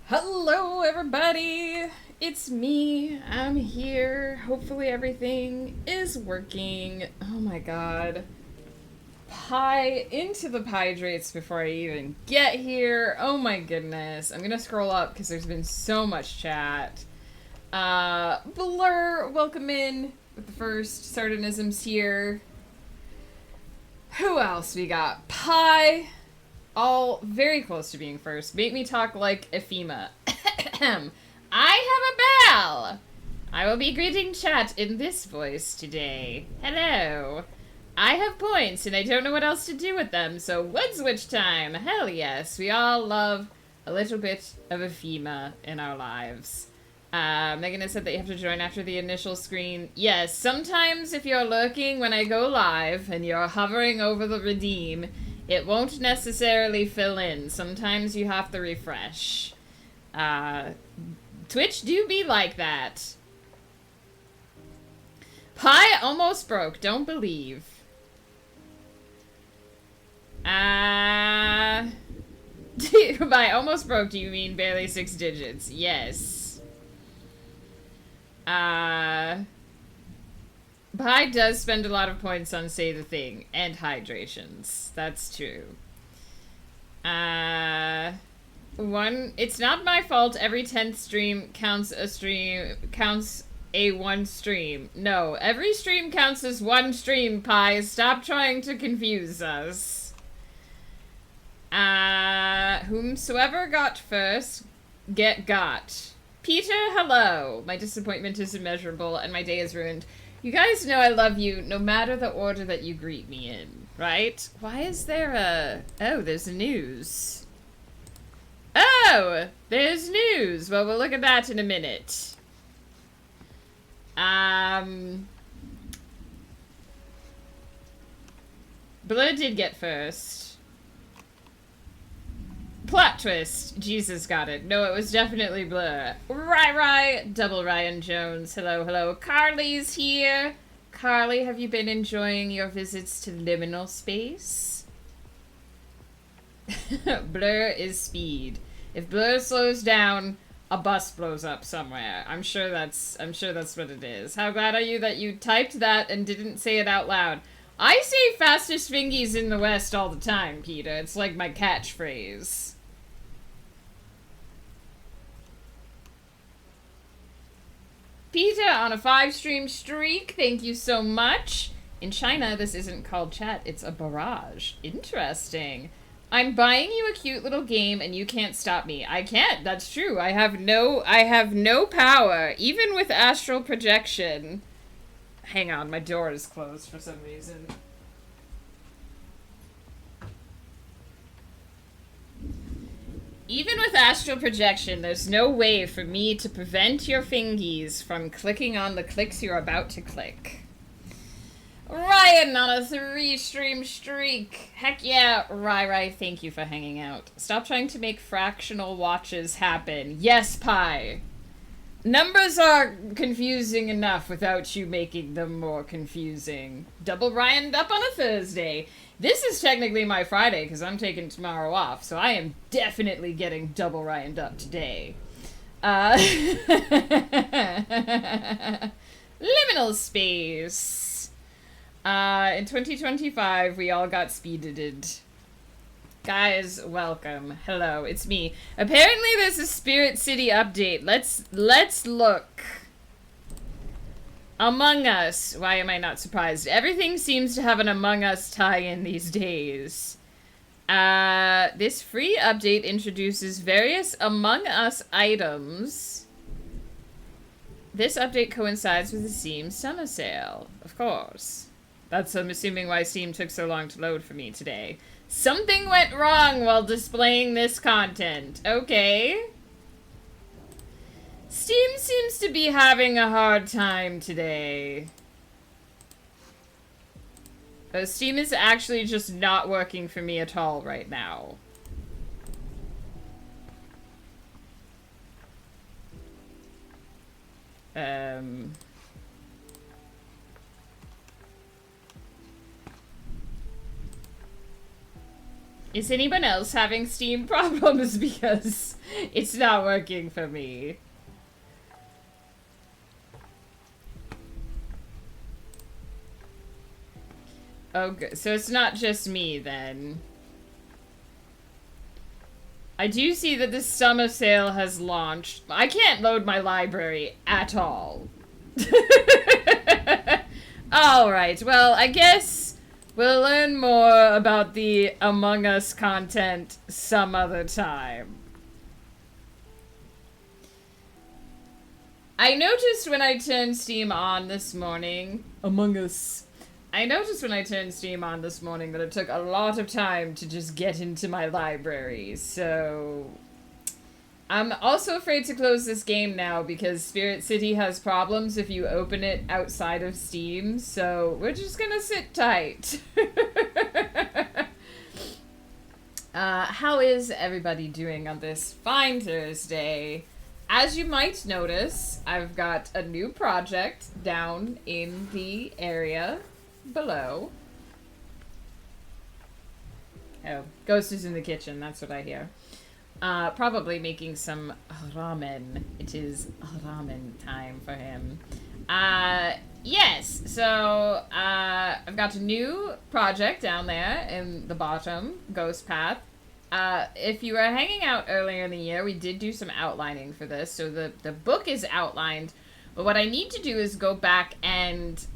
Hello, everybody! It's me. I'm here. Hopefully, everything is working. Oh my god. Pie into the hydrates before I even get here. Oh my goodness. I'm gonna scroll up because there's been so much chat. Blur, welcome in with the first sardonisms here. Who else we got? Pie. All very close to being first. Make me talk like Ephema. I have a bell! I will be greeting chat in this voice today. Hello. I have points and I don't know what else to do with them, so wood switch time! Hell yes, we all love a little bit of Ephema in our lives. Megan has said that you have to join after the initial screen. Yes, sometimes if you're lurking when I go live and you're hovering over the redeem, it won't necessarily fill in. Sometimes you have to refresh. Twitch do be like that. Pie almost broke. Don't believe. By almost broke, do you mean barely 6 digits? Yes. Pie does spend a lot of points on Say the Thing and hydrations. That's true. It's not my fault every 10th stream counts a one stream. No, every stream counts as one stream, Pie. Stop trying to confuse us. Whomsoever got first, got. Peter, hello. My disappointment is immeasurable and my day is ruined. You guys know I love you no matter the order that you greet me in, right? Why is there a... Oh, there's news. Oh, there's news. Well, we'll look at that in a minute. Blur did get first. Plot twist. Jesus got it. No, it was definitely Blur. Right. Double Ryan Jones. Hello. Carly's here. Carly, have you been enjoying your visits to liminal space? Blur is speed. If Blur slows down, a bus blows up somewhere. I'm sure that's what it is. How glad are you that you typed that and didn't say it out loud? I say fastest fingies in the West all the time, Peter. It's like my catchphrase. Peter on a 5-stream streak. Thank you so much. In China, this isn't called chat. It's a barrage. Interesting. I'm buying you a cute little game and you can't stop me. I can't. That's true. I have no power. Even with astral projection. Hang on, my door is closed for some reason. Even with astral projection, there's no way for me to prevent your fingies from clicking on the clicks you're about to click. Ryan on a 3-stream streak. Heck yeah, Rai, thank you for hanging out. Stop trying to make fractional watches happen. Yes, Pie. Numbers are confusing enough without you making them more confusing. Double Ryan'd up on a Thursday. This is technically my Friday because I'm taking tomorrow off, so I am definitely getting double Ryan'd up today. Liminal space. In 2025, we all got speeded. Guys, welcome. Hello, it's me. Apparently there's a Spirit City update. Let's look. Among Us. Why am I not surprised? Everything seems to have an Among Us tie-in these days. This free update introduces various Among Us items. This update coincides with the Steam summer sale. Of course. That's, I'm assuming, why Steam took so long to load for me today. Something went wrong while displaying this content. Okay. Steam seems to be having a hard time today. Steam is actually just not working for me at all right now. Is anyone else having Steam problems? Because it's not working for me. Oh, good. So it's not just me, then. I do see that the summer sale has launched. I can't load my library at all. Alright, well, I guess we'll learn more about the Among Us content some other time. I noticed when I turned Steam on this morning... Among Us... I noticed when I turned Steam on this morning that it took a lot of time to just get into my library, so... I'm also afraid to close this game now because Spirit City has problems if you open it outside of Steam, so we're just gonna sit tight. How is everybody doing on this fine Thursday? As you might notice, I've got a new project down in the area below. Oh, Ghost is in the kitchen, that's what I hear. Probably making some ramen. It is ramen time for him. Yes, so, I've got a new project down there in the bottom, Ghost Path. If you were hanging out earlier in the year, we did do some outlining for this, so the book is outlined, but what I need to do is go back and,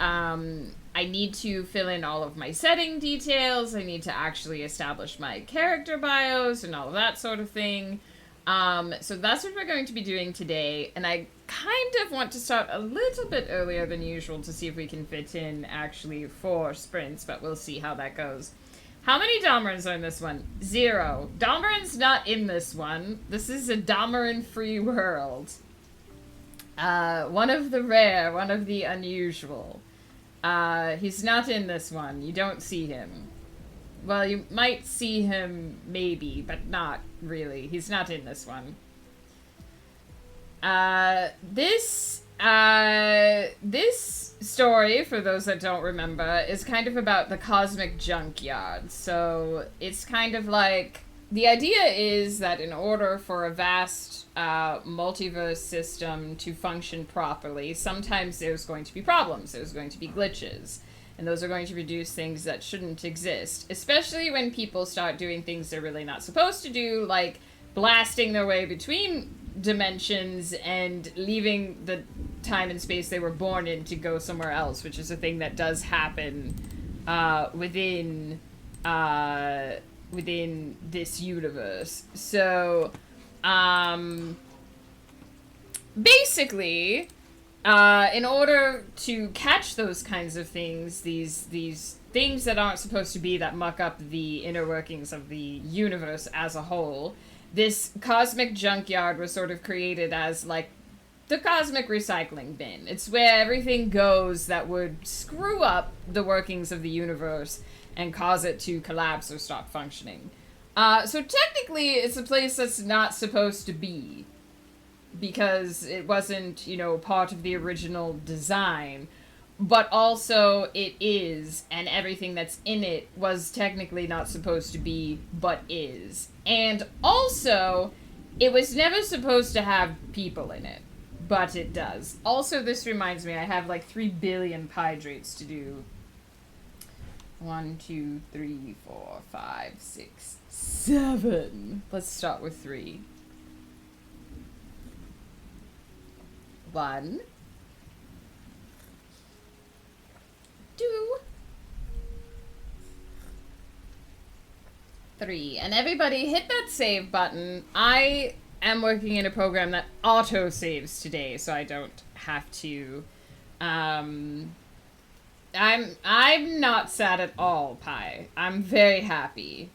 I need to fill in all of my setting details. I need to actually establish my character bios and all of that sort of thing. So that's what we're going to be doing today. And I kind of want to start a little bit earlier than usual to see if we can fit in actually 4 sprints, but we'll see how that goes. How many Damarins are in this one? 0. Damarin's not in this one. This is a Damarin-free world. One of the rare, one of the unusual. He's not in this one. You don't see him. Well, you might see him, maybe, but not really. He's not in this one. This story, for those that don't remember, is kind of about the cosmic junkyard. So, it's kind of like... The idea is that in order for a vast multiverse system to function properly, sometimes there's going to be problems, there's going to be glitches, and those are going to produce things that shouldn't exist, especially when people start doing things they're really not supposed to do, like blasting their way between dimensions and leaving the time and space they were born in to go somewhere else, which is a thing that does happen within this universe. So, basically, in order to catch those kinds of things, these things that aren't supposed to be, that muck up the inner workings of the universe as a whole, this cosmic junkyard was sort of created as, like, the cosmic recycling bin. It's where everything goes that would screw up the workings of the universe and cause it to collapse or stop functioning. So technically, it's a place that's not supposed to be, because it wasn't, you know, part of the original design, but also it is, and everything that's in it was technically not supposed to be, but is. And also, it was never supposed to have people in it, but it does. Also, this reminds me, I have like 3 billion hydrates to do. 1, 2, 3, 4, 5, 6, 7. Let's start with 3. 1, 2, 3. And everybody hit that save button. I am working in a program that auto-saves today, so I don't have to, I'm not sad at all, Pi. I'm very happy.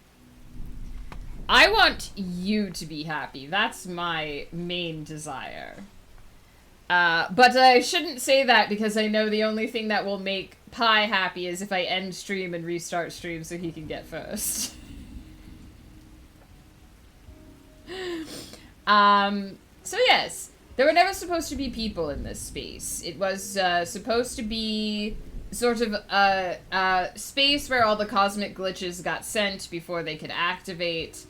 I want you to be happy. That's my main desire. But I shouldn't say that because I know the only thing that will make Pi happy is if I end stream and restart stream so he can get first. So yes, there were never supposed to be people in this space. It was supposed to be sort of a space where all the cosmic glitches got sent before they could activate.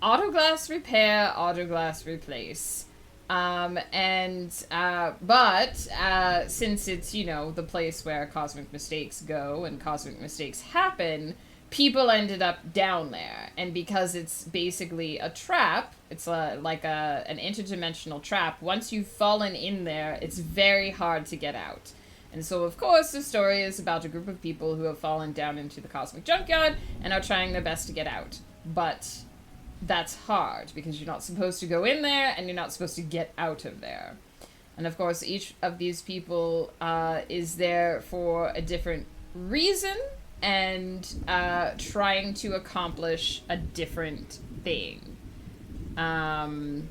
Autoglass repair, autoglass replace. But since it's, you know, the place where cosmic mistakes go and cosmic mistakes happen, people ended up down there. And because it's basically a trap, it's like an interdimensional trap, once you've fallen in there, it's very hard to get out. And so, of course, the story is about a group of people who have fallen down into the cosmic junkyard and are trying their best to get out. But that's hard, because you're not supposed to go in there, and you're not supposed to get out of there. And, of course, each of these people is there for a different reason, and trying to accomplish a different thing. There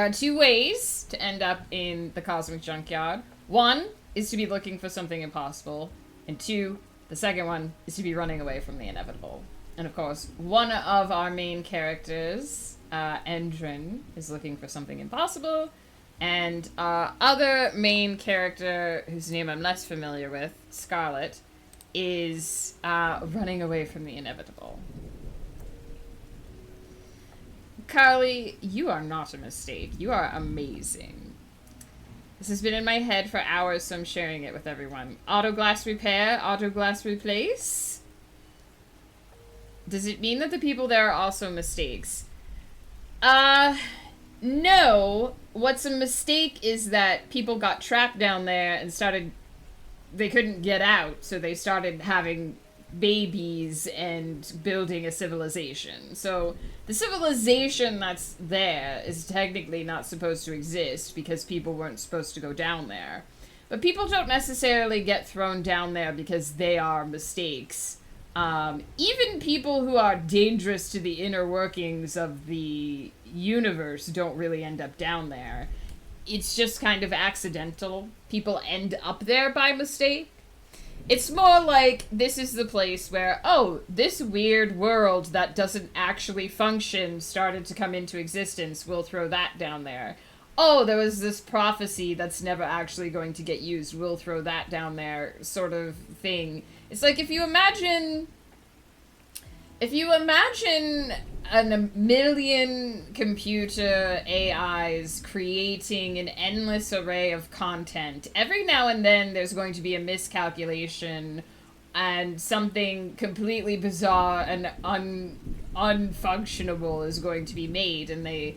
are two ways to end up in the cosmic junkyard. One is to be looking for something impossible, and two, the second one, is to be running away from the inevitable. And of course, one of our main characters, Endrin, is looking for something impossible, and our other main character, whose name I'm less familiar with, Scarlet, is running away from the inevitable. Carly, you are not a mistake. You are amazing. This has been in my head for hours, so I'm sharing it with everyone. Autoglass repair, autoglass replace. Does it mean that the people there are also mistakes? No. What's a mistake is that people got trapped down there and they couldn't get out, so they started having babies and building a civilization. So the civilization that's there is technically not supposed to exist because people weren't supposed to go down there. But people don't necessarily get thrown down there because they are mistakes. Even people who are dangerous to the inner workings of the universe don't really end up down there. It's just kind of accidental. People end up there by mistake. It's more like this is the place where, oh, this weird world that doesn't actually function started to come into existence. We'll throw that down there. Oh, there was this prophecy that's never actually going to get used. We'll throw that down there, sort of thing. It's like if you imagine a million computer AIs creating an endless array of content, every now and then there's going to be a miscalculation and something completely bizarre and unfunctionable is going to be made, and they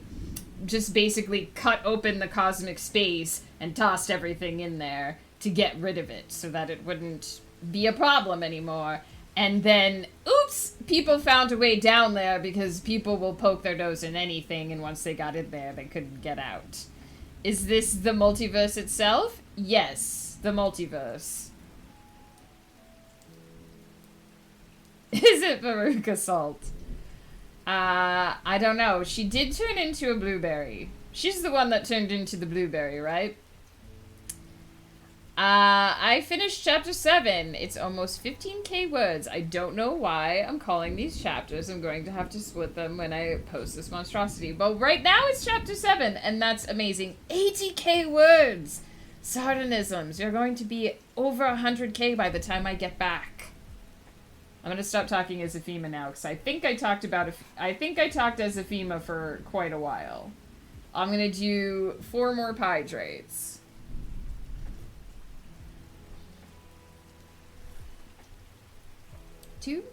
just basically cut open the cosmic space and tossed everything in there to get rid of it so that it wouldn't be a problem anymore. And then, oops, people found a way down there because people will poke their nose in anything, and once they got in there, they couldn't get out. Is this the multiverse itself? Yes, the multiverse. Is it Veruca Salt? I don't know. She did turn into a blueberry. She's the one that turned into the blueberry, right? I finished chapter 7. It's almost 15k words. I don't know why I'm calling these chapters. I'm going to have to split them when I post this monstrosity. But right now it's chapter 7, and that's amazing. 80k words! Sardonisms. You're going to be over 100k by the time I get back. I'm going to stop talking as Ephema now, because I think I talked as Ephema for quite a while. I'm going to do 4 more hydrates. 2,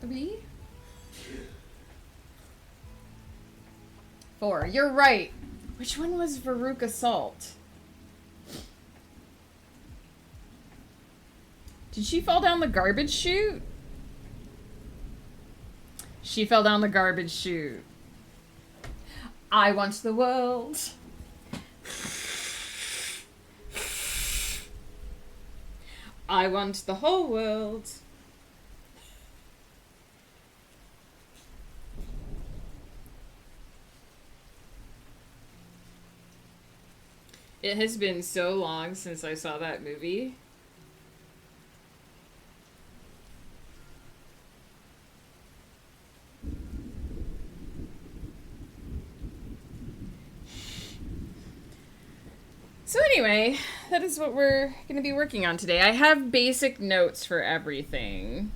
3, 4. You're right. Which one was Veruca Salt? Did she fall down the garbage chute? She fell down the garbage chute. I want the world. I want the whole world. It has been so long since I saw that movie. So anyway, that is what we're going to be working on today. I have basic notes for everything.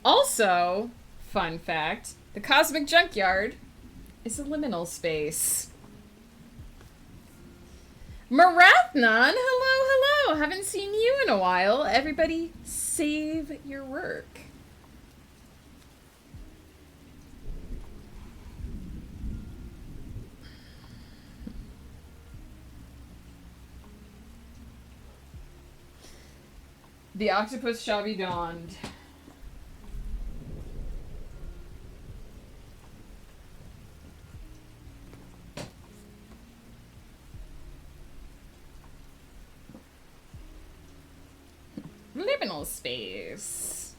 Also, fun fact, the Cosmic Junkyard is a liminal space. Marathnon, hello, hello. Haven't seen you in a while. Everybody, save your work. The octopus shall be donned. Liminal space.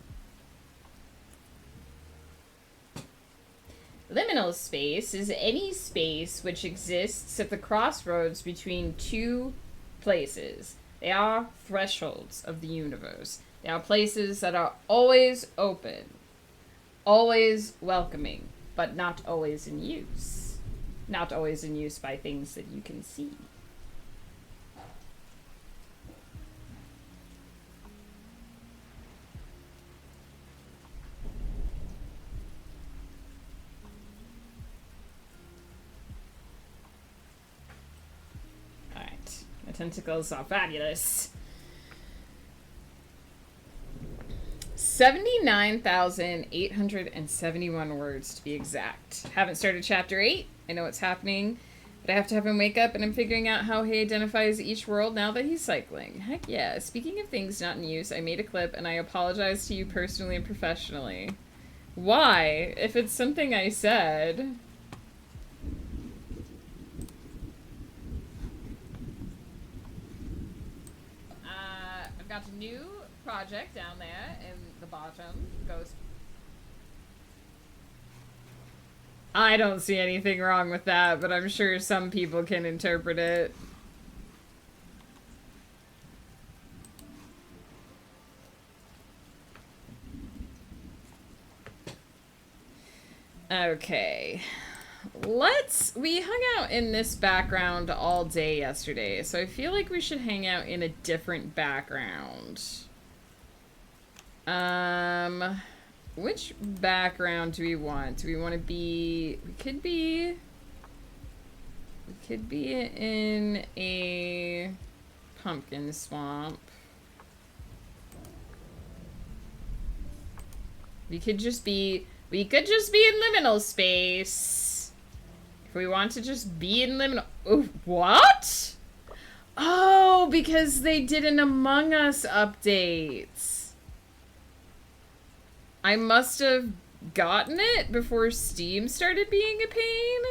Liminal space is any space which exists at the crossroads between two places. They are thresholds of the universe. They are places that are always open, always welcoming, but not always in use. Not always in use by things that you can see. Tentacles are fabulous. 79,871 words to be exact. Haven't started chapter 8. I know what's happening, but I have to have him wake up and I'm figuring out how he identifies each world now that he's cycling. Heck yeah. Speaking of things not in use, I made a clip and I apologize to you personally and professionally. Why? If it's something I said... got a new project down there in the bottom. Goes. I don't see anything wrong with that, but I'm sure some people can interpret it. Okay. We hung out in this background all day yesterday, so I feel like we should hang out in a different background. Which background do we want? Do we want to be... We could be in a pumpkin swamp. We could just be in liminal space. We want to just be in liminal... Oh, what? Oh, because they did an Among Us update. I must have gotten it before Steam started being a pain.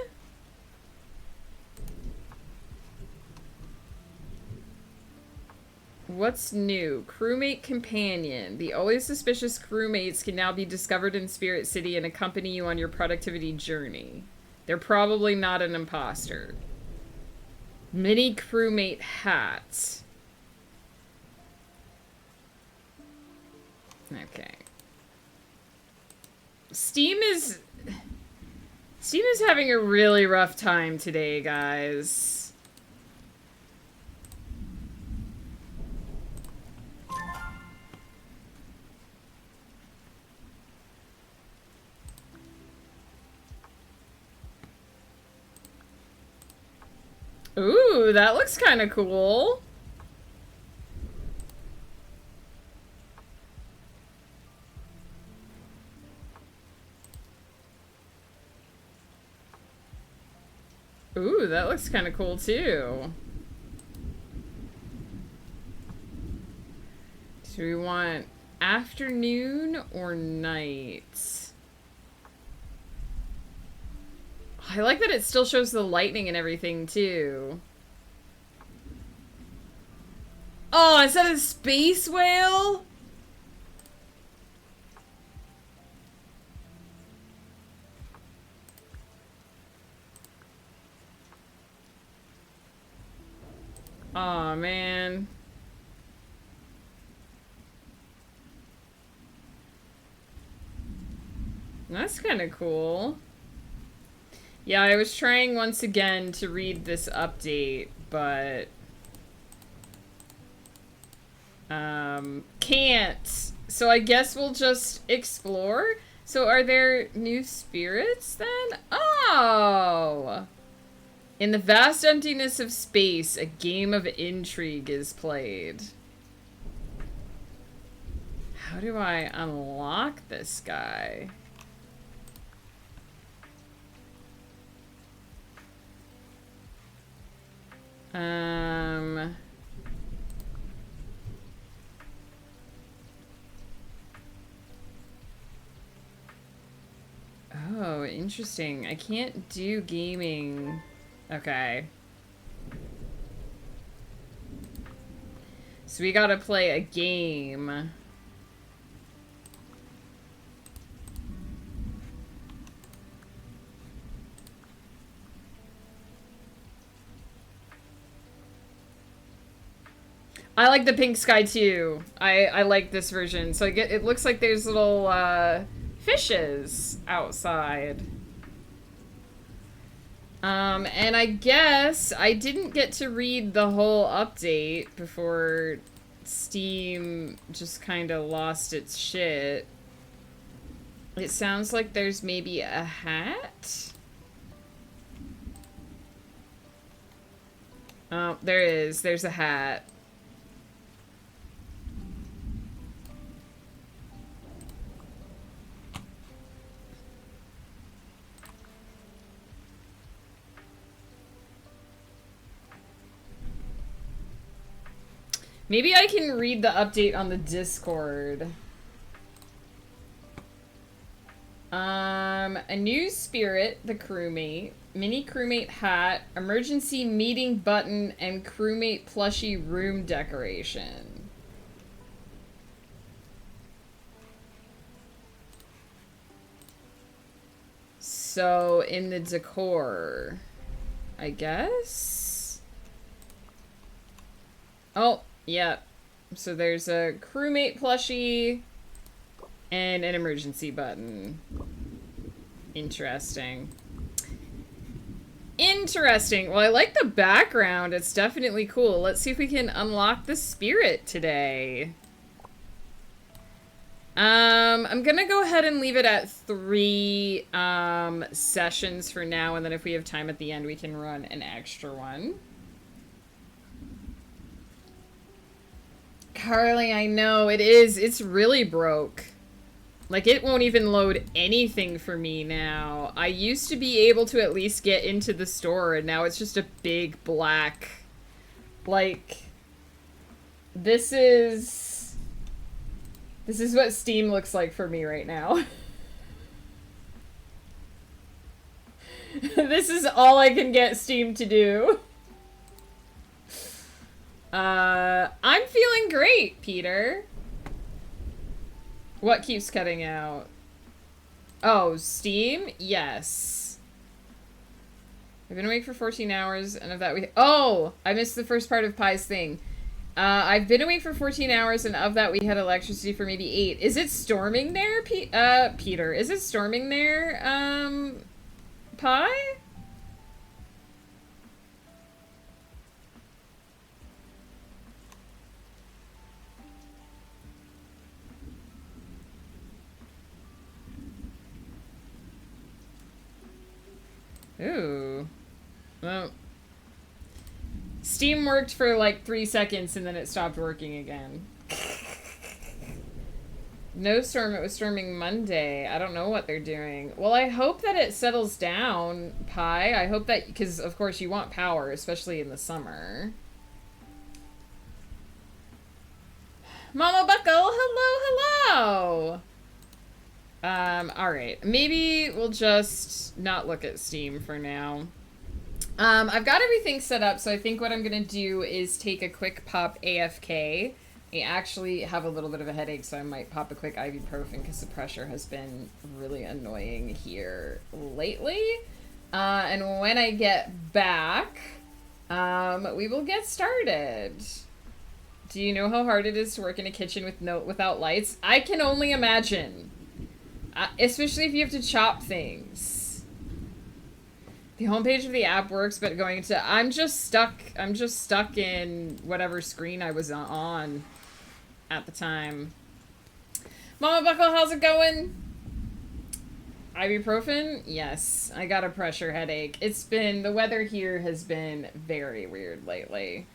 What's new? Crewmate companion. The always suspicious crewmates can now be discovered in Spirit City and accompany you on your productivity journey. They're probably not an imposter. Mini crewmate hats. Okay. Steam is having a really rough time today, guys. Ooh, that looks kind of cool. Ooh, that looks kind of cool too. Do we want afternoon or night? I like that it still shows the lightning and everything, too. Oh, is that a space whale? Aw, man. That's kind of cool. Yeah, I was trying once again to read this update, but can't. So I guess we'll just explore. So are there new spirits then? Oh! In the vast emptiness of space, a game of intrigue is played. How do I unlock this guy? Oh, interesting. I can't do gaming. Okay. So we gotta play a game. I like the pink sky too. I like this version. So it looks like there's little fishes outside. And I guess I didn't get to read the whole update before Steam just kind of lost its shit. It sounds like there's maybe a hat? Oh, there is. There's a hat. Maybe I can read the update on the Discord. A new spirit, the crewmate, mini crewmate hat, emergency meeting button, and crewmate plushie room decoration. So, in the decor, I guess? Oh, yeah. So there's a crewmate plushie and an emergency button. Interesting. Interesting. Well, I like the background. It's definitely cool. Let's see if we can unlock the spirit today. I'm gonna go ahead and leave it at 3 sessions for now, and then if we have time at the end, we can run an extra one. Carly, I know, it is. It's really broke. Like, it won't even load anything for me now. I used to be able to at least get into the store, and now it's just a big black... Like... This is what Steam looks like for me right now. This is all I can get Steam to do. I'm feeling great, Peter. What keeps cutting out? Oh, Steam? Yes. I've been awake for 14 hours, and of that we... Oh! I missed the first part of Pie's thing. I've been awake for 14 hours, and of that we had electricity for maybe 8. Is it storming there, Peter? Is it storming there, Pie? Ooh. Well, Steam worked for like 3 seconds and then it stopped working again. No storm, it was storming Monday. I don't know what they're doing. Well, I hope that it settles down, Pi. I hope that, because of course you want power, especially in the summer. Mama Buckle, hello, hello! Alright. Maybe we'll just not look at Steam for now. I've got everything set up, so I think what I'm gonna do is take a quick pop AFK. I actually have a little bit of a headache, so I might pop a quick ibuprofen because the pressure has been really annoying here lately. And when I get back, we will get started. Do you know how hard it is to work in a kitchen without lights? I can only imagine. Especially if you have to chop things. The homepage of the app works, but going to... I'm just stuck in whatever screen I was on at the time. Mama Buckle, how's it going? Ibuprofen? Yes. I got a pressure headache. The weather here has been very weird lately.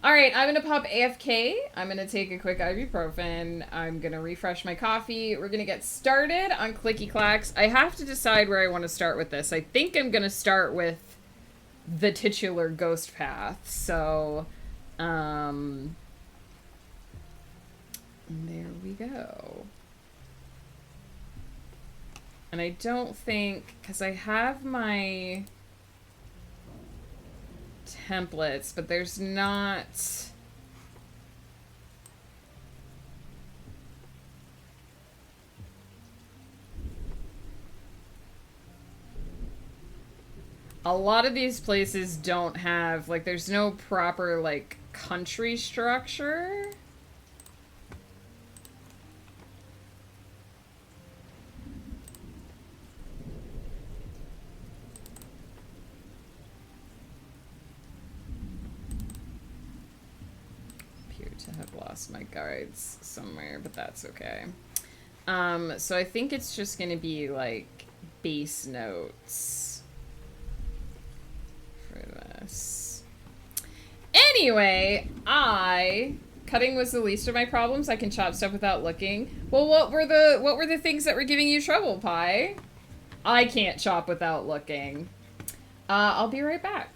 Alright, I'm gonna pop AFK. I'm gonna take a quick ibuprofen. I'm gonna refresh my coffee. We're gonna get started on Clicky Clacks. I have to decide where I want to start with this. I think I'm gonna start with the titular ghost path. So, there we go. And I don't think, because I have my templates, but there's not... A lot of these places don't have, like, there's no proper, like, country structure. Have lost my guides somewhere, but that's okay. So I think it's just gonna be like base notes for this. Anyway, cutting was the least of my problems. I can chop stuff without looking. Well, what were the things that were giving you trouble, Pi? I can't chop without looking. I'll be right back.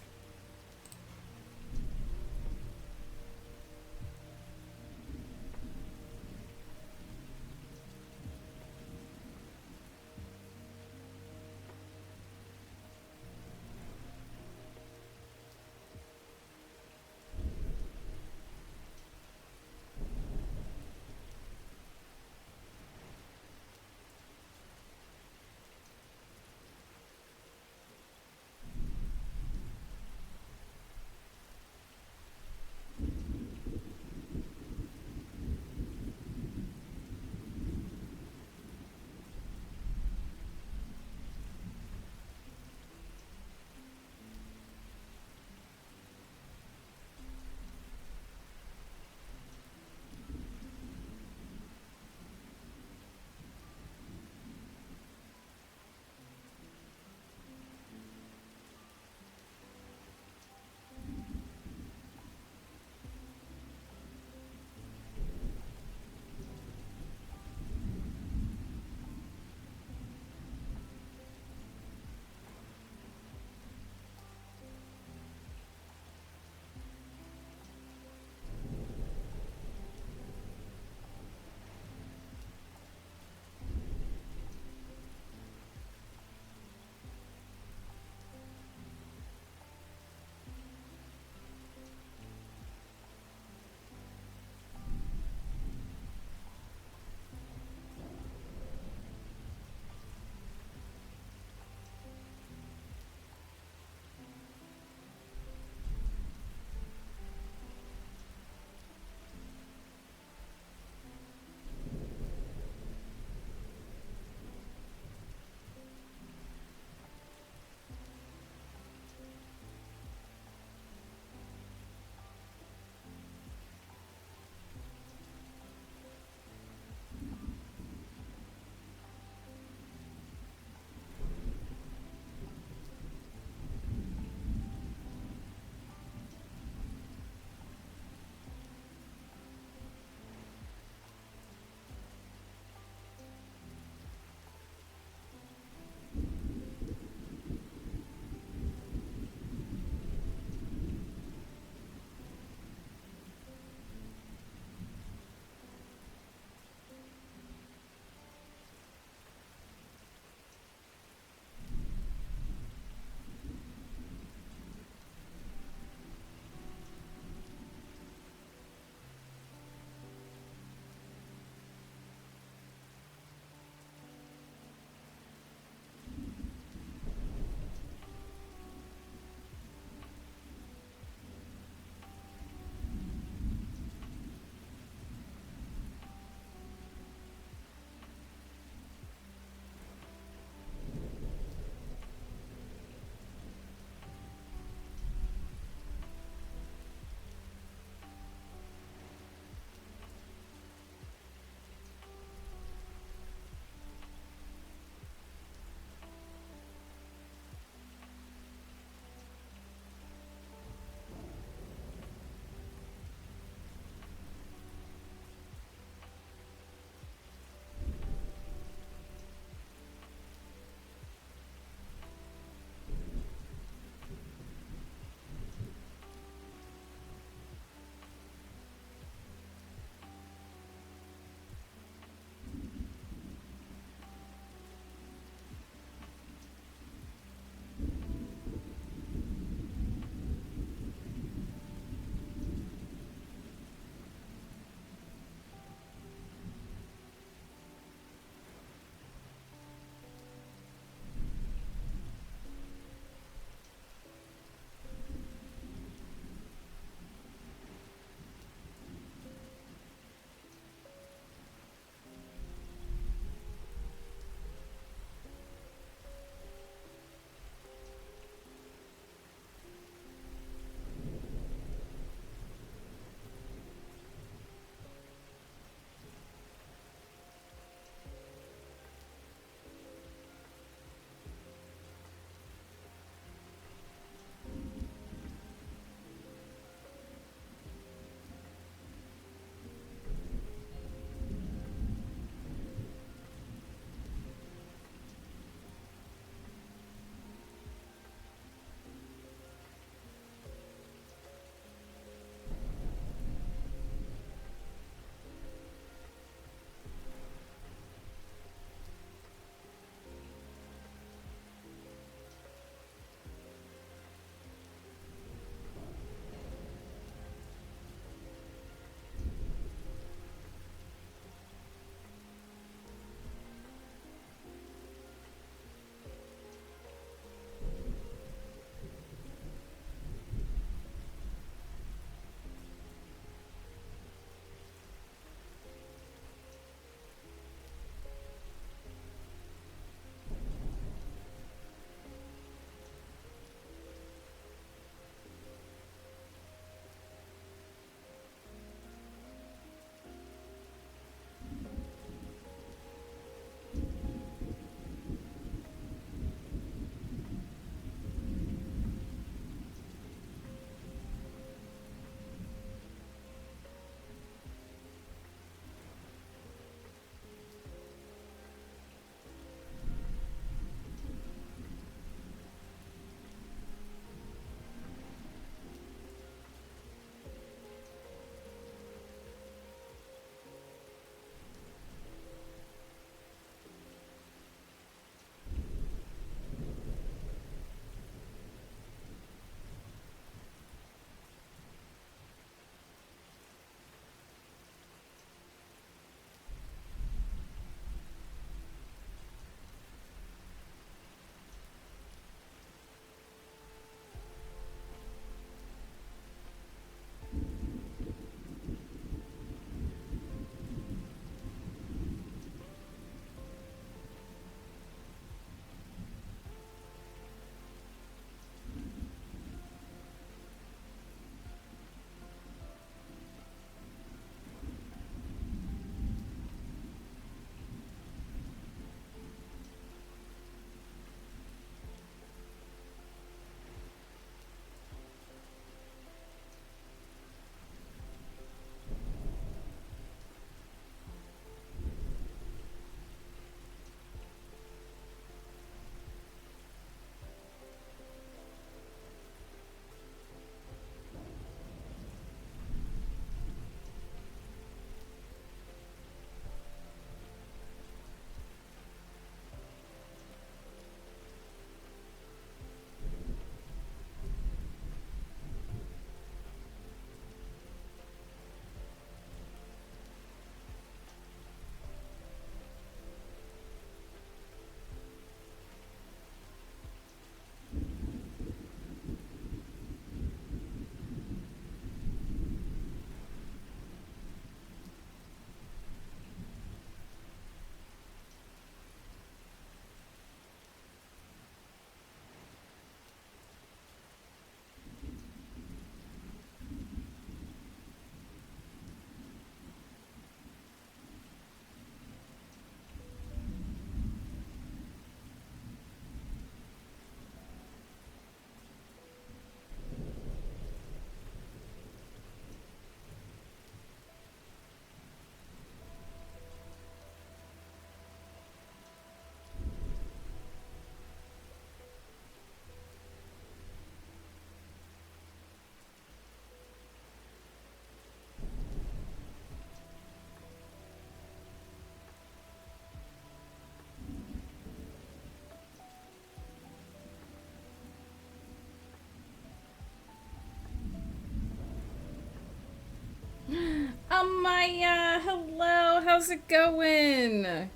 Maya, hello, how's it going?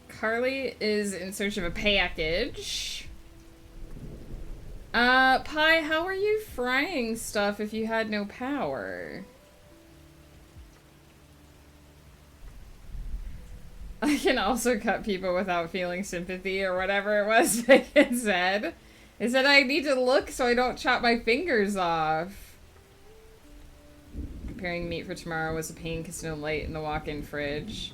Carly is in search of a package. Pi, how are you frying stuff if you had no power? I can also cut people without feeling sympathy or whatever it was that it said. It said I need to look so I don't chop my fingers off. Preparing meat for tomorrow was a pain because no light in the walk-in fridge.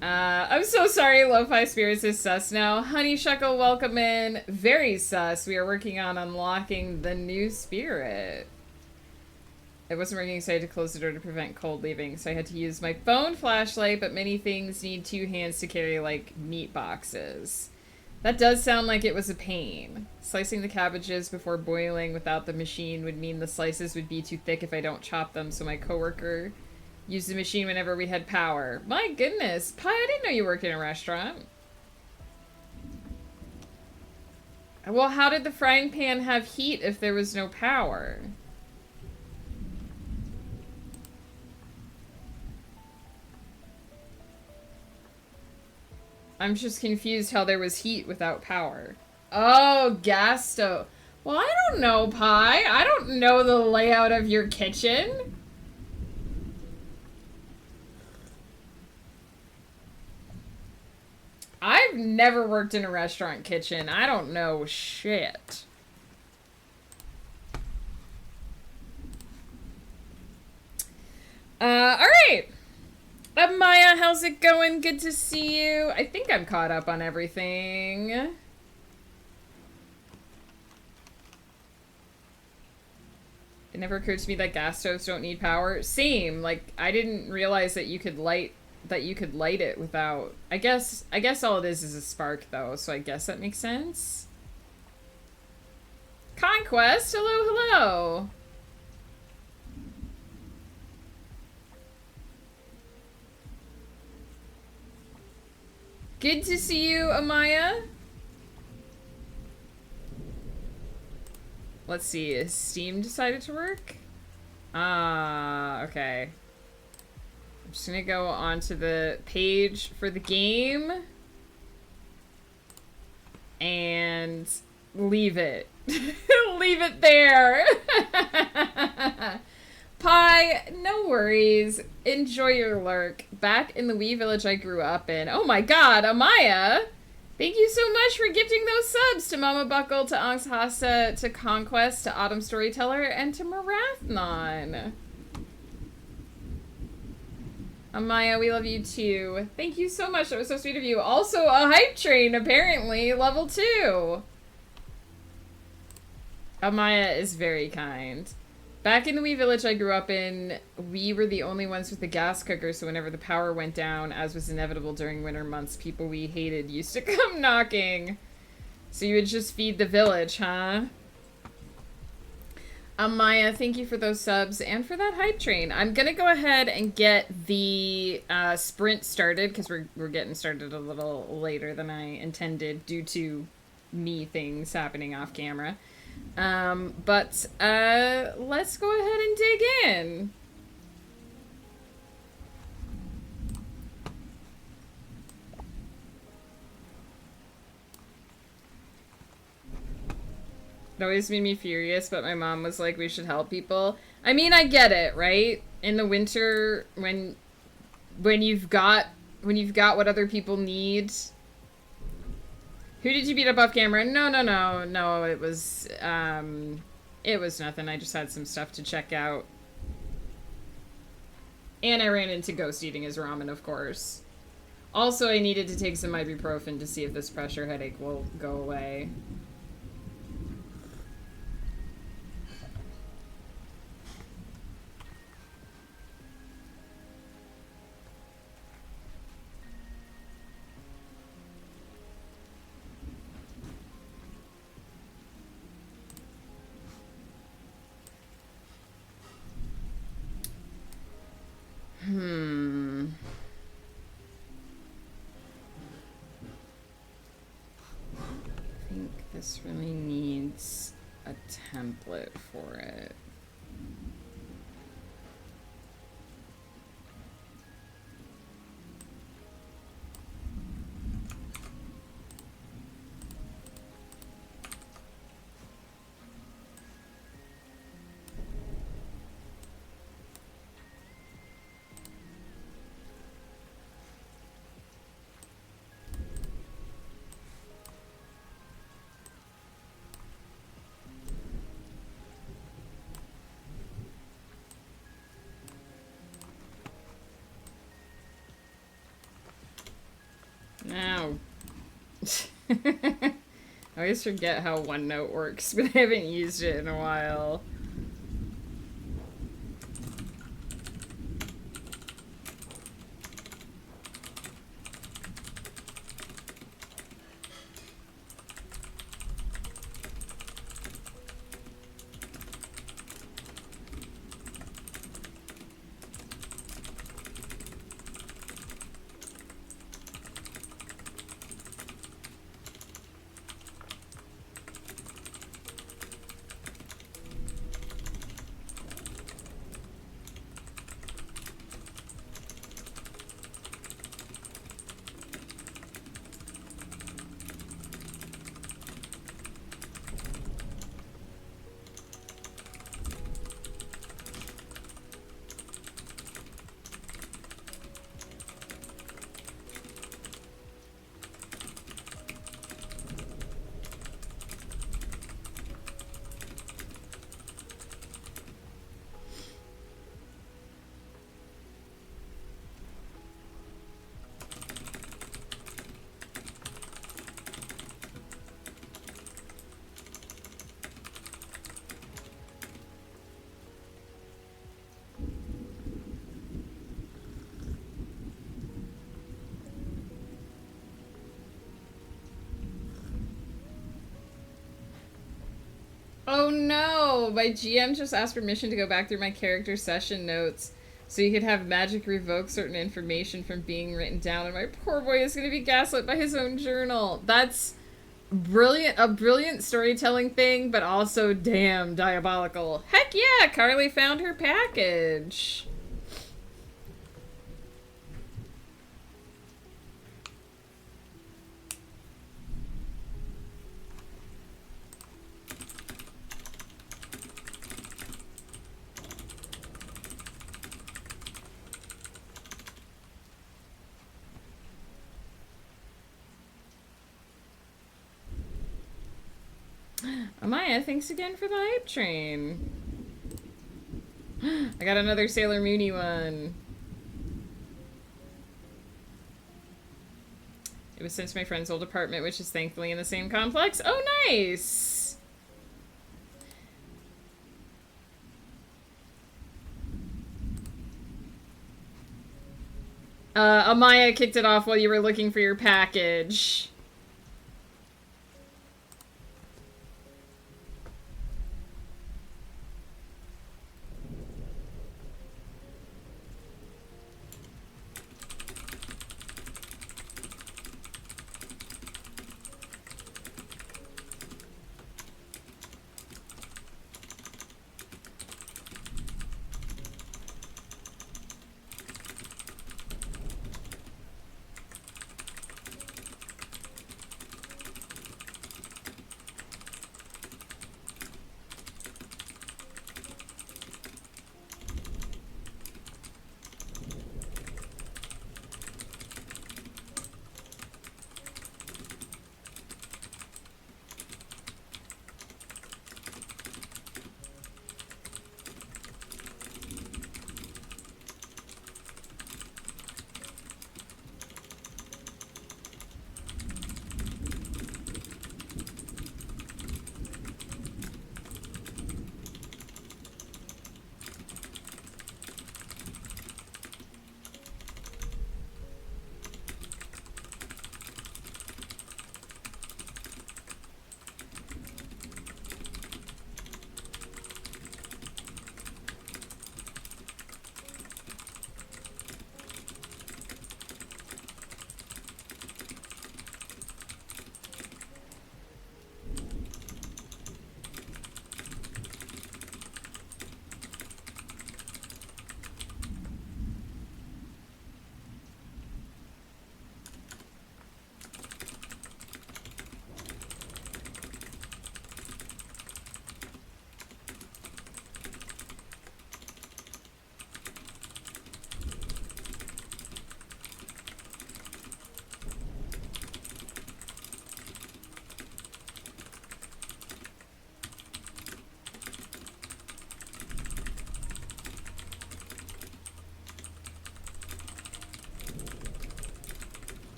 I'm so sorry, Lo-Fi Spirits is sus now. Honey Shuckle, welcome in. Very sus. We are working on unlocking the new spirit. It wasn't working, so I had to close the door to prevent cold leaving. So I had to use my phone flashlight, but many things need two hands to carry, like, meat boxes. That does sound like it was a pain. Slicing the cabbages before boiling without the machine would mean the slices would be too thick if I don't chop them, so my coworker used the machine whenever we had power. My goodness. Pi, I didn't know you worked in a restaurant. Well, how did the frying pan have heat if there was no power? I'm just confused how there was heat without power. Oh, gas stove. Well, I don't know, Pi. I don't know the layout of your kitchen. I've never worked in a restaurant kitchen. I don't know shit. Alright. Maya, how's it going? Good to see you. I think I'm caught up on everything. It never occurred to me that gas stoves don't need power. Same. Like, I didn't realize that you could light it without... I guess all it is a spark, though, so I guess that makes sense. Conquest, hello, hello. Good to see you, Amaya. Let's see, has Steam decided to work? Okay. I'm just gonna go onto the page for the game and leave it. Leave it there. Pi, no worries. Enjoy your lurk. Back in the wee village I grew up in. Oh my god, Amaya! Thank you so much for gifting those subs to Mama Buckle, to Angshasa, to Conquest, to Autumn Storyteller, and to Marathnon. Amaya, we love you too. Thank you so much. That was so sweet of you. Also, a hype train, apparently. Level 2. Amaya is very kind. Back in the wee village I grew up in, we were the only ones with the gas cooker, so whenever the power went down, as was inevitable during winter months, people we hated used to come knocking. So you would just feed the village, huh? Maya, thank you for those subs and for that hype train. I'm gonna go ahead and get the sprint started, because we're getting started a little later than I intended due to me things happening off camera. But let's go ahead and dig in. It always made me furious, but my mom was like, we should help people. I mean, I get it, right? In the winter, when you've got what other people need. Who did you beat up off camera? No, it was nothing. I just had some stuff to check out. And I ran into Ghost eating his ramen, of course. Also, I needed to take some ibuprofen to see if this pressure headache will go away. I think this really needs a template for it. I always forget how OneNote works, but I haven't used it in a while. Oh no! My GM just asked permission to go back through my character session notes so you could have magic revoke certain information from being written down, and my poor boy is going to be gaslit by his own journal. That's brilliant, a brilliant storytelling thing, but also damn diabolical. Heck yeah, Carly found her package. Amaya, thanks again for the hype train. I got another Sailor Moony one. It was sent to my friend's old apartment, which is thankfully in the same complex. Oh, nice! Amaya kicked it off while you were looking for your package.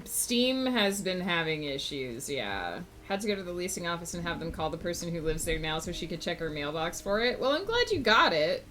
Steam has been having issues, yeah. Had to go to the leasing office and have them call the person who lives there now so she could check her mailbox for it. Well, I'm glad you got it.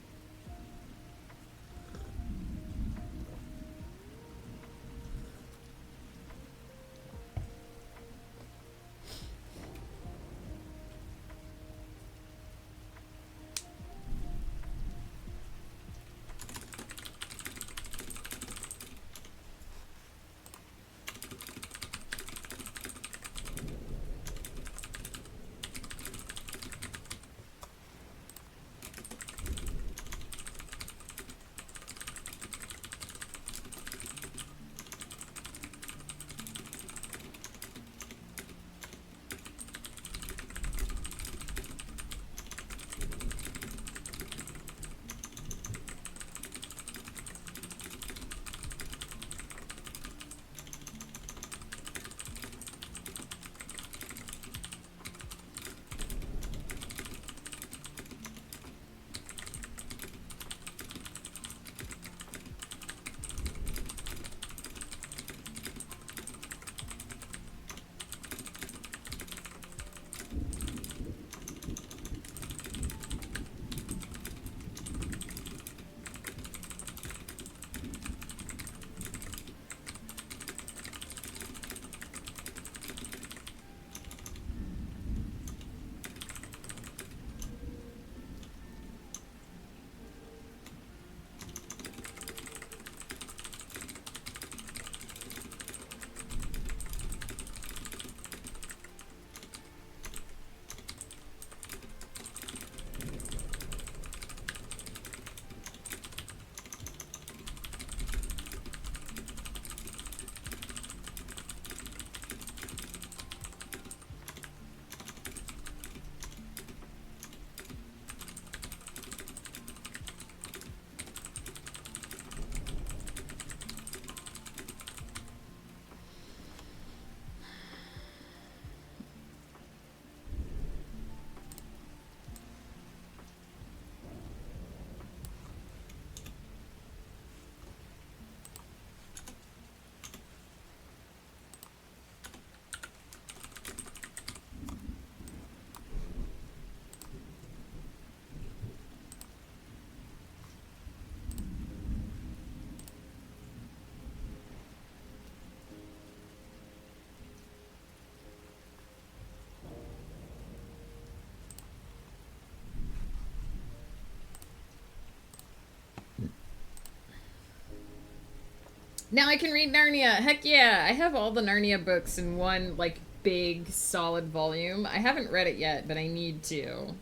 Now I can read Narnia. Heck yeah. I have all the Narnia books in one, like, big, solid volume. I haven't read it yet, but I need to.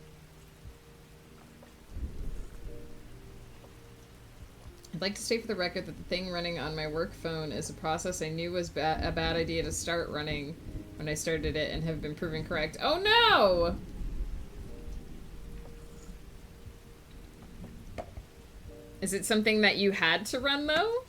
I'd like to state for the record that the thing running on my work phone is a process I knew was a bad idea to start running when I started it and have been proven correct. Oh no! Is it something that you had to run, though?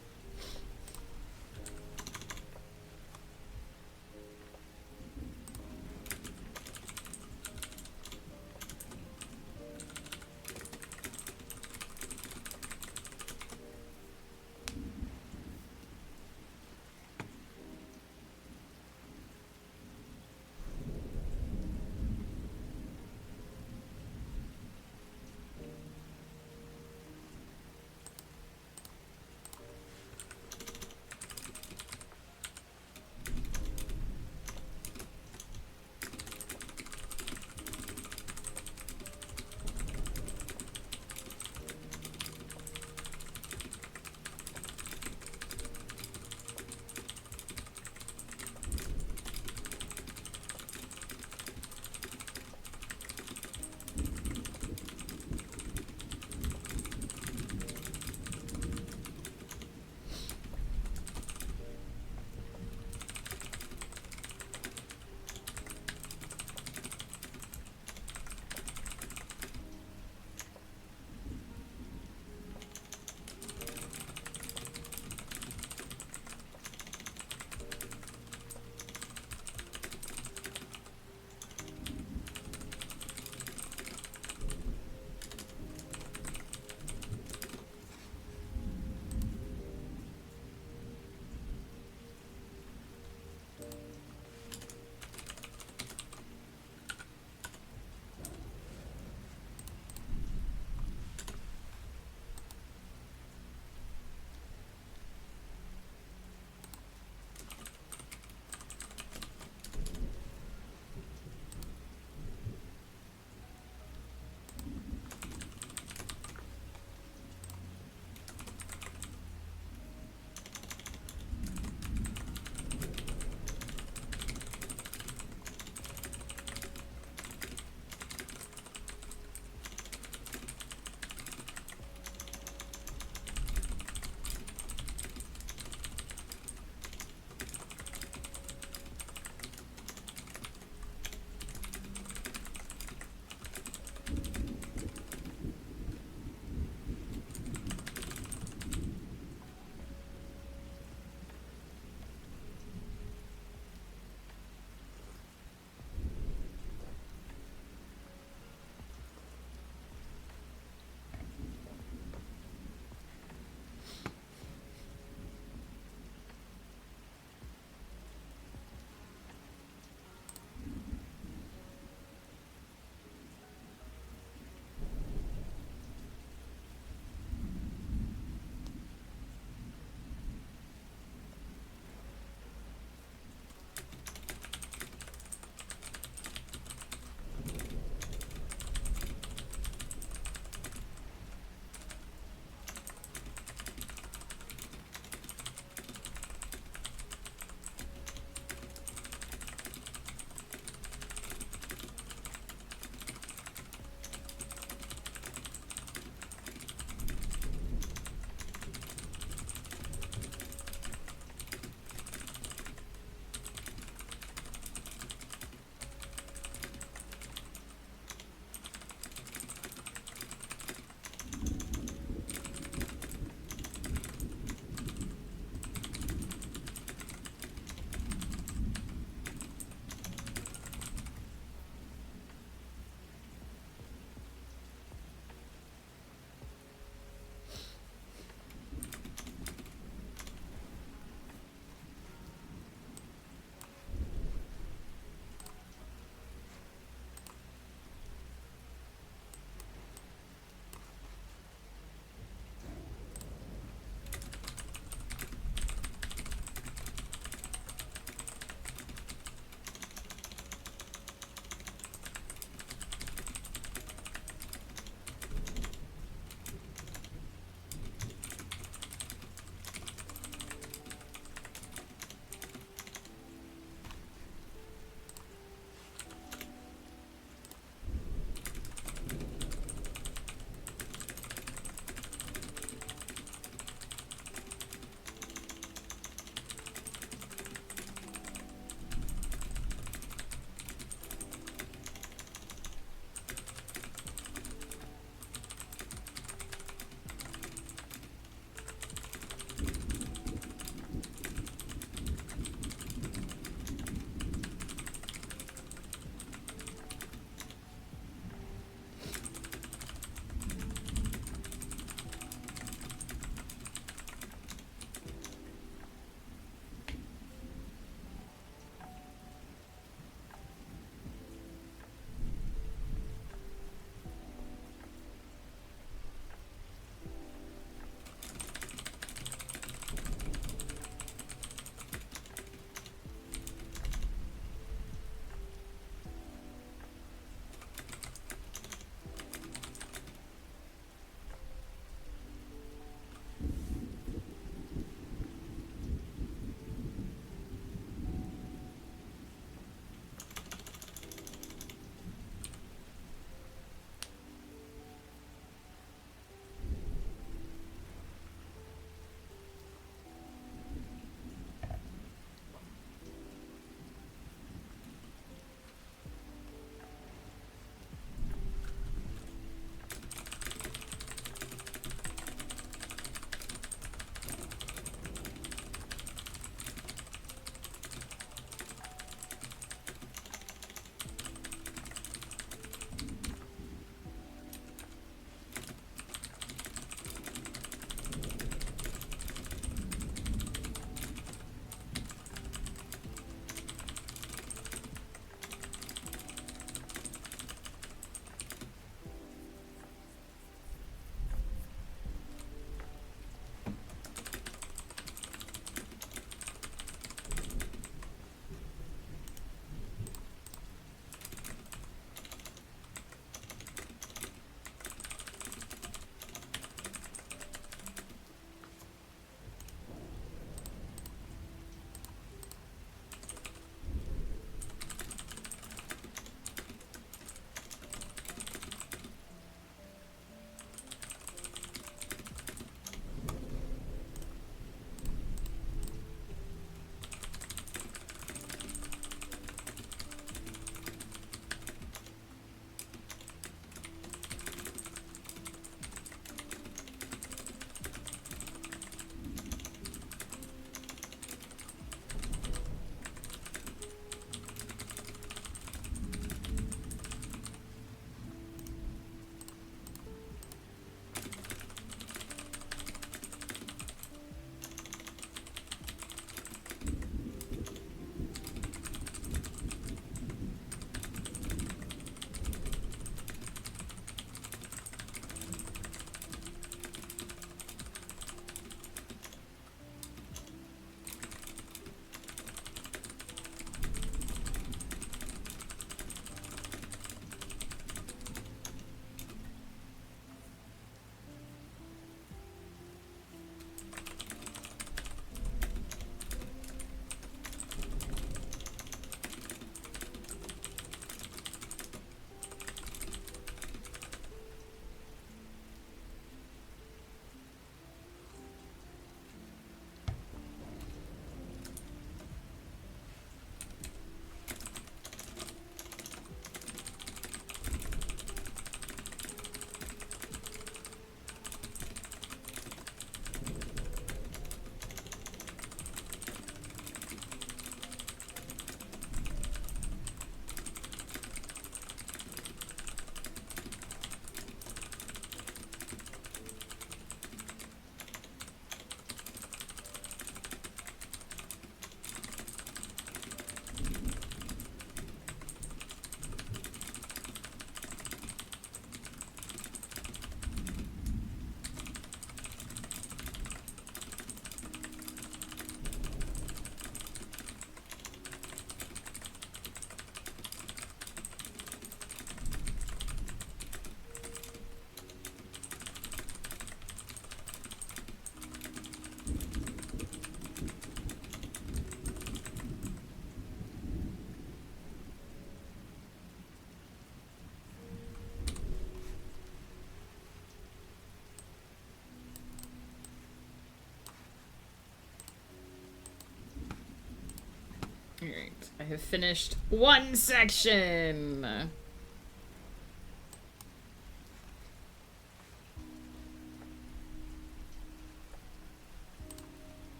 Alright, I have finished one section.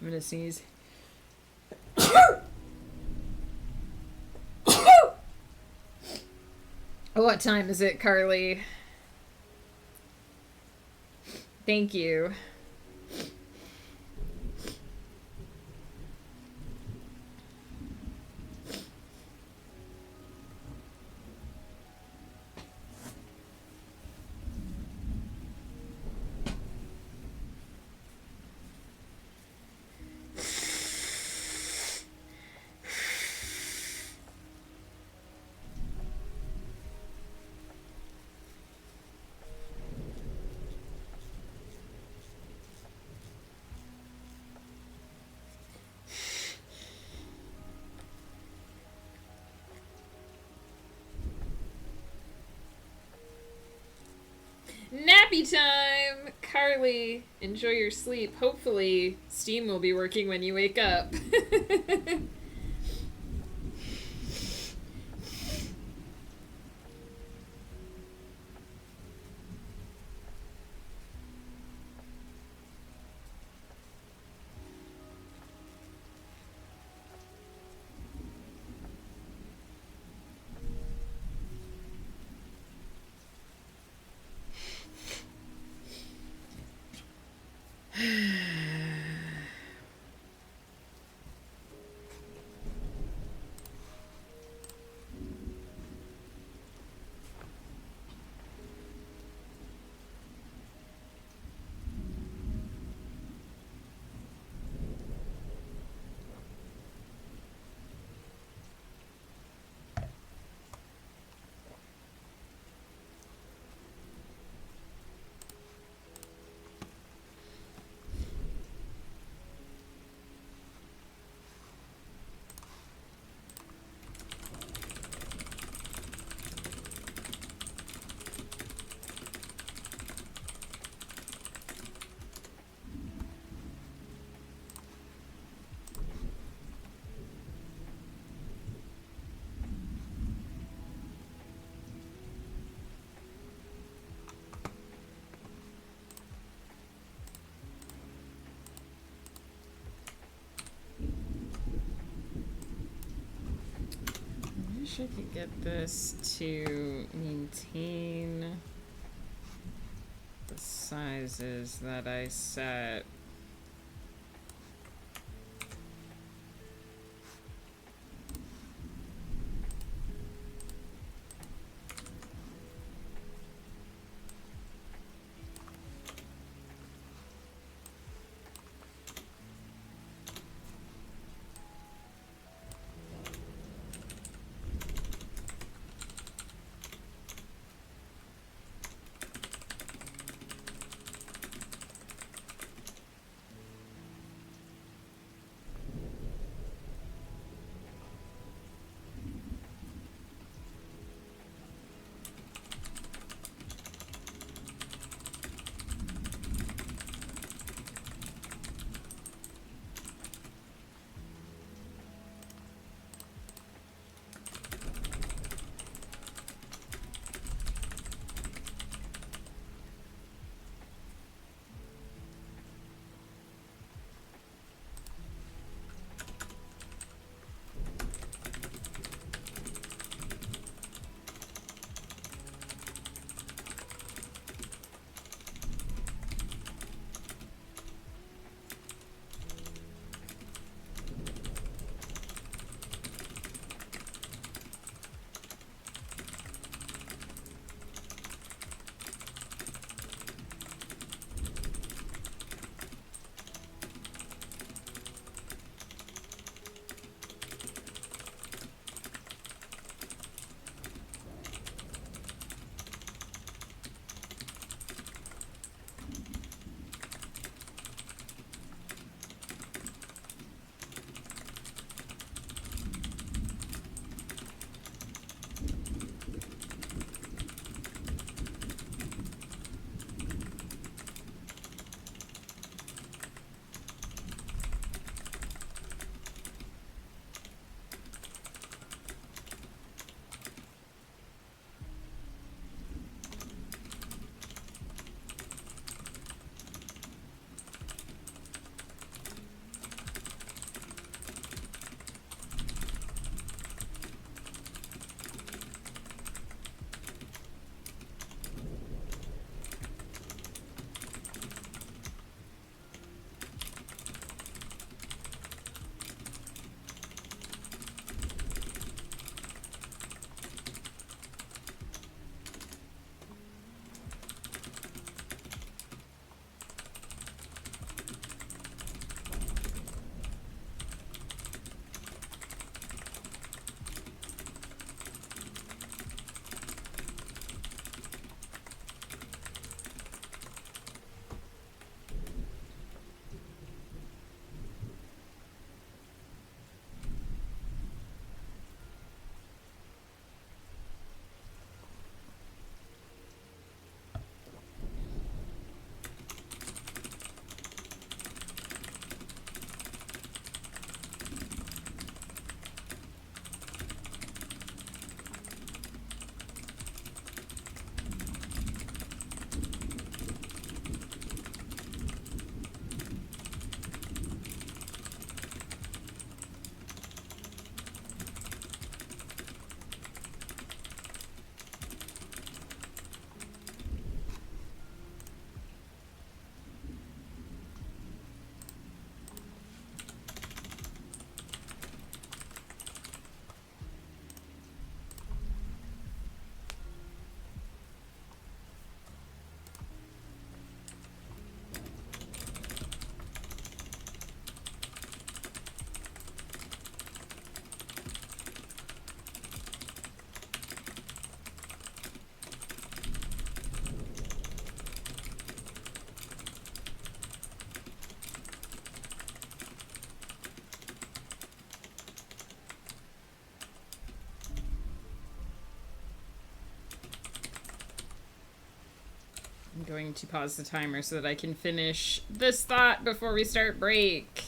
I'm gonna sneeze. What time is it, Carly? Thank you. Nappy time! Carly, enjoy your sleep. Hopefully, Steam will be working when you wake up. I wish I could get this to maintain the sizes that I set. I'm going to pause the timer so that I can finish this thought before we start break.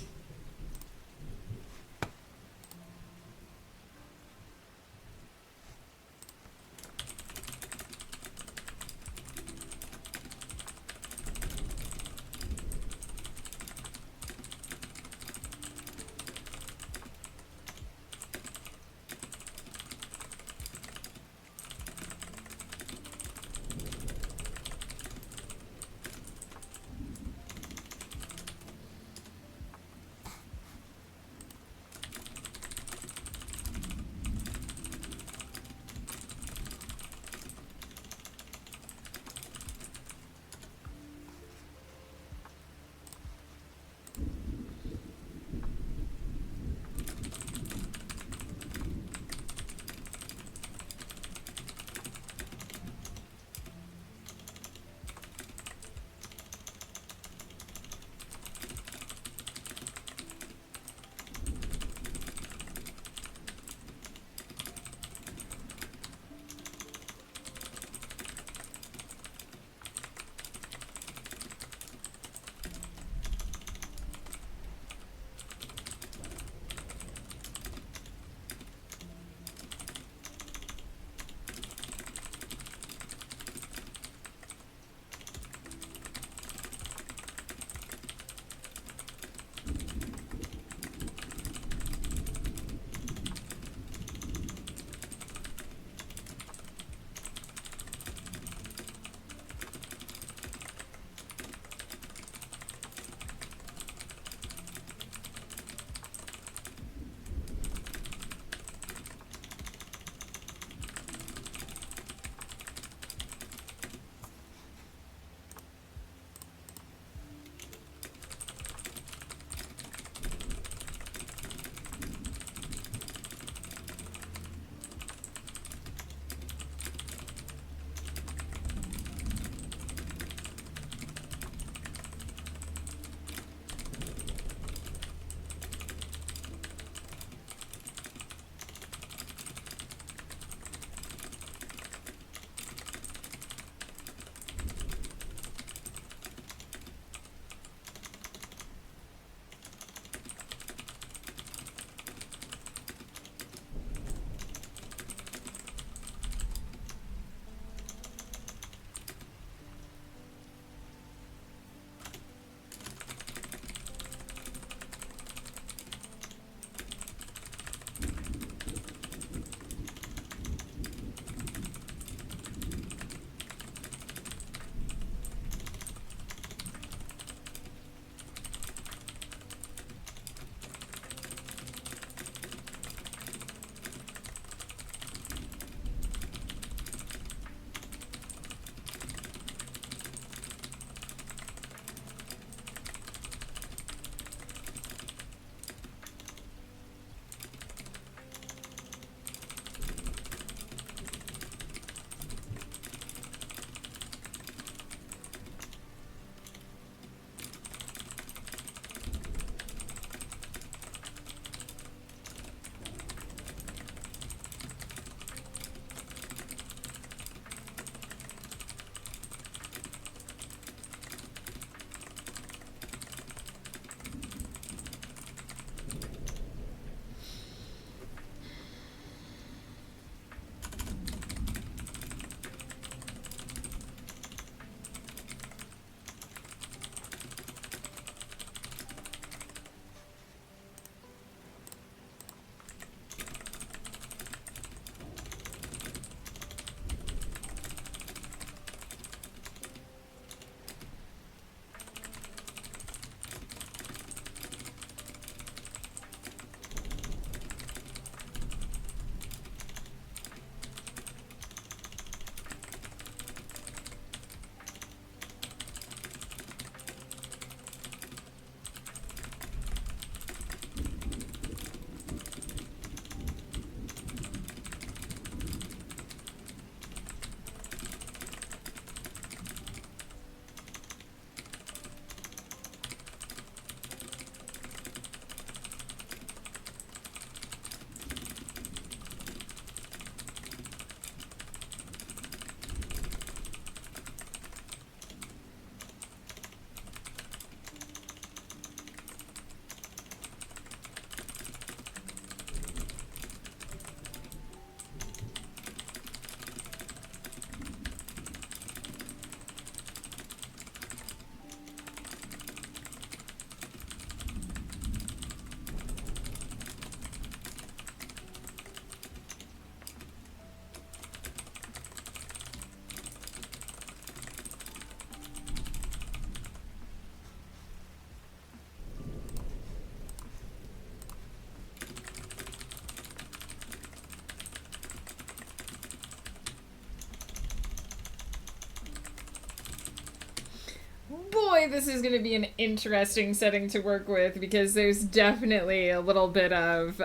boy, this is going to be an interesting setting to work with, because there's definitely a little bit of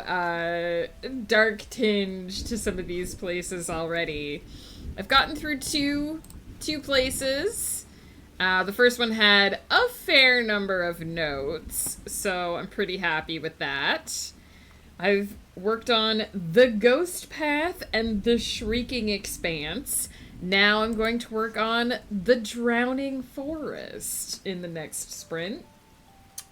dark tinge to some of these places already. I've gotten through two places. The first one had a fair number of notes, so I'm pretty happy with that. I've worked on the Ghost Path and the Shrieking Expanse. Now I'm going to work on the Drowning Forest in the next sprint.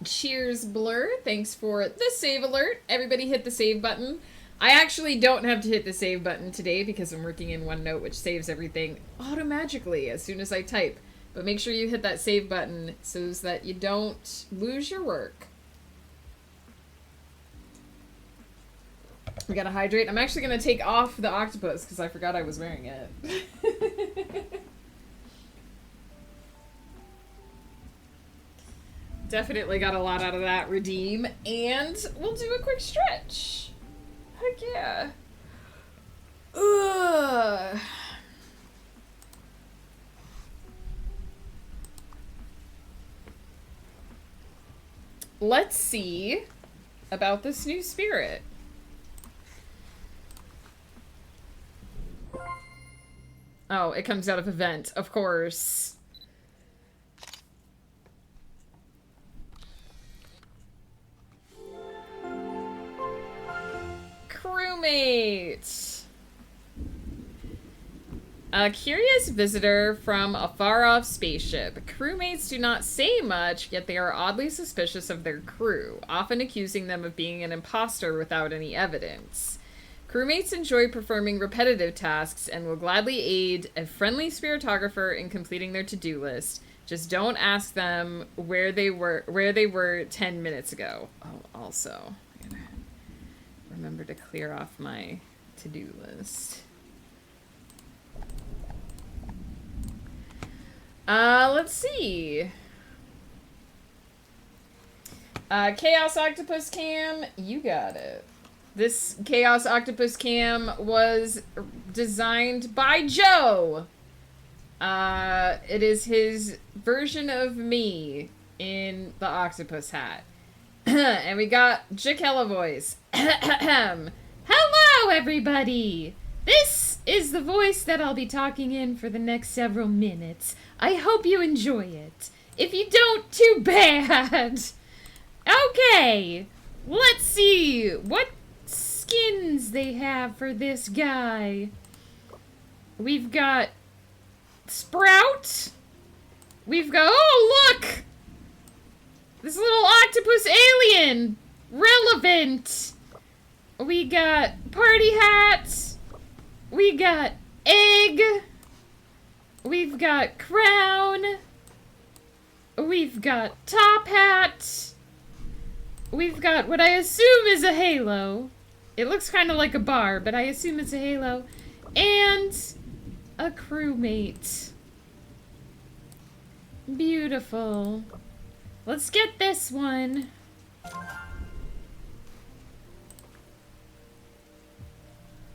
Cheers, Blur. Thanks for the save alert. Everybody hit the save button. I actually don't have to hit the save button today because I'm working in OneNote, which saves everything automatically as soon as I type. But make sure you hit that save button so that you don't lose your work. We gotta hydrate. I'm actually gonna take off the octopus because I forgot I was wearing it. Definitely got a lot out of that redeem. And we'll do a quick stretch. Heck yeah. Ugh. Let's see about this new spirit. Oh, it comes out of event, of course. Crewmate! A curious visitor from a far-off spaceship. Crewmates do not say much, yet they are oddly suspicious of their crew, often accusing them of being an imposter without any evidence. Crewmates enjoy performing repetitive tasks and will gladly aid a friendly spiritographer in completing their to-do list. Just don't ask them where they were 10 minutes ago. Oh, also, I gotta remember to clear off my to-do list. Let's see. Chaos Octopus Cam, you got it. This Chaos Octopus Cam was designed by Joe. It is his version of me in the octopus hat. And we got Jaquella voice. Hello, everybody! This is the voice that I'll be talking in for the next several minutes. I hope you enjoy it. If you don't, too bad. Okay, let's see what skins they have for this guy. We've got Sprout. We've got, oh look! This little octopus alien. Relevant. We got party hat. We got egg. We've got crown. We've got top hat. We've got what I assume is a halo. It looks kind of like a bar, but I assume it's a halo. And a crewmate. Beautiful. Let's get this one.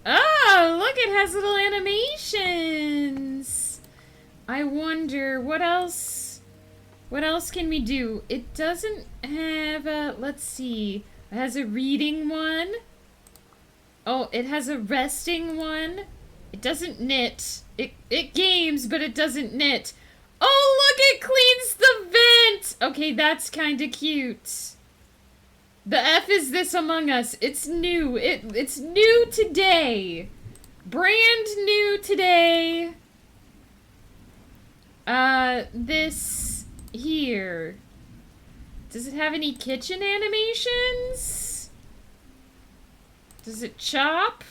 Oh, look, it has little animations. I wonder what else can we do? It doesn't have a, let's see. It has a reading one. Oh, it has a resting one. It doesn't knit. It games, but it doesn't knit. Oh, look, it cleans the vent. Okay, that's kind of cute. The F is this Among Us. It's new. It's new today. Brand new today. This here. Does it have any kitchen animations? Does it chop?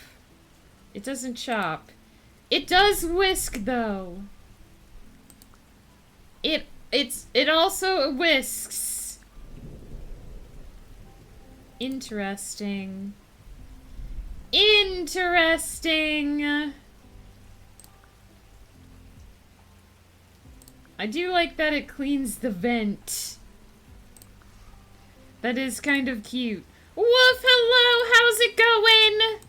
It doesn't chop. It does whisk though. It also whisks. Interesting. Interesting. I do like that it cleans the vent. That is kind of cute. Woof, hello, how's it going?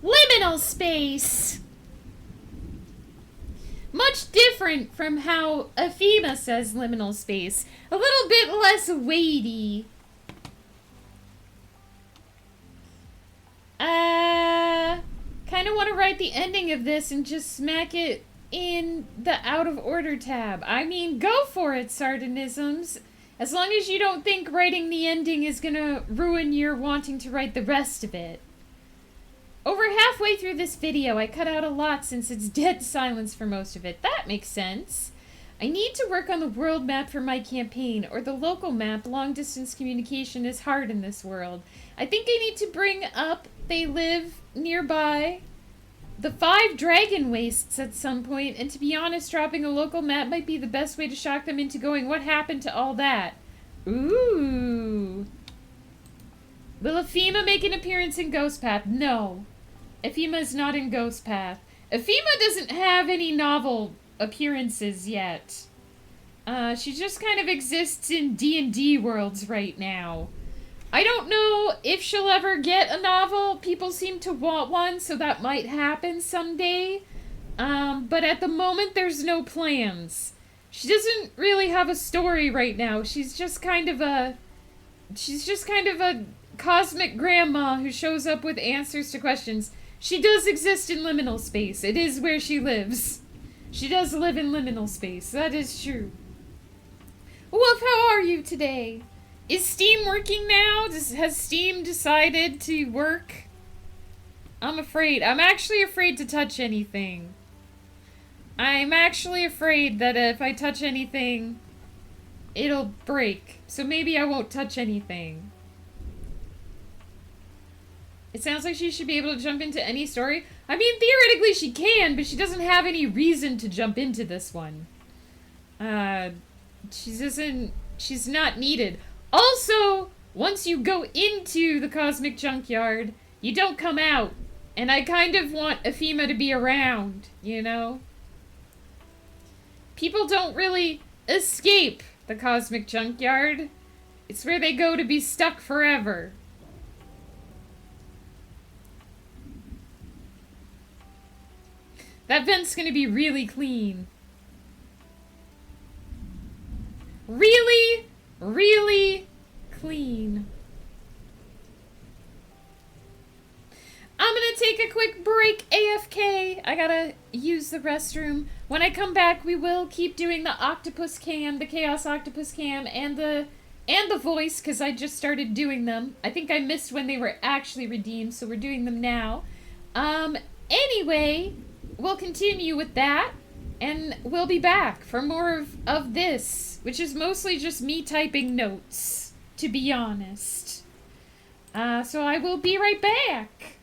Liminal space. Much different from how Afima says liminal space. A little bit less weighty. Kind of want to write the ending of this and just smack it in the out of order tab. I mean, go for it, Sardonisms. As long as you don't think writing the ending is gonna ruin your wanting to write the rest of it. Over halfway through this video, I cut out a lot since it's dead silence for most of it. That makes sense. I need to work on the world map for my campaign, or the local map. Long-distance communication is hard in this world. I think I need to bring up they live nearby the 5 dragon wastes at some point, and to be honest, dropping a local map might be the best way to shock them into going, what happened to all that? Ooh. Will Afima make an appearance in Ghost Path? No. Afima is not in Ghost Path. Afima doesn't have any novel appearances yet. She just kind of exists in D&D worlds right now. I don't know if she'll ever get a novel. People seem to want one, so that might happen someday. But at the moment, there's no plans. She doesn't really have a story right now. She's just kind of a cosmic grandma who shows up with answers to questions. She does exist in liminal space. It is where she lives. She does live in liminal space. That is true. Wolf, how are you today? Is Steam working now? Has Steam decided to work? I'm afraid. I'm actually afraid to touch anything. I'm actually afraid that if I touch anything, it'll break. So maybe I won't touch anything. It sounds like she should be able to jump into any story. I mean, theoretically she can, but she doesn't have any reason to jump into this one. She's not needed. Also, once you go into the cosmic junkyard, you don't come out. And I kind of want Afima to be around, you know? People don't really escape the cosmic junkyard. It's where they go to be stuck forever. That vent's gonna be really clean. Really, really clean. I'm gonna take a quick break, AFK. I gotta use the restroom. When I come back, we will keep doing the octopus cam, the chaos octopus cam, and the voice, because I just started doing them. I think I missed when they were actually redeemed, so we're doing them now. Anyway, we'll continue with that, and we'll be back for more of this, which is mostly just me typing notes, to be honest. So I will be right back.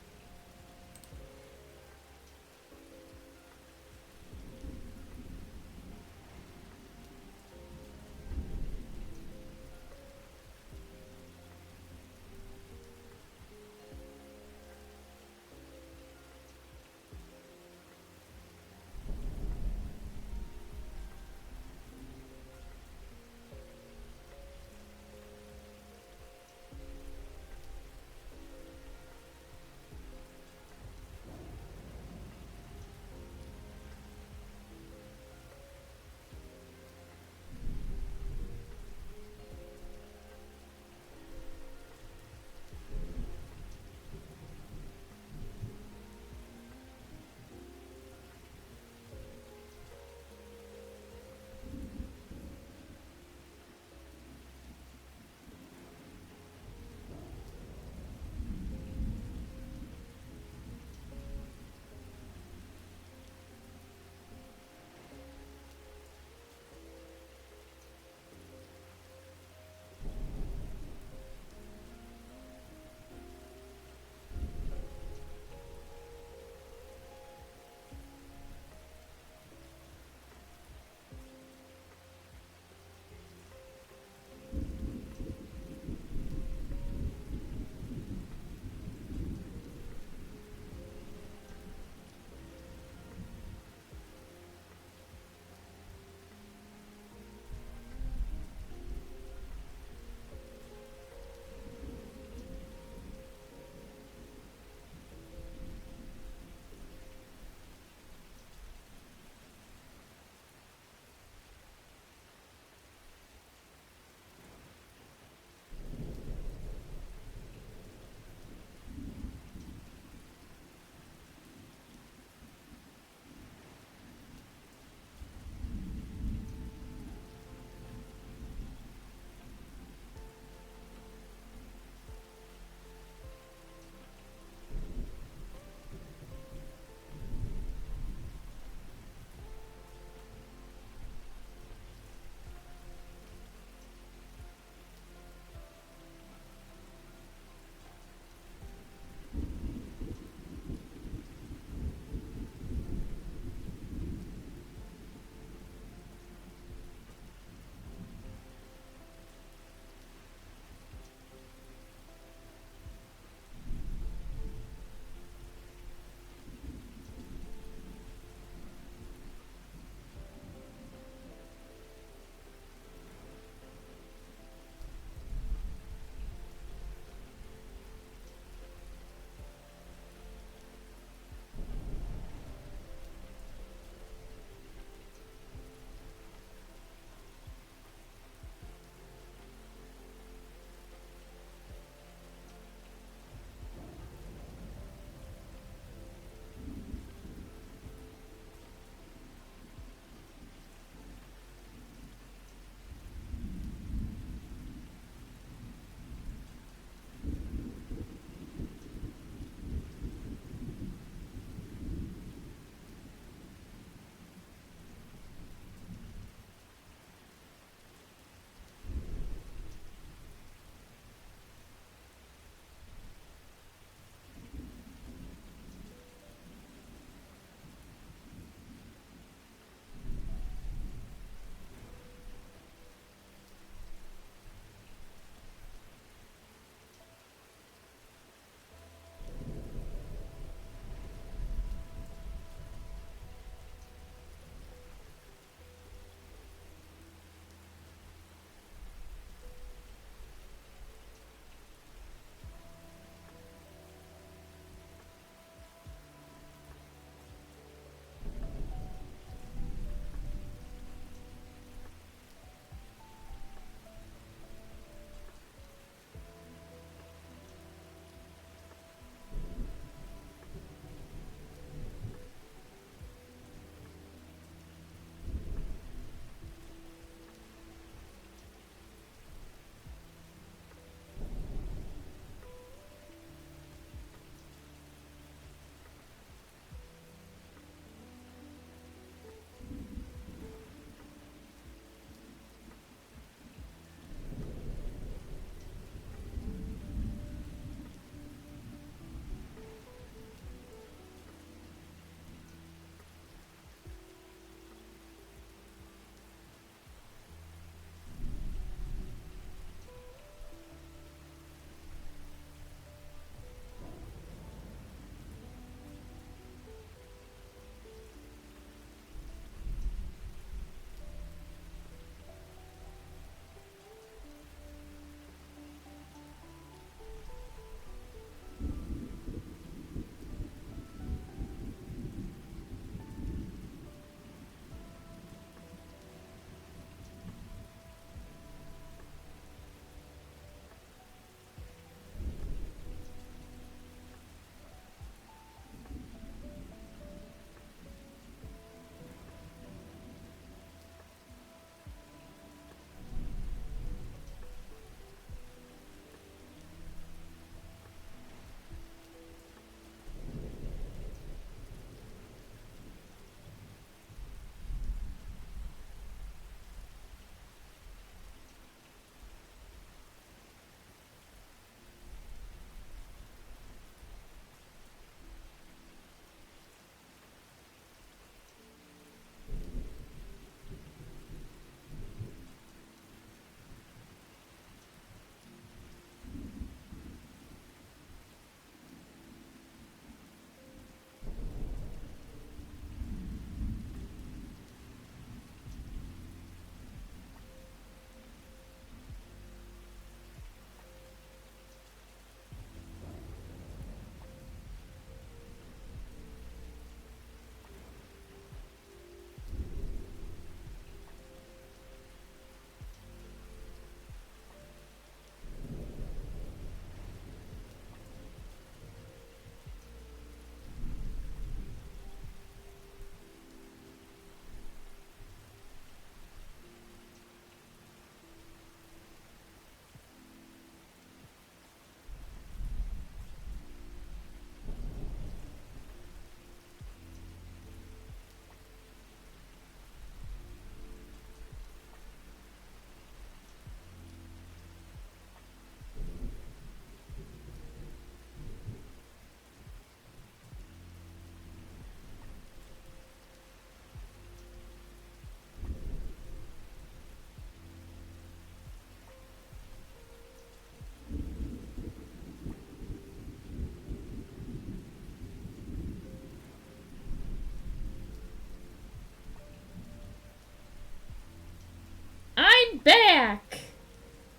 back!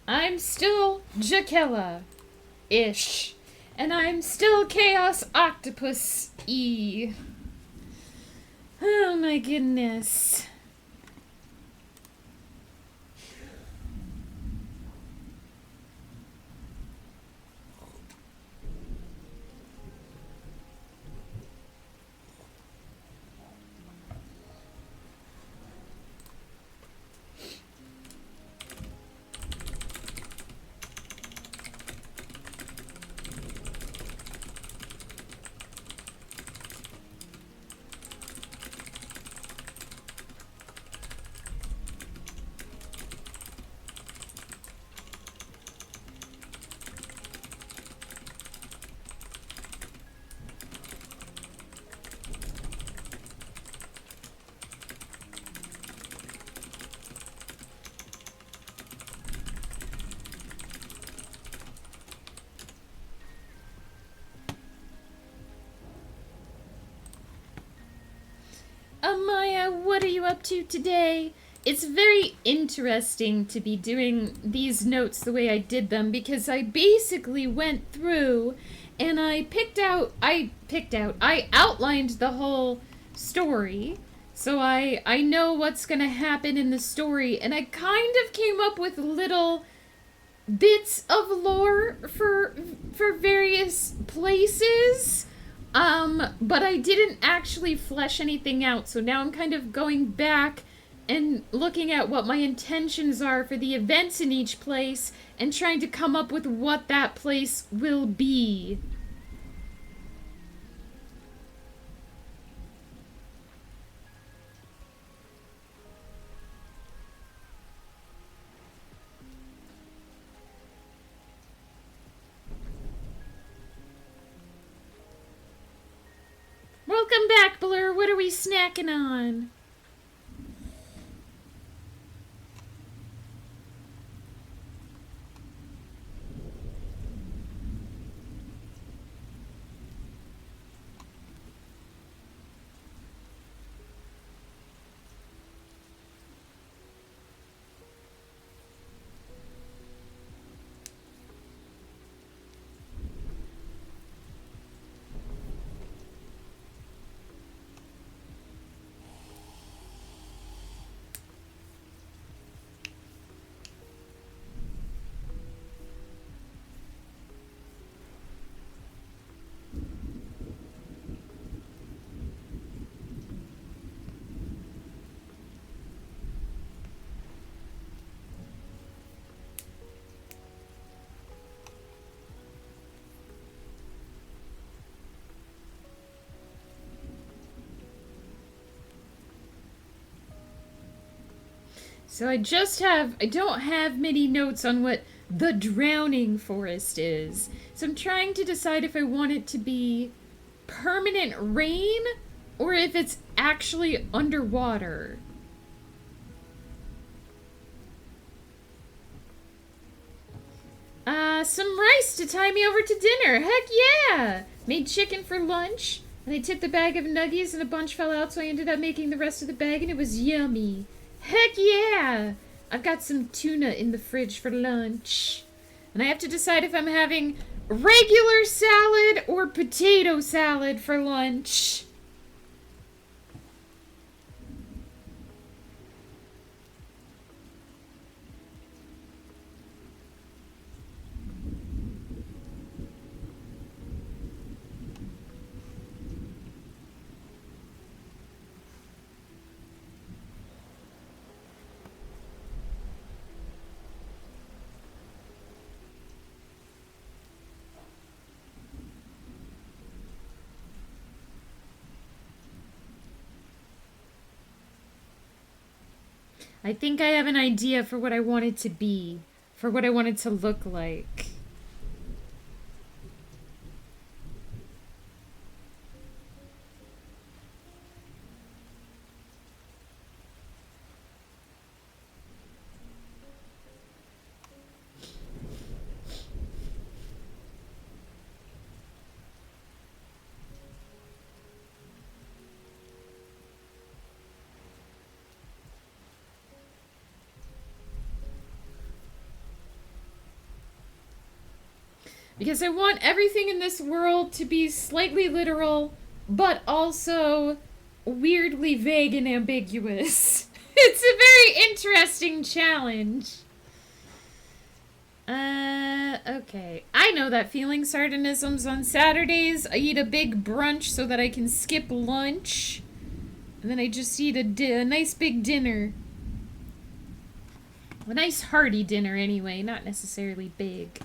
I'm still Jakella-ish. And I'm still Chaos Octopus-y. Oh my goodness. Maya, what are you up to today? It's very interesting to be doing these notes the way I did them because I basically went through and I outlined the whole story. So I know what's going to happen in the story, and I kind of came up with little bits of lore for various places. But I didn't actually flesh anything out, so now I'm kind of going back and looking at what my intentions are for the events in each place and trying to come up with what that place will be. Welcome back, Blur. What are we snacking on? So I don't have many notes on what the drowning forest is. So I'm trying to decide if I want it to be permanent rain or if it's actually underwater. Some rice to tie me over to dinner. Heck yeah! Made chicken for lunch, and I tipped the bag of nuggies and a bunch fell out, so I ended up making the rest of the bag, and it was yummy. Heck yeah! I've got some tuna in the fridge for lunch. And I have to decide if I'm having regular salad or potato salad for lunch. I think I have an idea for what I want it to be, for what I want it to look like. Because I want everything in this world to be slightly literal, but also weirdly vague and ambiguous. It's a very interesting challenge. Okay. I know that feeling, Sardinisms. On Saturdays, I eat a big brunch so that I can skip lunch. And then I just eat a nice big dinner. A nice hearty dinner, anyway. Not necessarily big.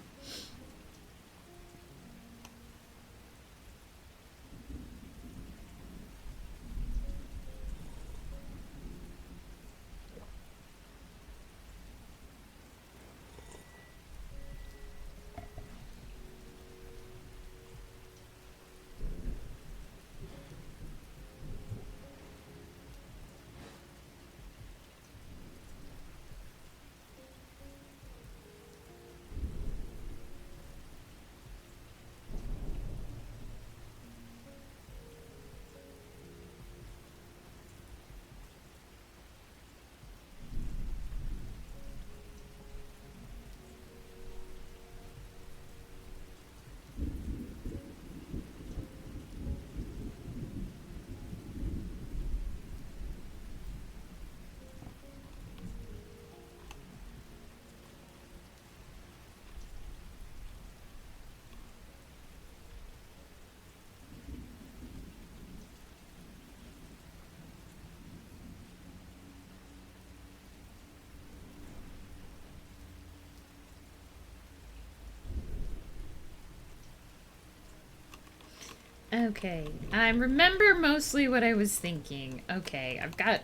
Okay, I remember mostly what I was thinking. Okay, I've got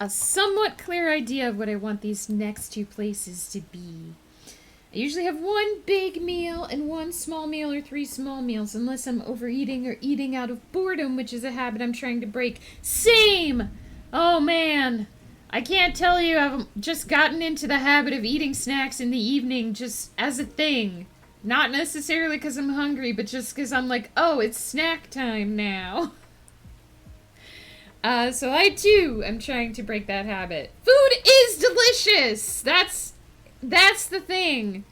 a somewhat clear idea of what I want these next two places to be. I usually have one big meal and one small meal or 3 small meals, unless I'm overeating or eating out of boredom, which is a habit I'm trying to break. Same! Oh man, I can't tell you, I've just gotten into the habit of eating snacks in the evening just as a thing. Not necessarily because I'm hungry, but just because I'm like, oh, it's snack time now. So I too am trying to break that habit. Food is delicious! That's the thing.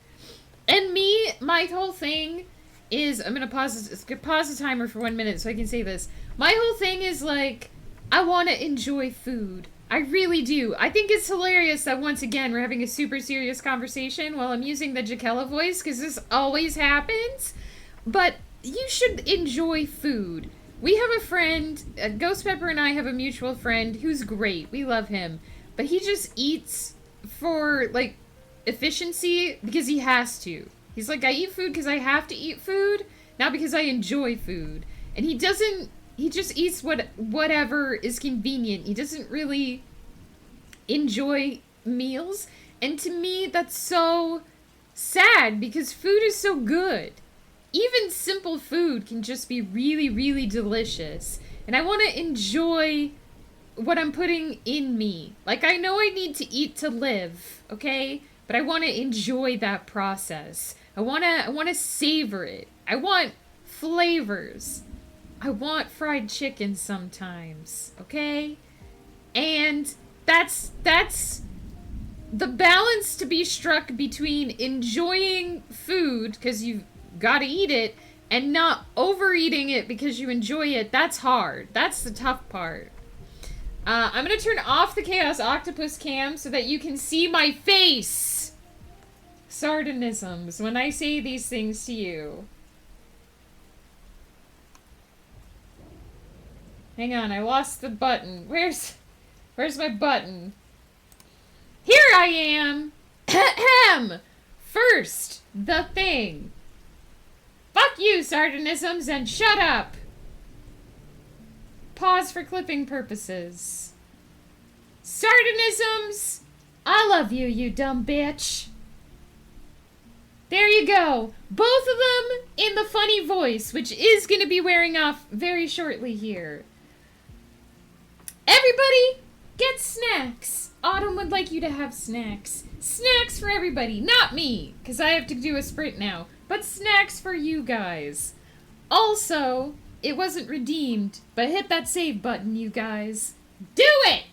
And me, my whole thing is, I'm gonna pause the timer for 1 minute so I can say this. My whole thing is like, I want to enjoy food. I really do. I think it's hilarious that once again we're having a super serious conversation while I'm using the Jakella voice, because this always happens. But you should enjoy food. We have a friend, Ghost Pepper and I have a mutual friend who's great. We love him. But he just eats for, like, efficiency because he has to. He's like, I eat food because I have to eat food, not because I enjoy food. And he just eats whatever is convenient. He doesn't really enjoy meals. And to me, that's so sad because food is so good. Even simple food can just be really, really delicious. And I want to enjoy what I'm putting in me. Like, I know I need to eat to live, okay? But I want to enjoy that process. I want to savor it. I want flavors. I want fried chicken sometimes, okay? And that's the balance to be struck between enjoying food because you've got to eat it and not overeating it because you enjoy it. That's hard. That's the tough part. I'm going to turn off the Chaos Octopus cam so that you can see my face. Sardinisms when I say these things to you. Hang on, I lost the button. Where's my button? Here I am! Ahem! First, the thing. Fuck you, Sardinisms, and shut up! Pause for clipping purposes. Sardinisms! I love you, you dumb bitch. There you go. Both of them in the funny voice, which is going to be wearing off very shortly here. Everybody, get snacks. Autumn would like you to have snacks. Snacks for everybody, not me, because I have to do a sprint now, but snacks for you guys. Also, it wasn't redeemed, but hit that save button, you guys. Do it!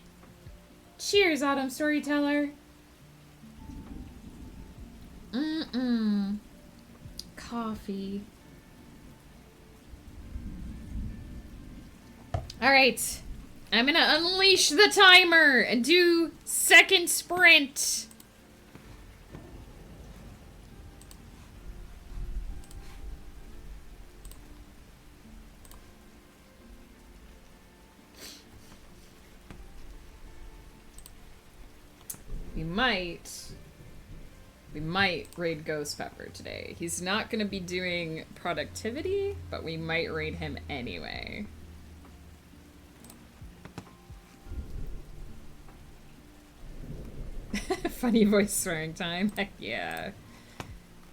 Cheers, Autumn Storyteller. coffee. Alright. I'm gonna unleash the timer and do second sprint. We might raid Ghost Pepper today. He's not gonna be doing productivity, but we might raid him anyway. Funny voice swearing time. Heck yeah.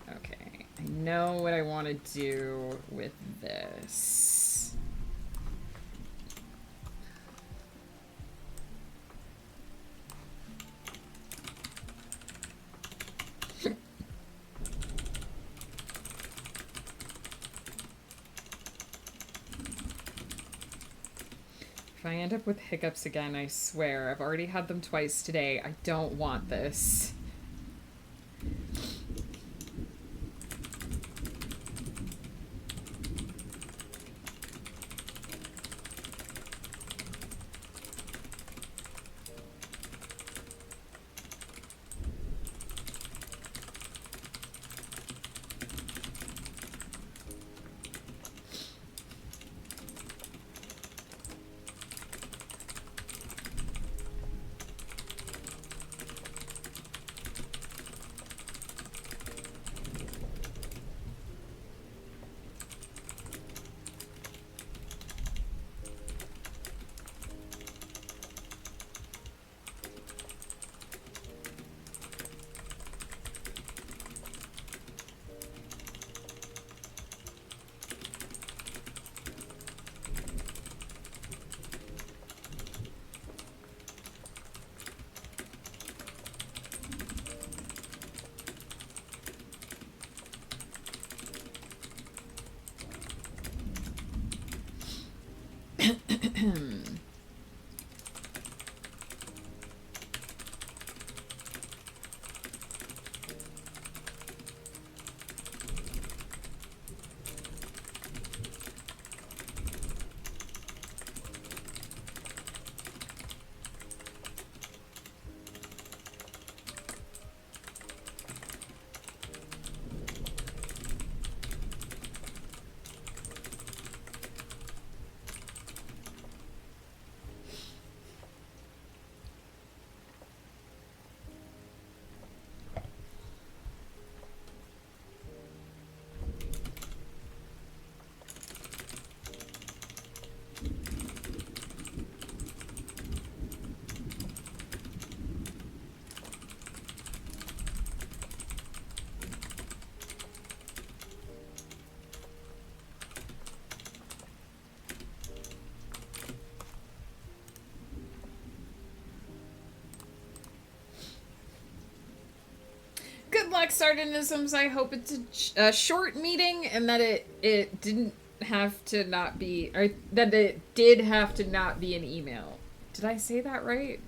Okay. I know what I want to do with this. If I end up with hiccups again, I swear. I've already had them twice today. I don't want this. Good luck, Sardinisms. I hope it's a short meeting and that it didn't have to not be, or that it did have to not be an email. Did I say that right?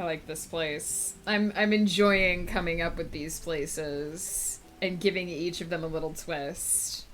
like this place. I'm enjoying coming up with these places and giving each of them a little twist.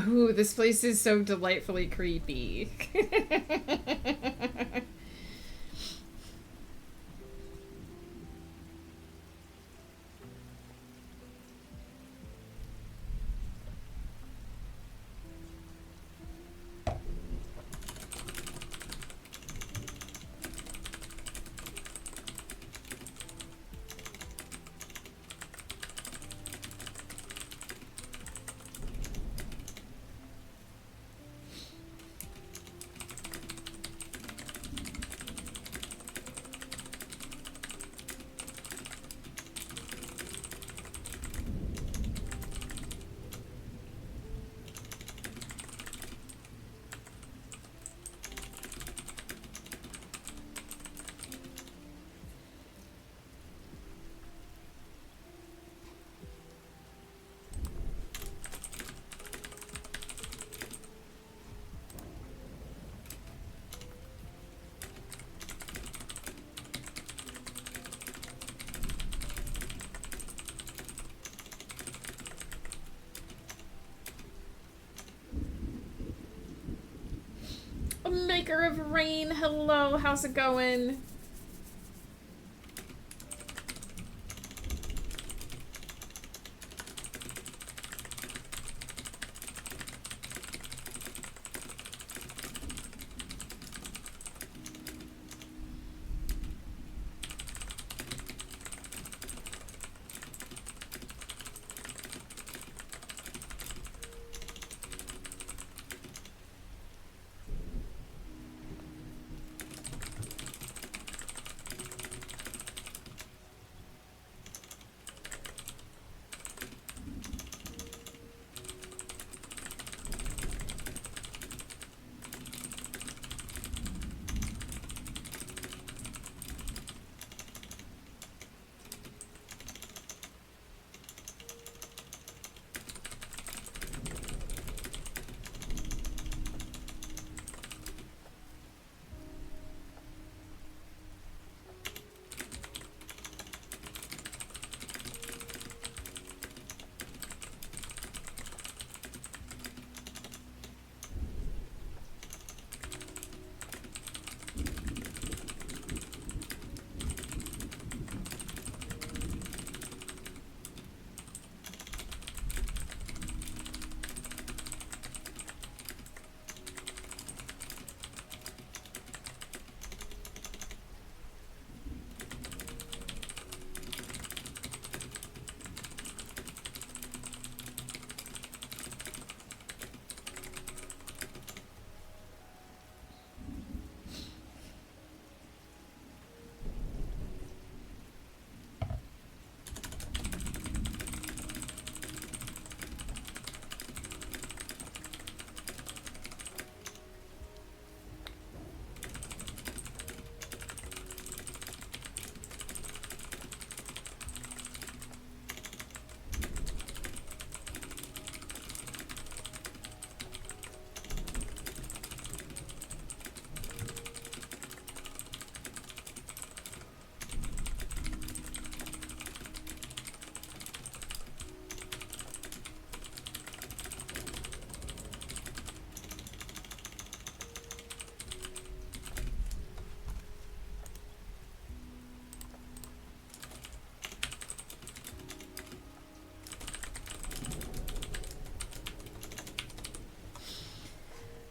Ooh, this place is so delightfully creepy. Maker of Rain, hello, how's it going?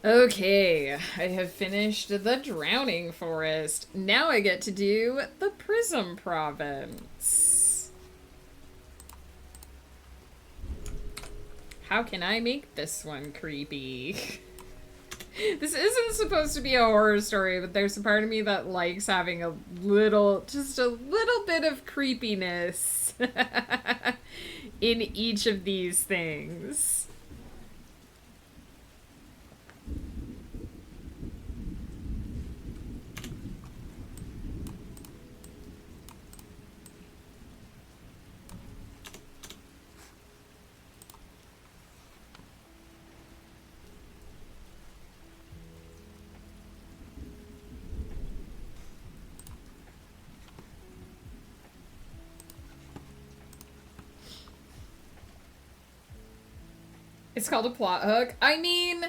Okay, I have finished the Drowning Forest. Now I get to do the Prism Province. How can I make this one creepy? This isn't supposed to be a horror story, but there's a part of me that likes having a little, just a little bit of creepiness in each of these things. It's called a plot hook. I mean,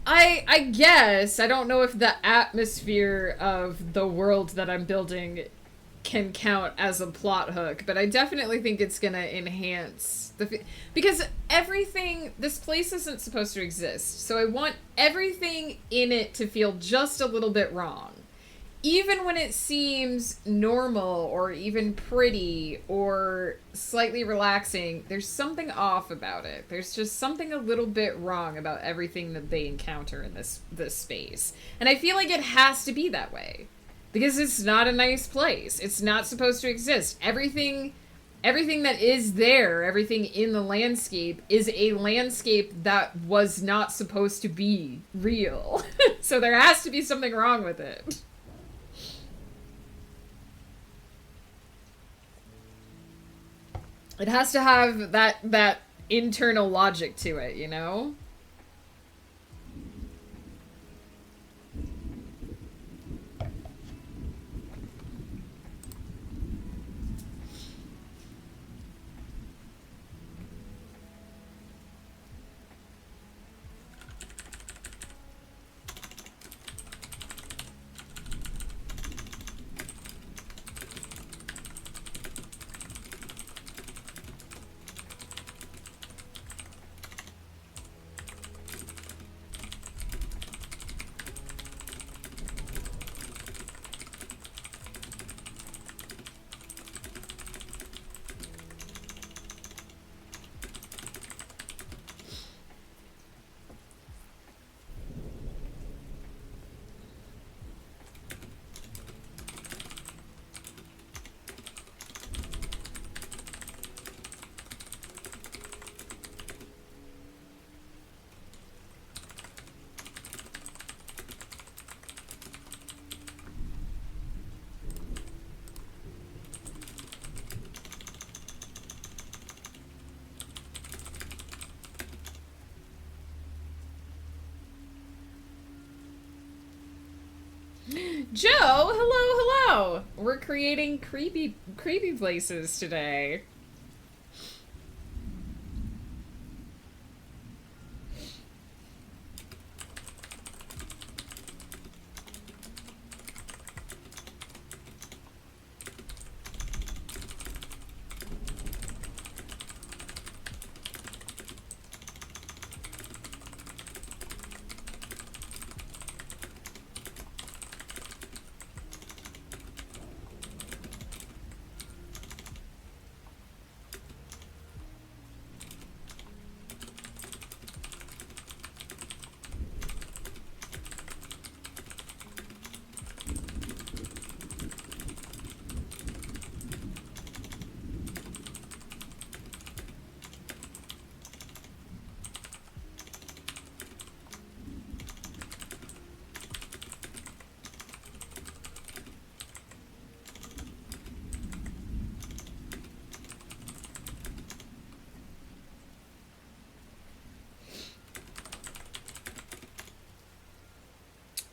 I guess I don't know if the atmosphere of the world that I'm building can count as a plot hook, but I definitely think it's gonna enhance because everything, this place isn't supposed to exist, so I want everything in it to feel just a little bit wrong. Even when it seems normal or even pretty or slightly relaxing, there's something off about it. There's just something a little bit wrong about everything that they encounter in this space. And I feel like it has to be that way. Because it's not a nice place. It's not supposed to exist. Everything that is there, everything in the landscape is a landscape that was not supposed to be real. So there has to be something wrong with it. It has to have that internal logic to it, you know? Joe, hello. We're creating creepy places today.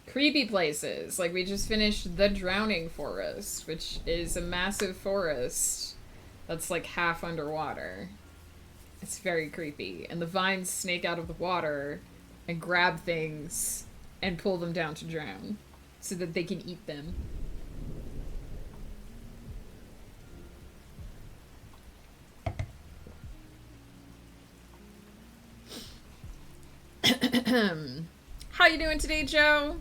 Creepy places. Like, we just finished the Drowning Forest, which is a massive forest that's like half underwater. It's very creepy. And the vines snake out of the water and grab things and pull them down to drown so that they can eat them. How you doing today, Joe?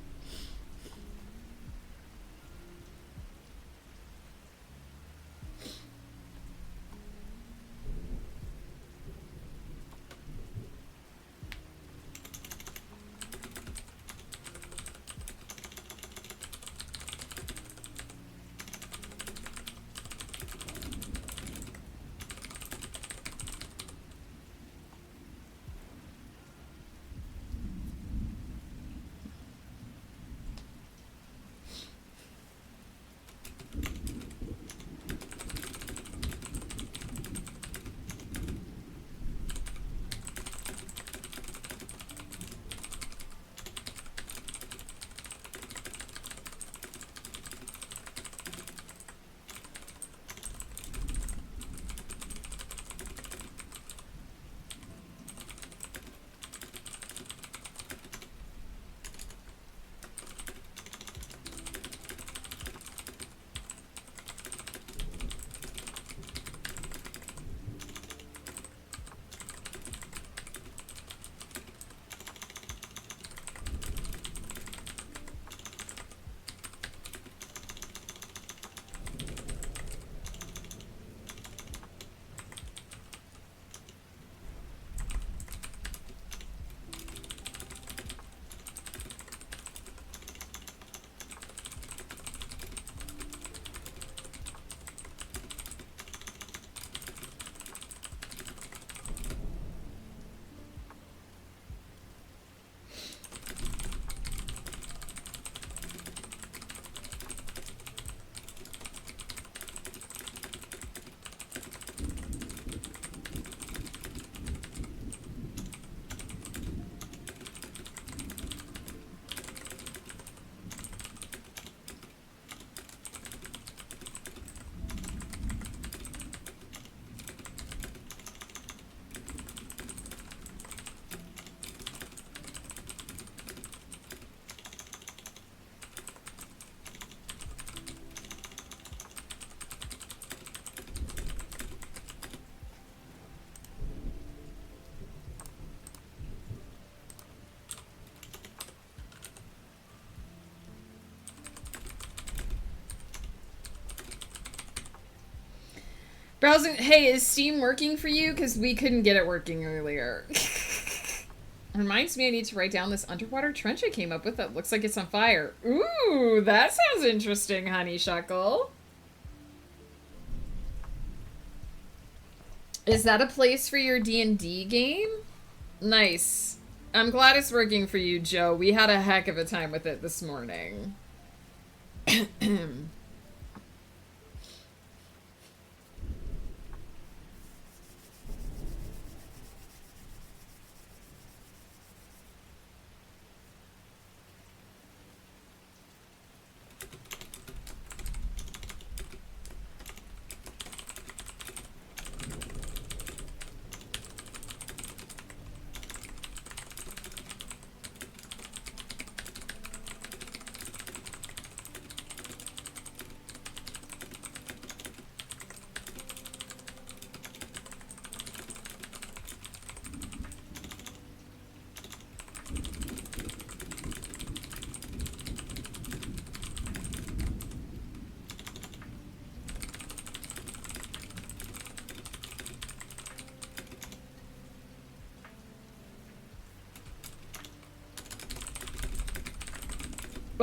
Browsing. Hey, is Steam working for you? Because we couldn't get it working earlier. Reminds me I need to write down this underwater trench I came up with that looks like it's on fire. Ooh, that sounds interesting, Honeyshuckle. Is that a place for your D&D game? Nice. I'm glad it's working for you, Joe. We had a heck of a time with it this morning.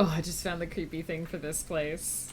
Oh, I just found the creepy thing for this place.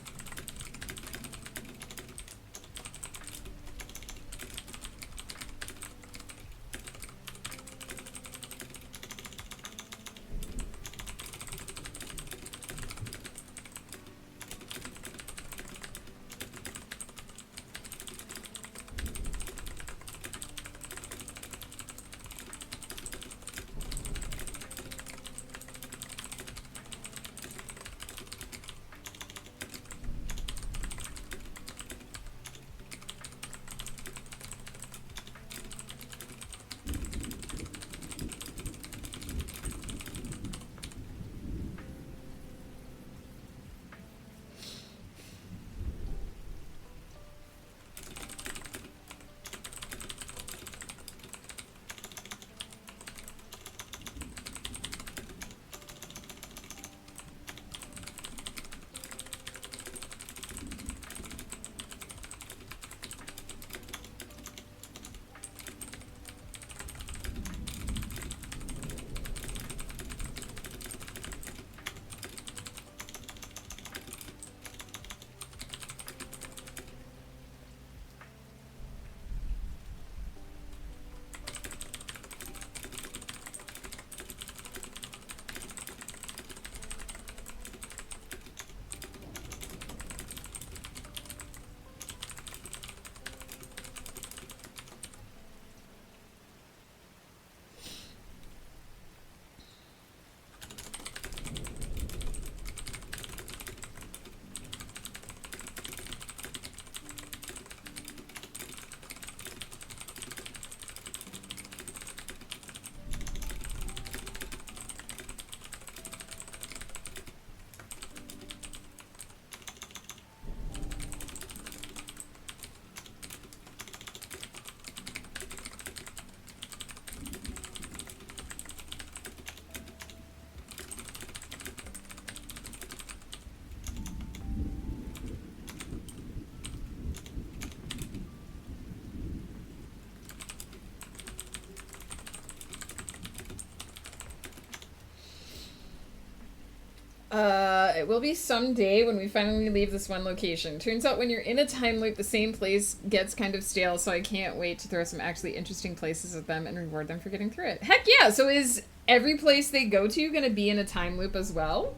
It will be someday when we finally leave this one location. Turns out when you're in a time loop, the same place gets kind of stale, so I can't wait to throw some actually interesting places at them and reward them for getting through it. Heck yeah! So is every place they go to gonna be in a time loop as well?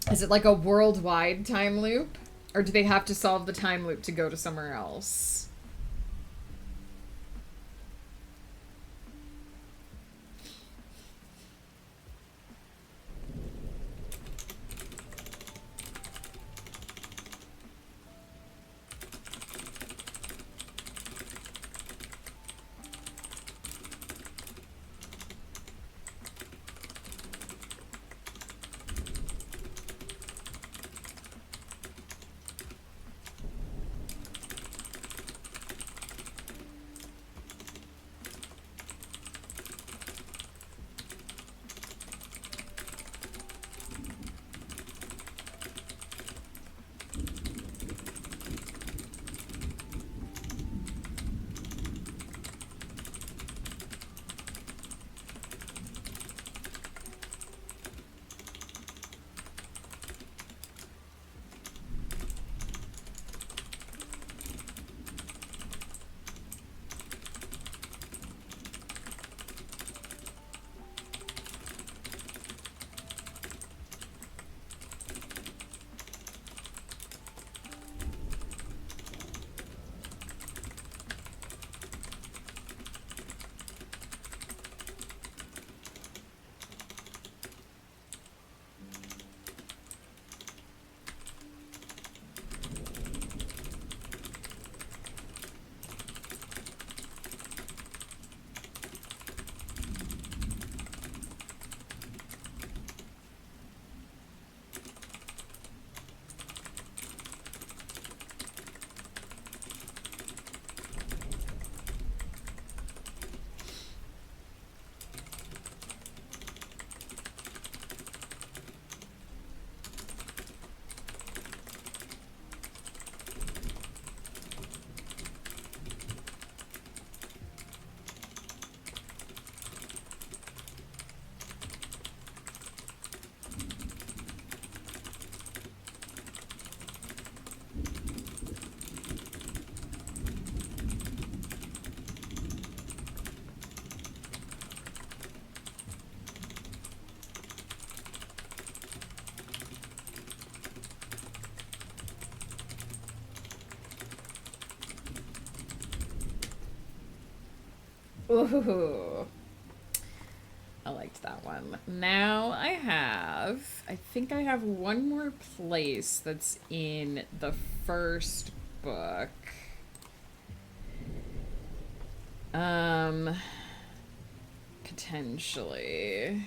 Is it like a worldwide time loop? Or do they have to solve the time loop to go to somewhere else? Ooh. I liked that one. Now I think I have one more place that's in the first book. Potentially.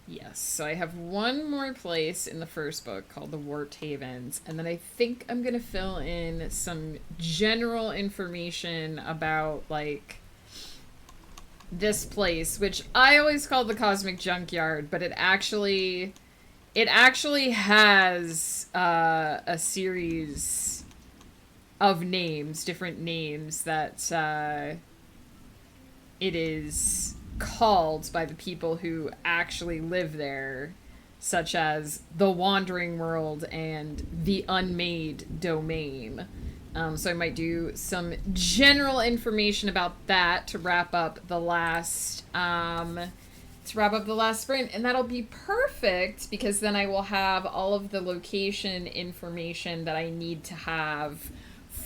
Yes, so I have one more place in the first book called the Wart Havens, and then I think I'm gonna fill in some general information about, like, this place, which I always call the Cosmic Junkyard, but it actually has a series of names, different names that it is called by the people who actually live there, such as the Wandering World and the Unmade Domain. So I might do some general information about that to wrap up the last sprint, and that'll be perfect because then I will have all of the location information that I need to have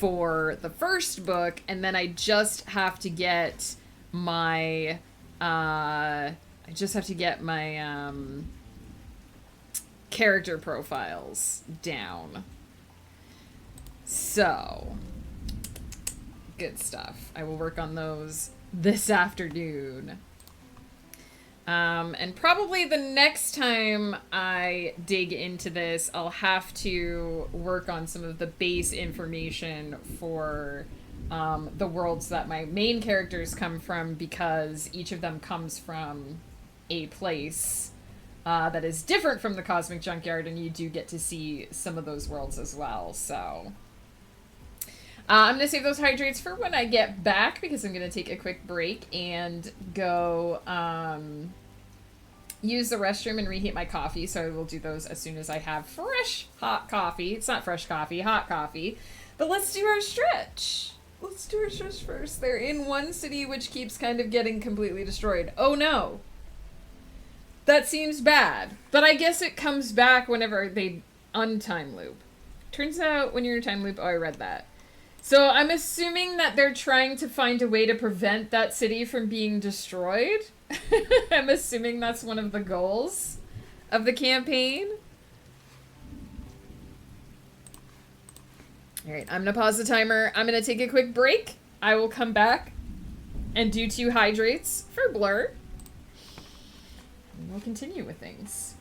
for the first book, and then I just have to get my character profiles down. So, good stuff. I will work on those this afternoon. And probably the next time I dig into this, I'll have to work on some of the base information for the worlds that my main characters come from, because each of them comes from a place that is different from the Cosmic Junkyard, and you do get to see some of those worlds as well. So I'm going to save those hydrates for when I get back, because I'm going to take a quick break and go use the restroom and reheat my coffee. So I will do those as soon as I have fresh, hot coffee. It's not fresh coffee, hot coffee. But let's do our stretch. Let's do our stretch first. They're in one city which keeps kind of getting completely destroyed. Oh no. That seems bad. But I guess it comes back whenever they untime loop. Turns out when you're in a time loop, oh, I read that. So I'm assuming that they're trying to find a way to prevent that city from being destroyed. I'm assuming that's one of the goals of the campaign. Alright, I'm going to pause the timer. I'm going to take a quick break. I will come back and do 2 hydrates for Blur. And we'll continue with things.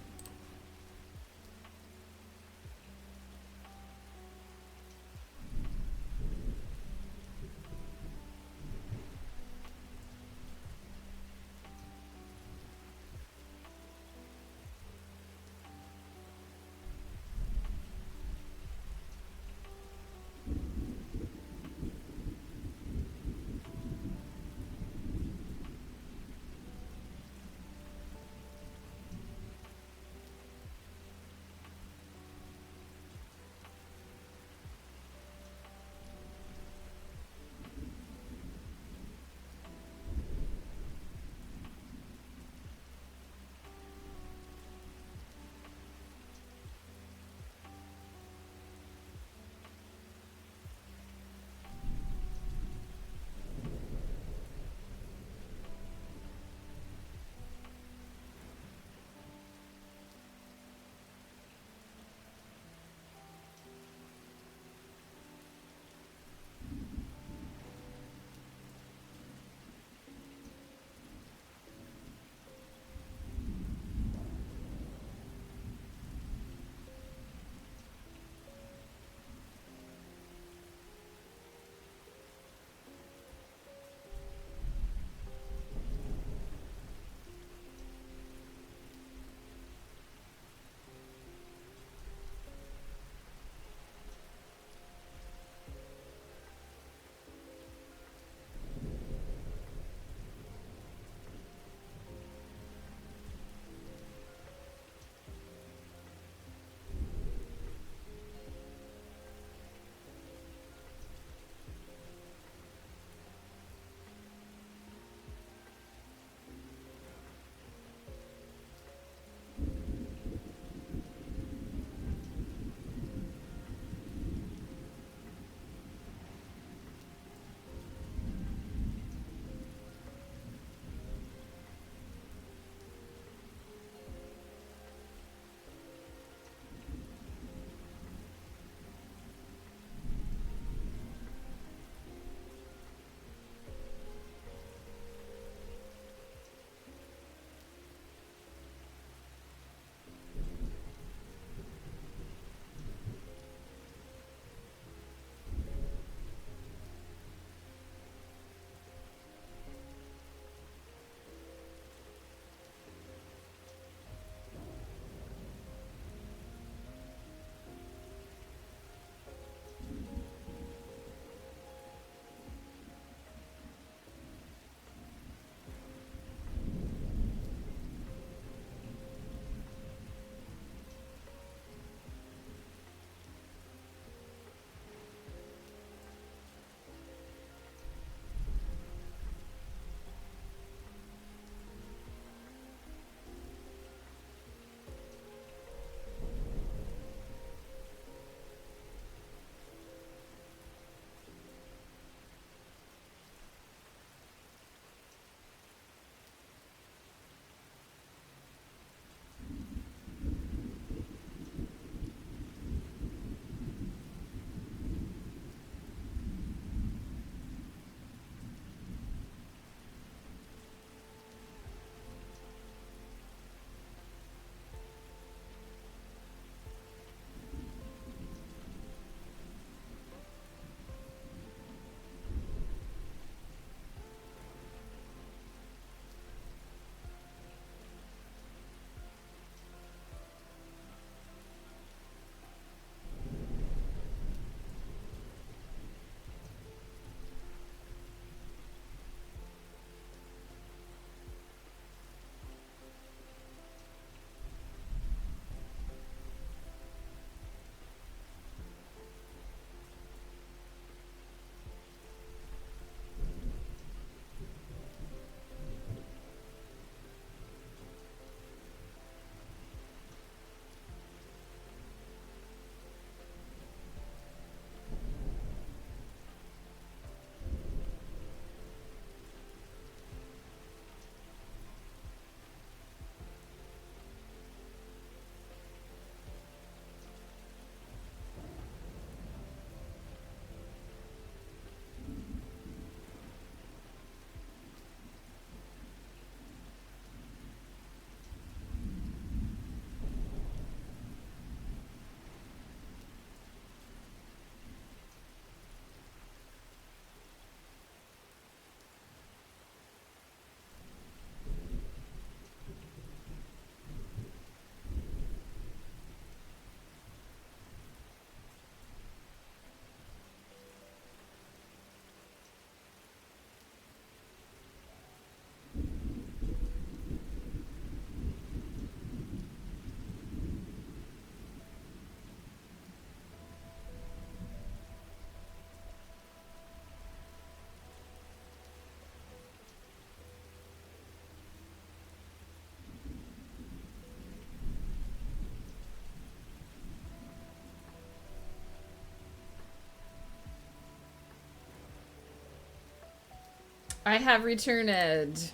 I have returned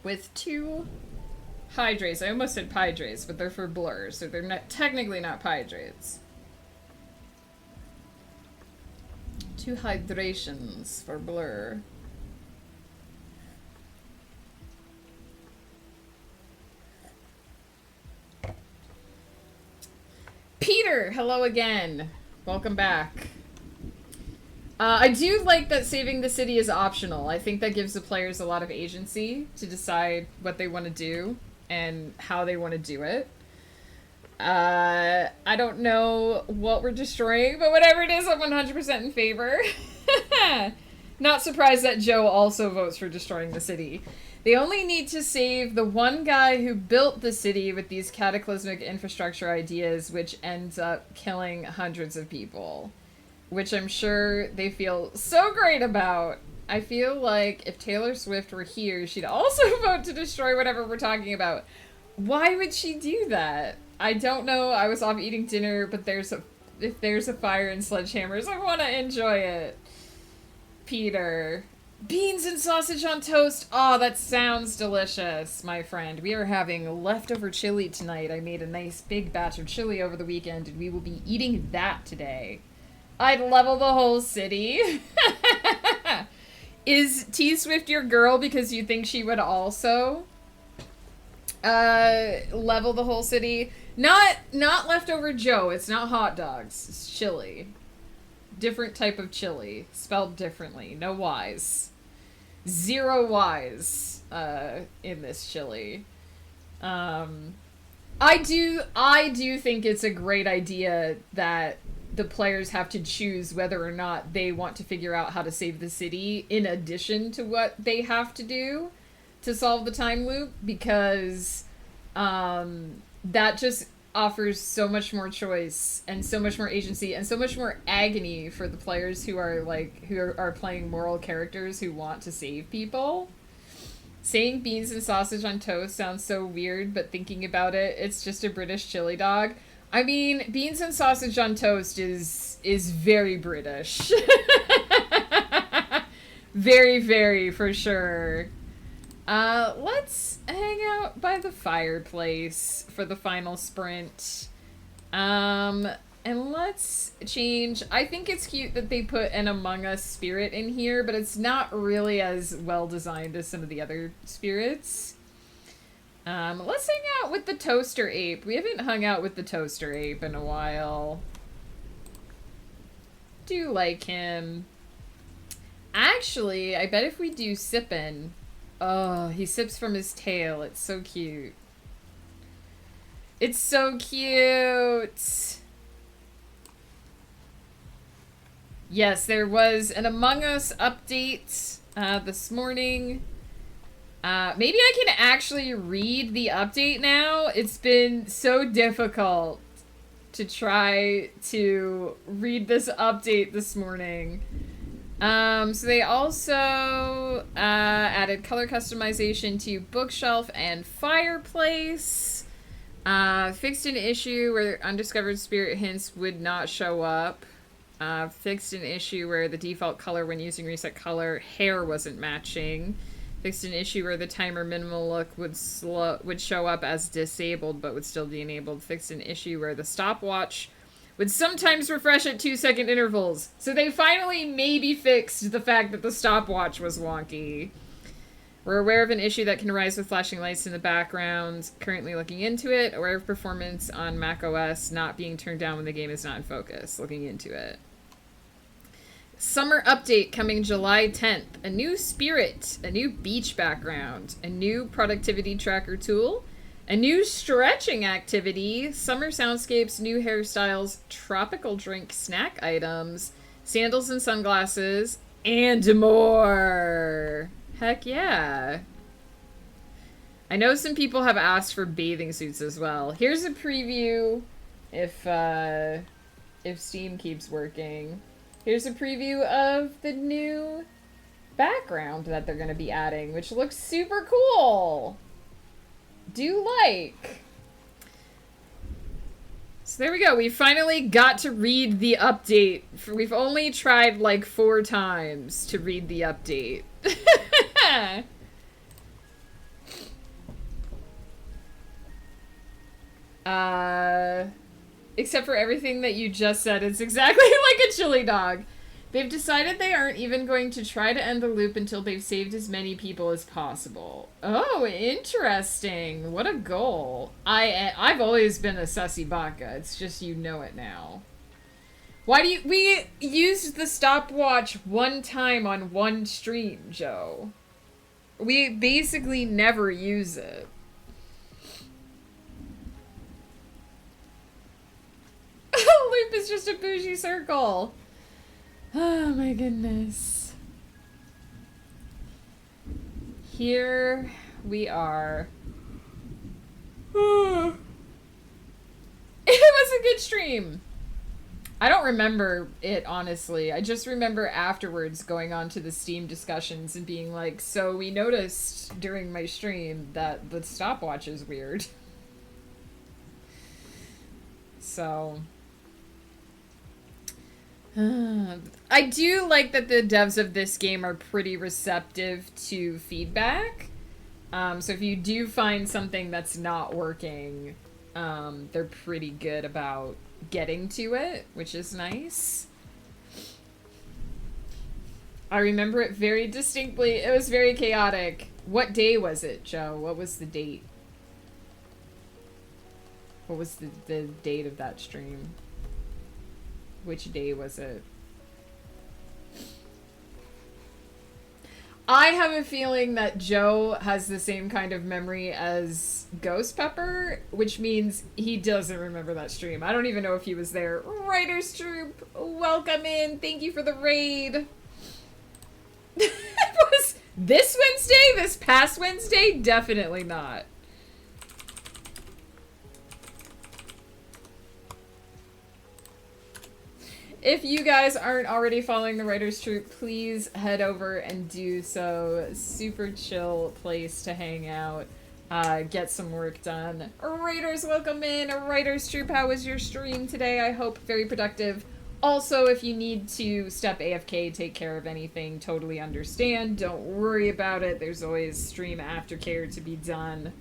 with 2 hydrates. I almost said pydrates, but they're for blur, so they're not technically not pydrates. 2 hydrations for blur. Peter, hello again. Welcome back. I do like that saving the city is optional. I think that gives the players a lot of agency to decide what they want to do and how they want to do it. I don't know what we're destroying, but whatever it is, I'm 100% in favor. Not surprised that Joe also votes for destroying the city. They only need to save the one guy who built the city with these cataclysmic infrastructure ideas, which ends up killing hundreds of people. Which I'm sure they feel so great about. I feel like if Taylor Swift were here, she'd also vote to destroy whatever we're talking about. Why would she do that? I don't know. I was off eating dinner, but if there's a fire and sledgehammers, I want to enjoy it. Peter. Beans and sausage on toast. Oh, that sounds delicious, my friend. We are having leftover chili tonight. I made a nice big batch of chili over the weekend, and we will be eating that today. I'd level the whole city. Is T Swift your girl because you think she would also level the whole city? Not leftover Joe. It's not hot dogs. It's chili. Different type of chili. Spelled differently. No Y's. 0 Y's in this chili. I do think it's a great idea that the players have to choose whether or not they want to figure out how to save the city in addition to what they have to do to solve the time loop, because that just offers so much more choice and so much more agency and so much more agony for the players who are playing moral characters who want to save people. Saying beans and sausage on toast sounds so weird, but thinking about it, it's just a British chili dog. I mean, beans and sausage on toast is very British. Very, very, for sure. Let's hang out by the fireplace for the final sprint. And let's change. I think it's cute that they put an Among Us spirit in here, but it's not really as well designed as some of the other spirits. Let's hang out with the toaster ape. We haven't hung out with the toaster ape in a while. Do like him. Actually, I bet if we do sippin'. Oh, he sips from his tail. It's so cute. It's so cute. Yes, there was an Among Us update this morning. Maybe I can actually read the update now. It's been so difficult to try to read this update this morning. So they also added color customization to bookshelf and fireplace. Fixed an issue where undiscovered spirit hints would not show up. Fixed an issue where the default color when using reset color hair wasn't matching. Fixed an issue where the timer minimal look would show up as disabled but would still be enabled. Fixed an issue where the stopwatch would sometimes refresh at 2-second intervals. So they finally maybe fixed the fact that the stopwatch was wonky. We're aware of an issue that can arise with flashing lights in the background. Currently looking into it. Aware of performance on macOS not being turned down when the game is not in focus. Looking into it. Summer update coming July 10th. A new spirit, a new beach background, a new productivity tracker tool, a new stretching activity, summer soundscapes, new hairstyles, tropical drink snack items, sandals and sunglasses, and more. Heck yeah. I know some people have asked for bathing suits as well. Here's a preview if Steam keeps working. Here's a preview of the new background that they're going to be adding, which looks super cool. Do like. So there we go. We finally got to read the update. We've only tried like 4 times to read the update. Except for everything that you just said, it's exactly like a chili dog. They've decided they aren't even going to try to end the loop until they've saved as many people as possible. Oh, interesting. What a goal. I've always been a sussy baka. It's just you know it now. Why do you... We used the stopwatch one time on one stream, Joe. We basically never use it. Loop is just a bougie circle. Oh my goodness. Here we are. It was a good stream. I don't remember it, honestly. I just remember afterwards going on to the Steam discussions and being like, so we noticed during my stream that the stopwatch is weird. So... I do like that the devs of this game are pretty receptive to feedback. So if you do find something that's not working, they're pretty good about getting to it, which is nice. I remember it very distinctly. It was very chaotic. What day was it, Joe? What was the date? What was the date of that stream? Which day was it? I have a feeling that Joe has the same kind of memory as Ghost Pepper, which means he doesn't remember that stream. I don't even know if he was there. Writers Troop, welcome in. Thank you for the raid. It was this Wednesday? This past Wednesday? Definitely not. If you guys aren't already following the Writers Troop, please head over and do so. Super chill place to hang out, get some work done. Raiders, welcome in. Writers Troop, how was your stream today? I hope very productive. Also, if you need to step AFK, take care of anything, totally understand. Don't worry about it. There's always stream aftercare to be done.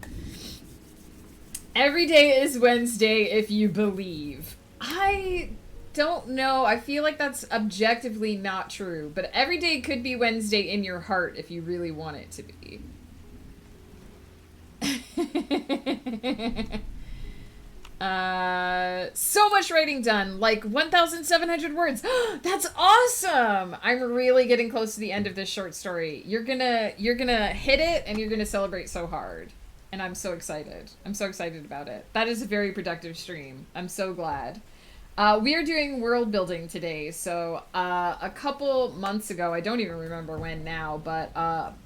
Every day is Wednesday if you believe. I don't know. I feel like that's objectively not true, but every day could be Wednesday in your heart if you really want it to be. So much writing done, like 1,700 words. That's awesome. I'm really getting close to the end of this short story. You're gonna hit it and you're gonna celebrate so hard. And I'm so excited. I'm so excited about it. That is a very productive stream. I'm so glad. We are doing world building today, so a couple months ago, I don't even remember when now, but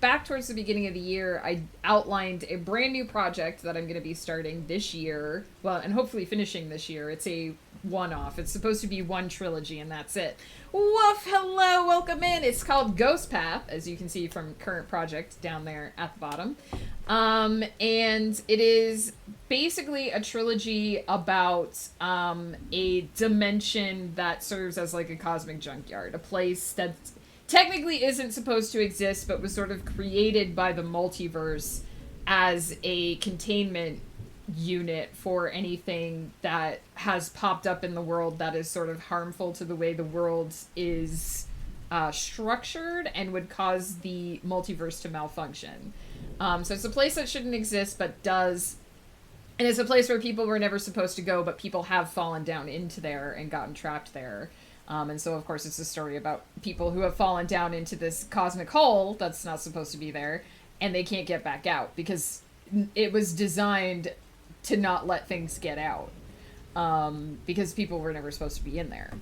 back towards the beginning of the year, I outlined a brand new project that I'm going to be starting this year, well, and hopefully finishing this year. It's a one-off. It's supposed to be one trilogy, and that's it. Woof, hello, welcome in. It's called Ghost Path, as you can see from current project down there at the bottom. And it is basically a trilogy about a dimension that serves as like a cosmic junkyard, a place that technically isn't supposed to exist but was sort of created by the multiverse as a containment unit for anything that has popped up in the world that is sort of harmful to the way the world is structured and would cause the multiverse to malfunction. So it's a place that shouldn't exist but does, and it's a place where people were never supposed to go, but people have fallen down into there and gotten trapped there. And so, of course, it's a story about people who have fallen down into this cosmic hole that's not supposed to be there, and they can't get back out because it was designed to not let things get out, because people were never supposed to be in there.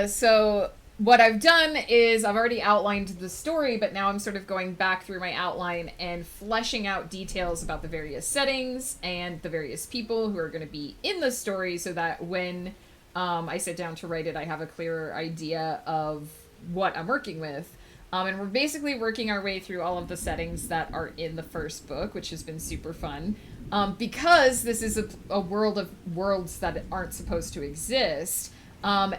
So what I've done is I've already outlined the story, but now I'm sort of going back through my outline and fleshing out details about the various settings and the various people who are going to be in the story so that when I sit down to write it, I have a clearer idea of what I'm working with. And we're basically working our way through all of the settings that are in the first book, which has been super fun. Because this is a world of worlds that aren't supposed to exist,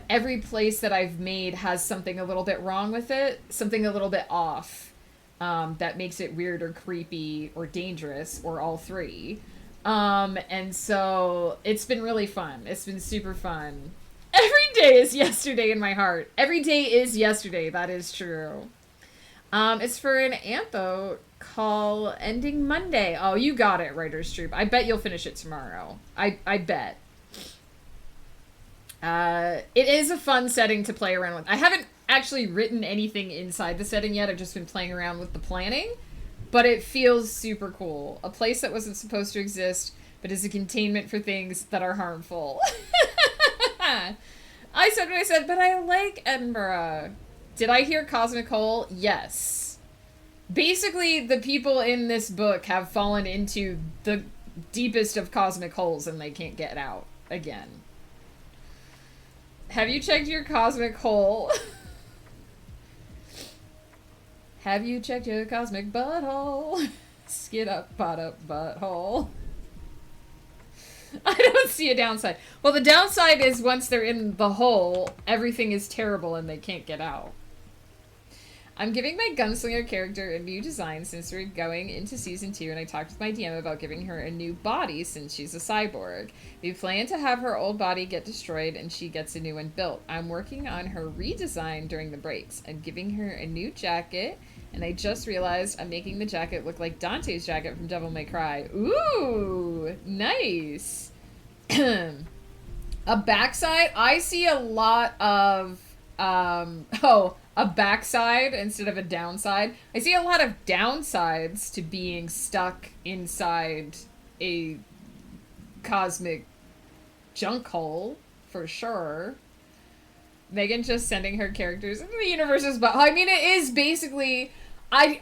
every place that I've made has something a little bit wrong with it, something a little bit off. that makes it weird or creepy or dangerous or all three. And so it's been really fun. It's been super fun. Every day is yesterday in my heart. Every day is yesterday. That is true. It's for an antho called Ending Monday. Oh, you got it, Writer's Troop. I bet you'll finish it tomorrow. I bet. It is a fun setting to play around with. I haven't actually written anything inside the setting yet. I've just been playing around with the planning. But it feels super cool. A place that wasn't supposed to exist, but is a containment for things that are harmful. I said what I said, but I like Edinburgh. Did I hear Cosmic Hole? Yes. Basically, the people in this book have fallen into the deepest of cosmic holes and they can't get out again. Have you checked your cosmic hole? Have you checked your cosmic butthole? Skid up, pot up, butthole. I don't see a downside. Well, the downside is once they're in the hole, everything is terrible and they can't get out. I'm giving my gunslinger character a new design since we're going into season 2, and I talked with my DM about giving her a new body since she's a cyborg. We plan to have her old body get destroyed and she gets a new one built. I'm working on her redesign during the breaks. I'm giving her a new jacket, and I just realized I'm making the jacket look like Dante's jacket from Devil May Cry. Ooh, nice. A backside? I see a lot of, a backside instead of a downside. I see a lot of downsides to being stuck inside a cosmic junk hole, for sure. Megan just sending her characters into the universe's butt. I mean, it is basically... I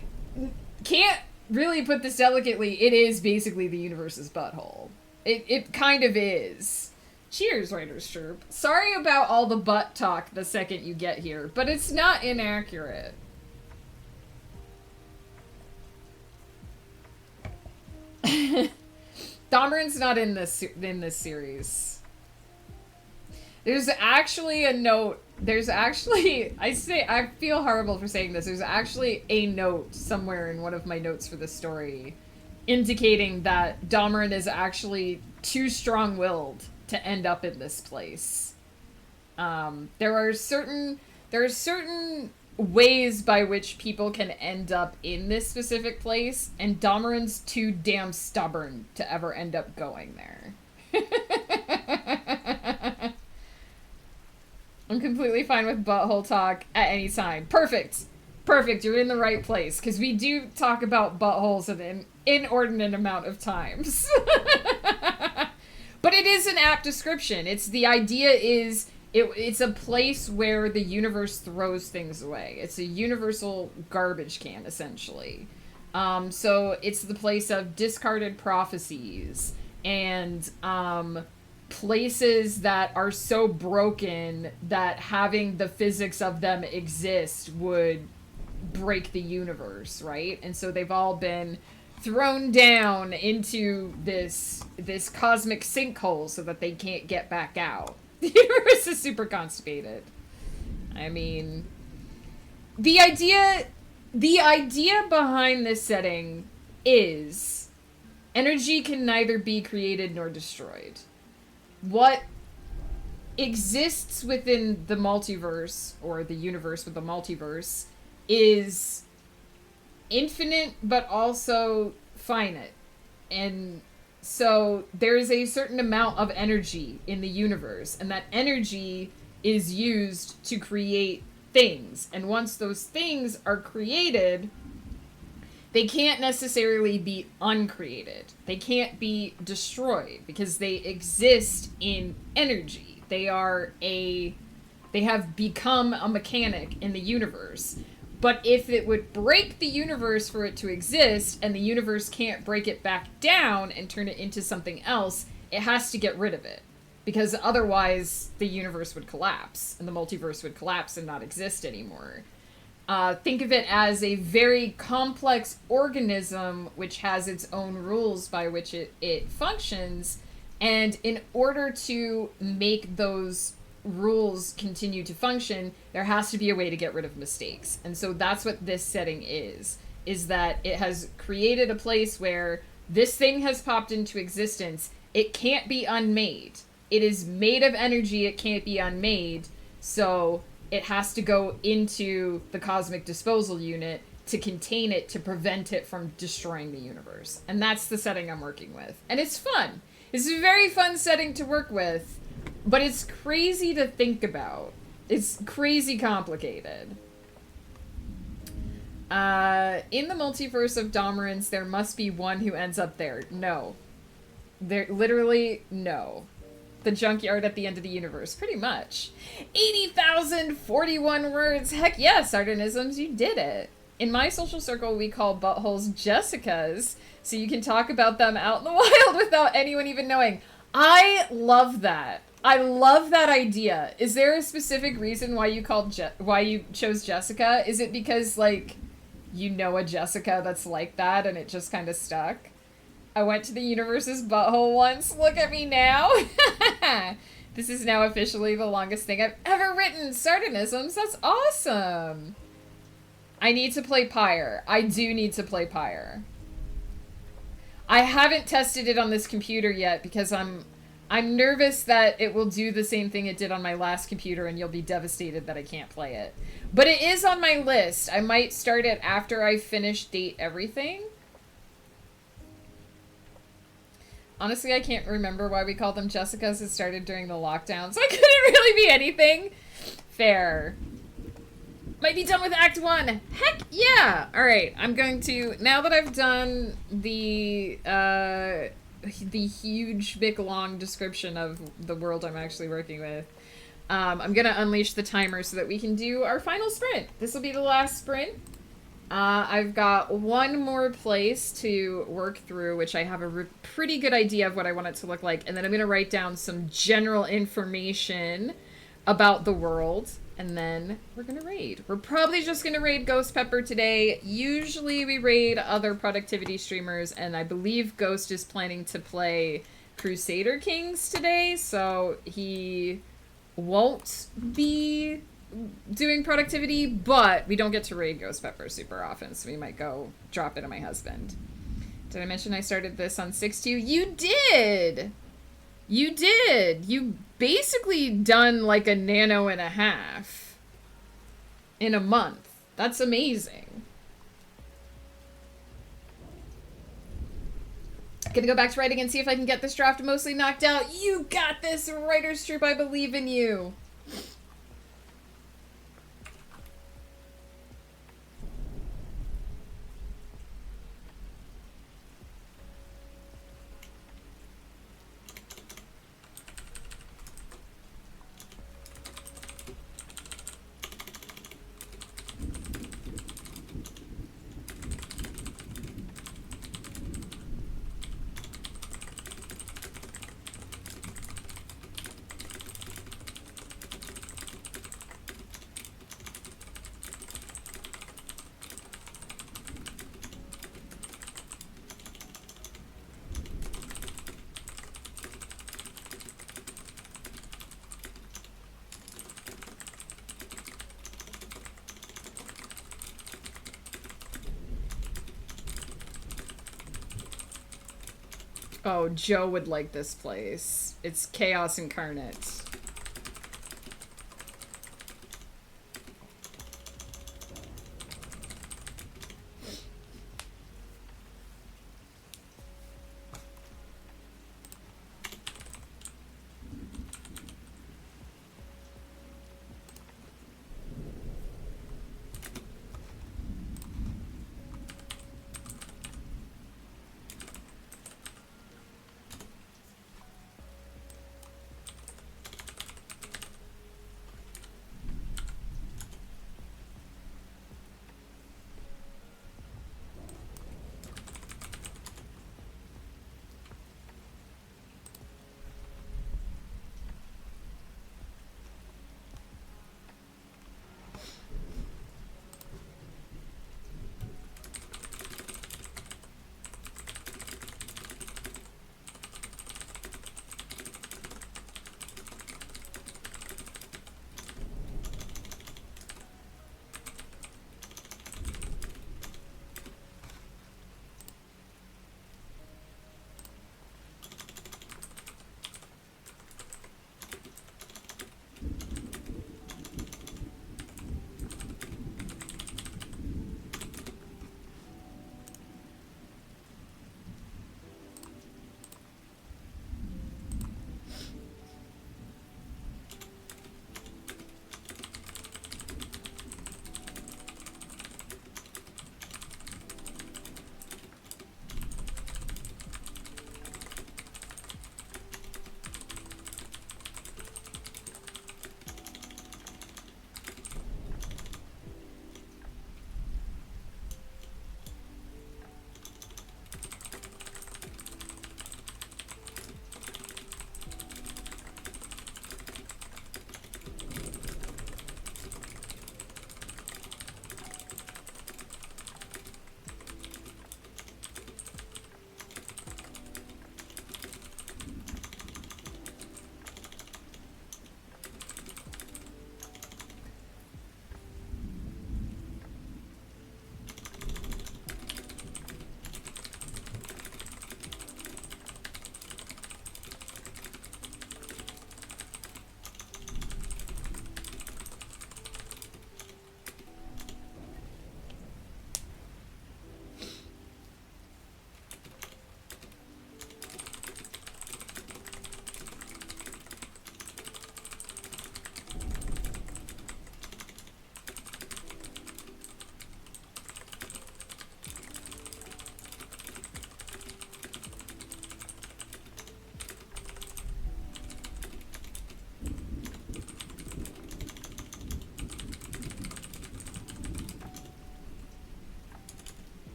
can't really put this delicately. It is basically the universe's butthole. It kind of is. Cheers, Writer's Troop. Sorry about all the butt talk the second you get here, but it's not inaccurate. Domeran's not in this series. There's actually a note. I feel horrible for saying this. There's actually a note somewhere in one of my notes for this story indicating that Domeran is actually too strong-willed to end up in this place. There are certain ways by which people can end up in this specific place, and Domeran's too damn stubborn to ever end up going there. I'm completely fine with butthole talk at any time. Perfect. You're in the right place, because we do talk about buttholes an inordinate amount of times. But it is an apt description. The idea is it's a place where the universe throws things away. It's a universal garbage can, essentially. So it's the place of discarded prophecies and places that are so broken that having the physics of them exist would break the universe, right? And so they've all been thrown down into this cosmic sinkhole so that they can't get back out. The universe is super constipated. I mean, the idea behind this setting is energy can neither be created nor destroyed. What exists within the multiverse, or the universe with the multiverse, is infinite but also finite. And so there's a certain amount of energy in the universe, and that energy is used to create things. And once those things are created, they can't necessarily be uncreated. They can't be destroyed because they exist in energy. They have become a mechanic in the universe. But if it would break the universe for it to exist, and the universe can't break it back down and turn it into something else, it has to get rid of it. Because otherwise, the universe would collapse, and the multiverse would collapse and not exist anymore. Think of it as a very complex organism which has its own rules by which it functions, and in order to make those rules continue to function, there has to be a way to get rid of mistakes. And so that's what this setting is. is that it has created a place where this thing has popped into existence. It can't be unmade. It is made of energy. It can't be unmade. So it has to go into the cosmic disposal unit to contain it, to prevent it from destroying the universe. And that's the setting I'm working with. And it's fun. It's a very fun setting to work with, but it's crazy to think about. It's crazy complicated. In the multiverse of Domerans, there must be one who ends up there. No. There, literally, no. The junkyard at the end of the universe, pretty much. 80,041 words. Heck yes, Sardonisms, you did it. In my social circle, we call buttholes Jessicas, so you can talk about them out in the wild without anyone even knowing. I love that. I love that idea. Is there a specific reason why you why you chose Jessica? Is it because, like, you know a Jessica that's like that and it just kind of stuck? I went to the universe's butthole once. Look at me now. This is now officially the longest thing I've ever written. Sardonisms, that's awesome. I need to play Pyre. I do need to play Pyre. I haven't tested it on this computer yet because I'm nervous that it will do the same thing it did on my last computer and you'll be devastated that I can't play it. But it is on my list. I might start it after I finish Date Everything. Honestly, I can't remember why we called them Jessicas. It started during the lockdown, so it couldn't really be anything. Fair. Might be done with Act 1. Heck yeah! Alright, I'm going to... Now that I've done the huge, big, long description of the world I'm actually working with, I'm going to unleash the timer so that we can do our final sprint. This will be the last sprint. I've got one more place to work through, which I have a pretty good idea of what I want it to look like, and then I'm going to write down some general information about the world, and then we're going to raid. We're probably just going to raid Ghost Pepper today. Usually we raid other productivity streamers, and I believe Ghost is planning to play Crusader Kings today, so he won't be doing productivity, but we don't get to raid Ghost Pepper super often, so we might go drop it on my husband. Did I mention I started this on 6.2? You did! You did! You basically done like a nano and a half in a month. That's amazing. Gonna go back to writing and see if I can get this draft mostly knocked out. You got this, writer's troop, I believe in you. Oh, Joe would like this place. It's chaos incarnate.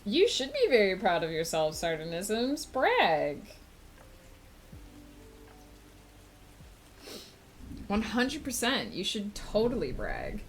You should be very proud of yourself, Sardonisms. Brag. 100%. You should totally brag.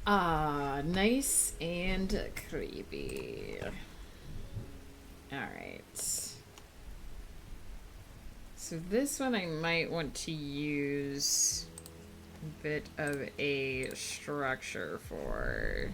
Ah, nice and creepy. Alright. So this one I might want to use a bit of a structure for.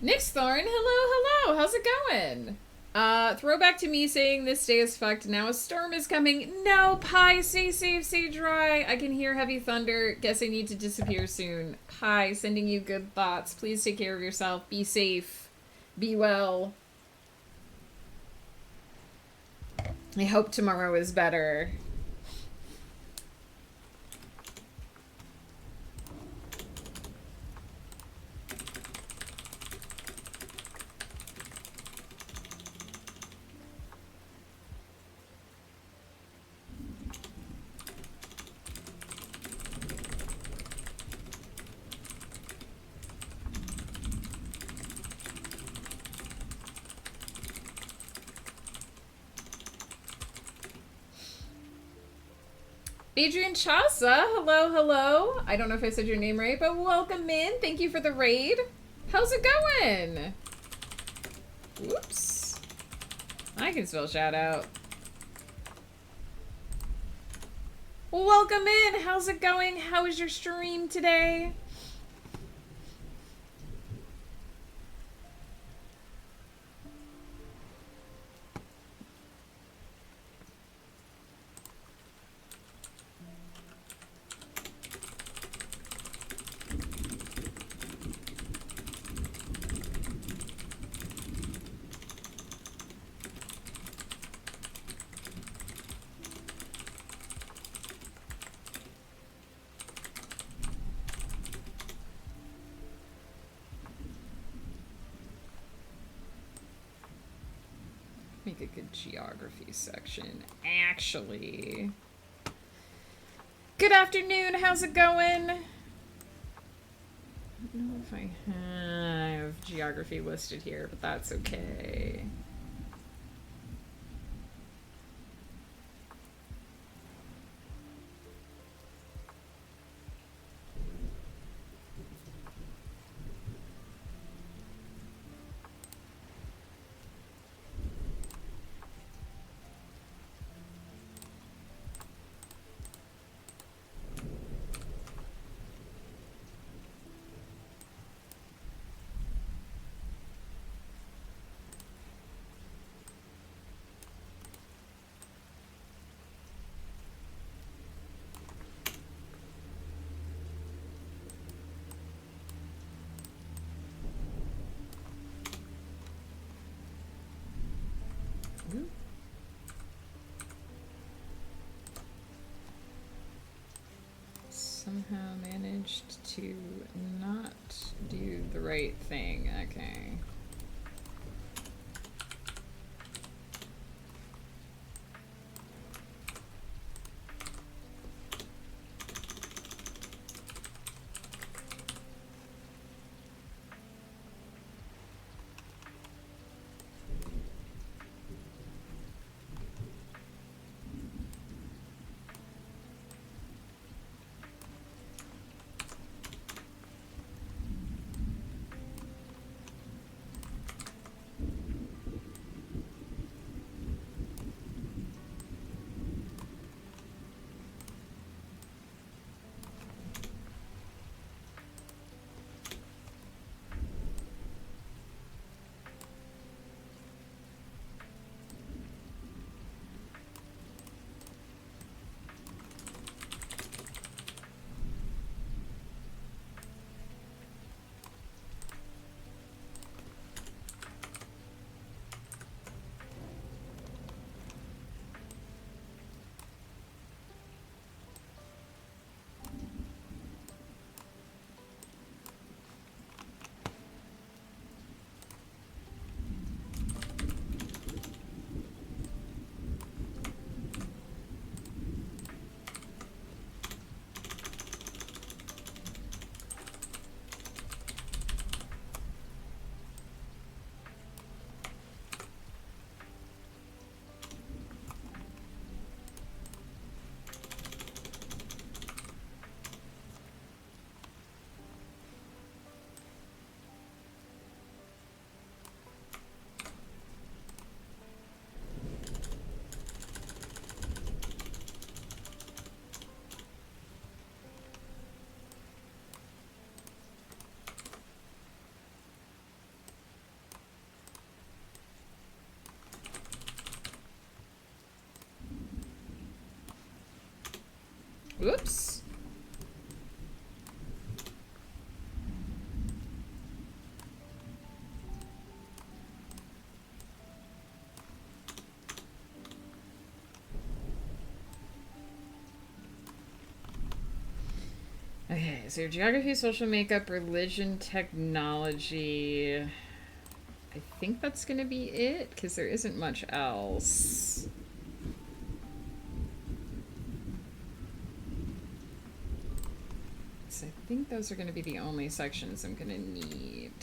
Nick's Thorn, hello. How's it going? Throwback to me saying this day is fucked. Now a storm is coming. No, Pie, stay safe, stay dry. I can hear heavy thunder. Guess I need to disappear soon. Pie, sending you good thoughts. Please take care of yourself. Be safe. Be well. I hope tomorrow is better. Adrian Chasa, hello. I don't know if I said your name right, but welcome in. Thank you for the raid. How's it going? Whoops. I can still shout out. Welcome in. How's it going? How is your stream today? Make a good geography section, actually. Good afternoon, how's it going? I don't know if I have geography listed here, but that's okay. Somehow managed to not do the right thing. Okay. Oops. Okay, so geography, social makeup, religion, technology. I think that's going to be it, because there isn't much else. So I think those are going to be the only sections I'm going to need.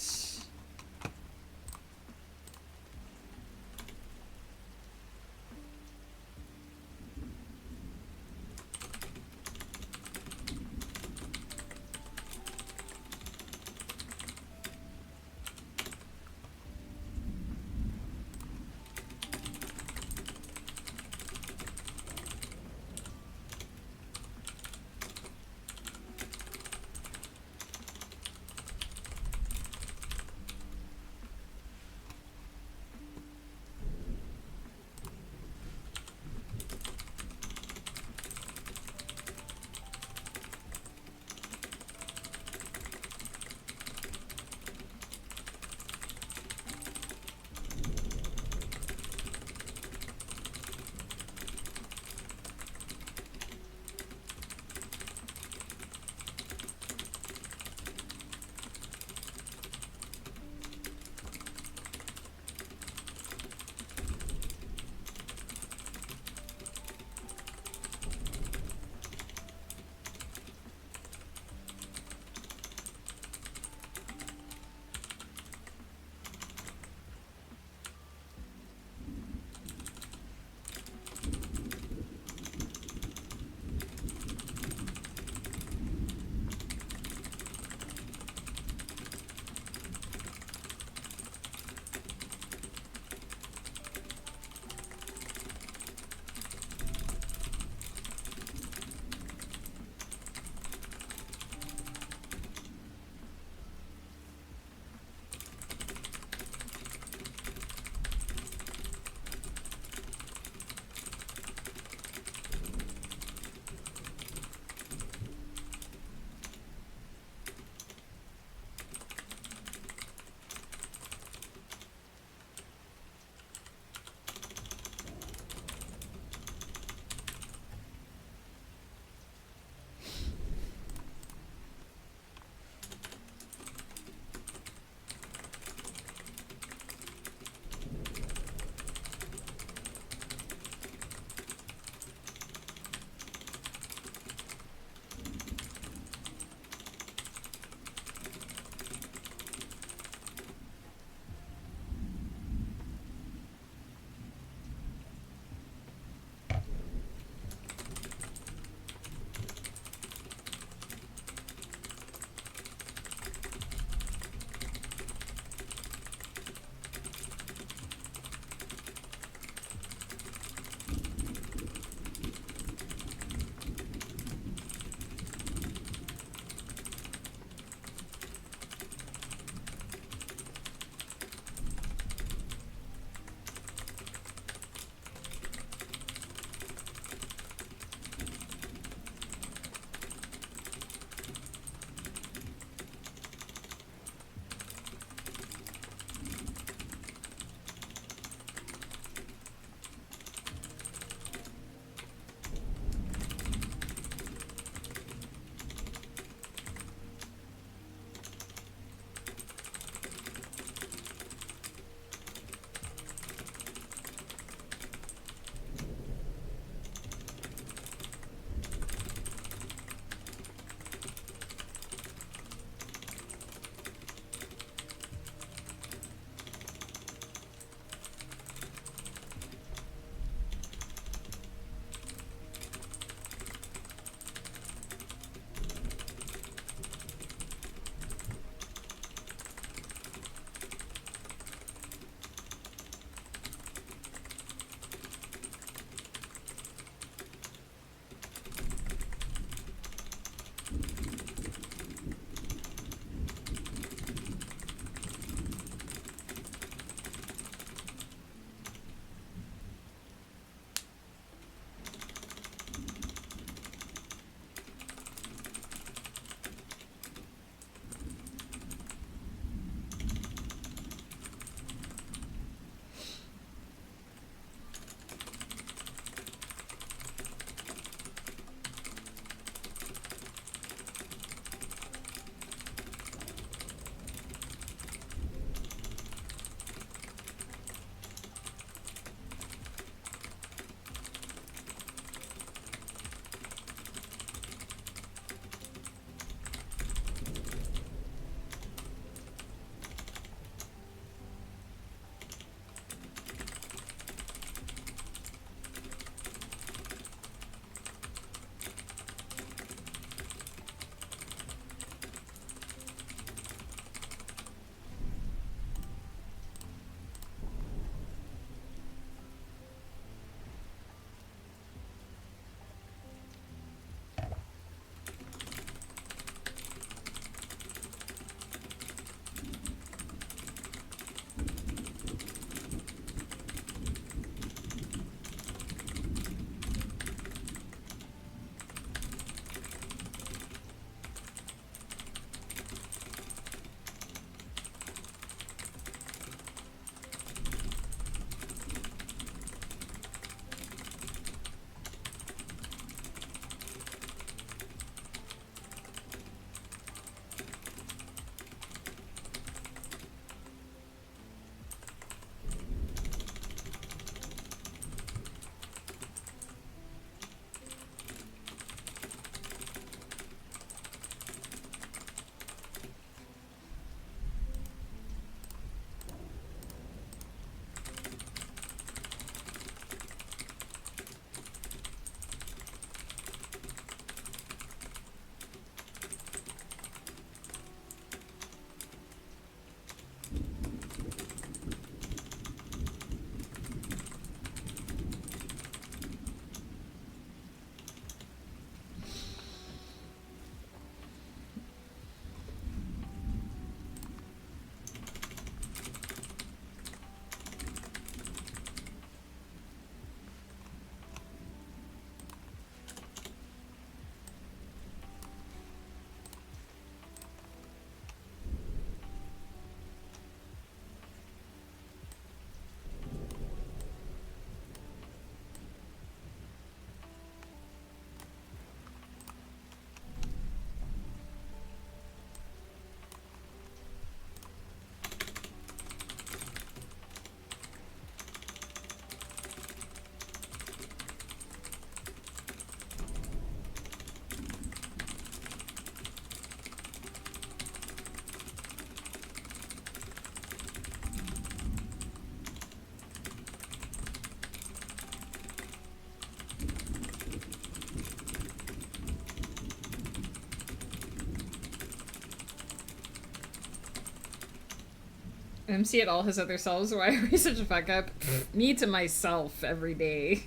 MC at all his other selves. Why are we such a fuck up? Me to myself every day.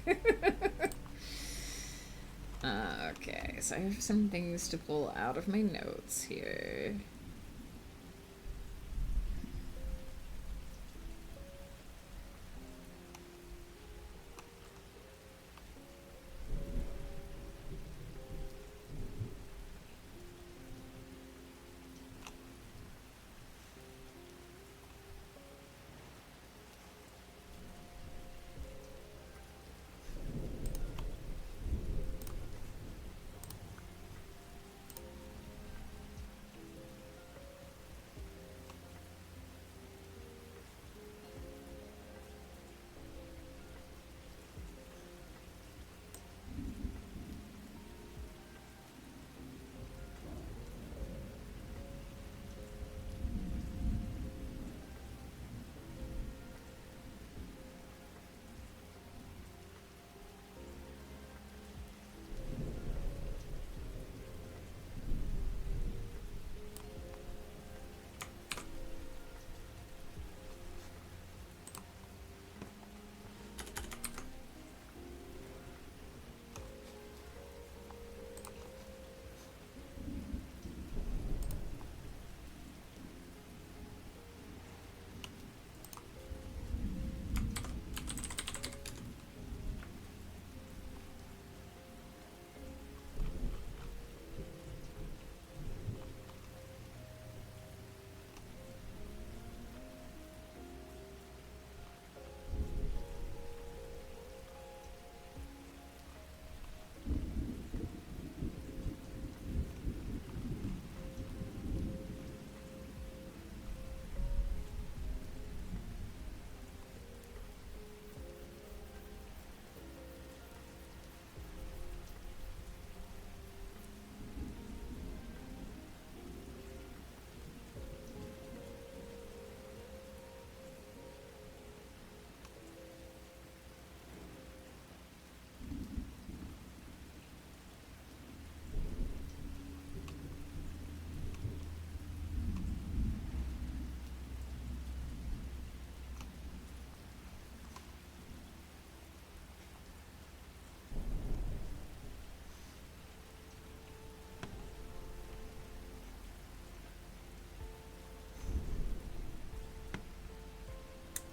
Okay, so I have some things to pull out of my notes here.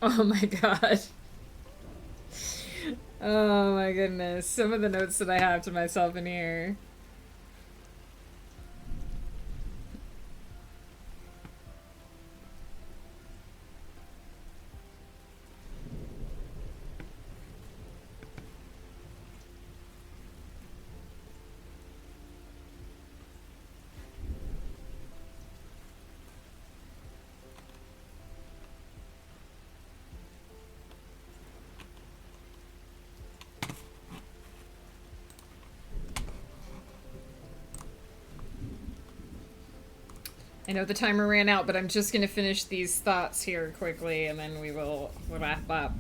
Oh my god. Oh my goodness. Some of the notes that I have to myself in here. I know the timer ran out, but I'm just going to finish these thoughts here quickly, and then we'll wrap up.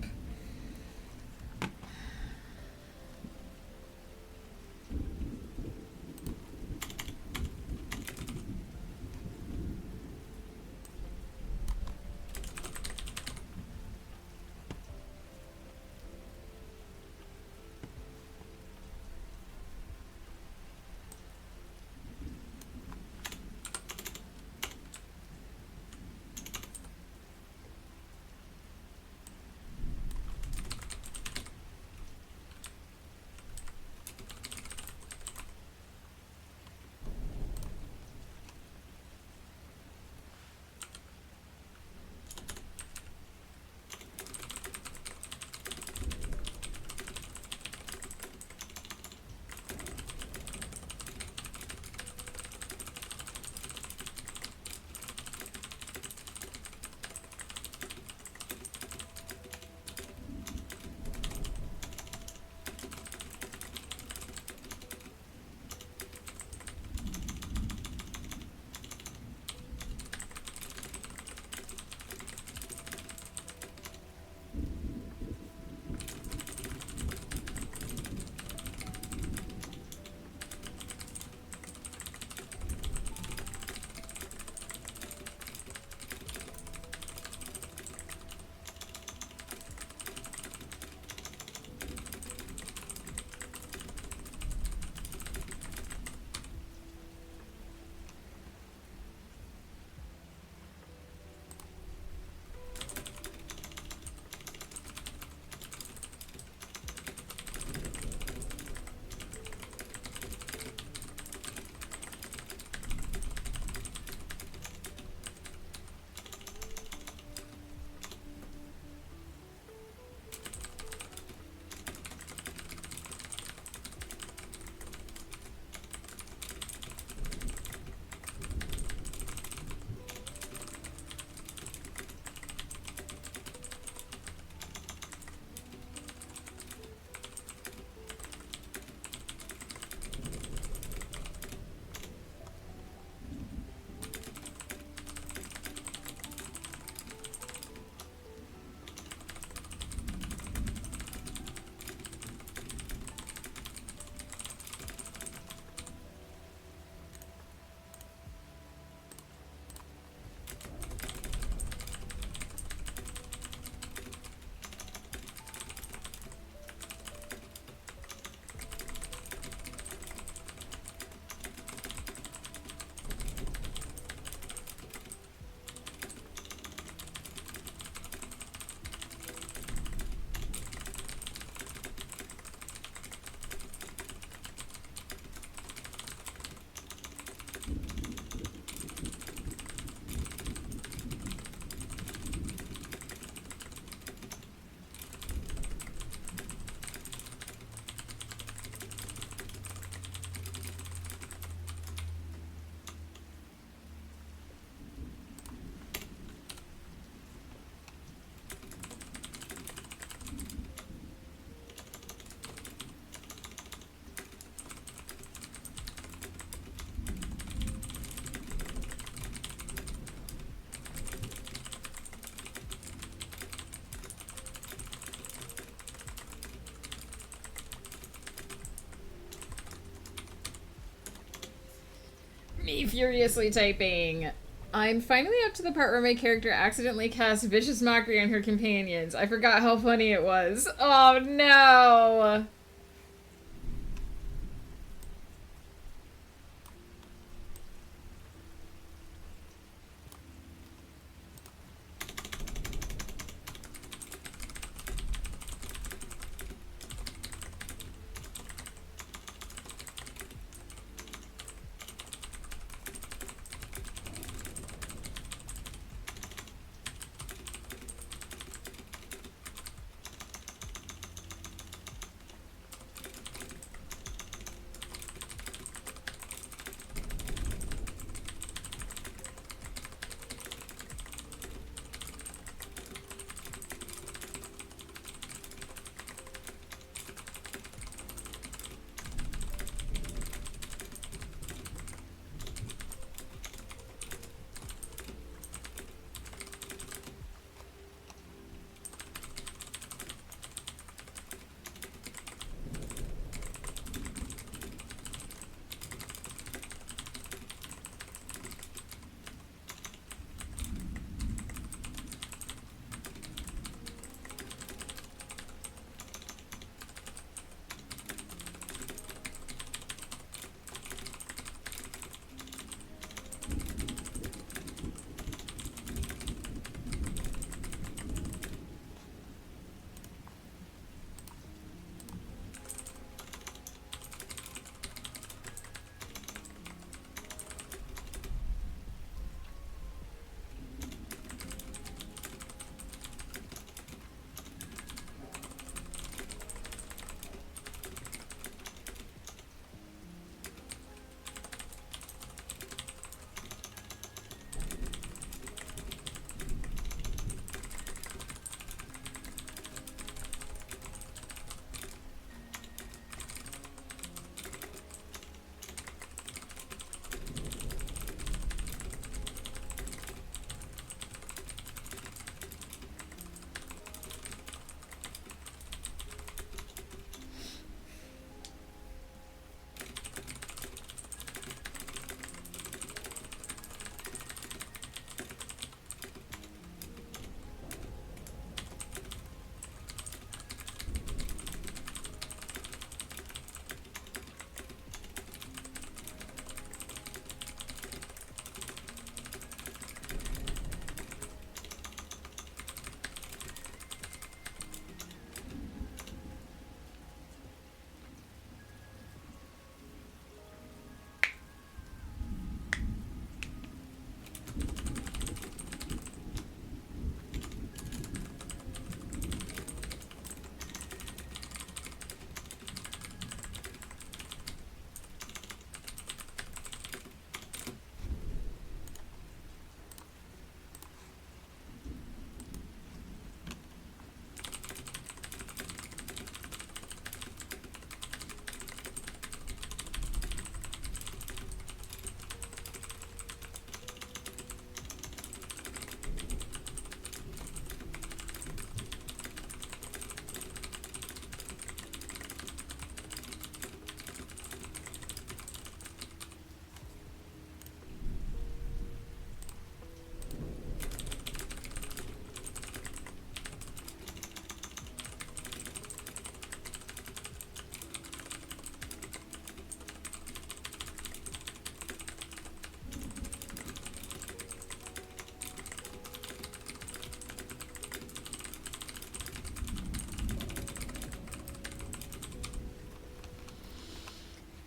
Me furiously typing. I'm finally up to the part where my character accidentally casts vicious mockery on her companions. I forgot how funny it was. Oh no!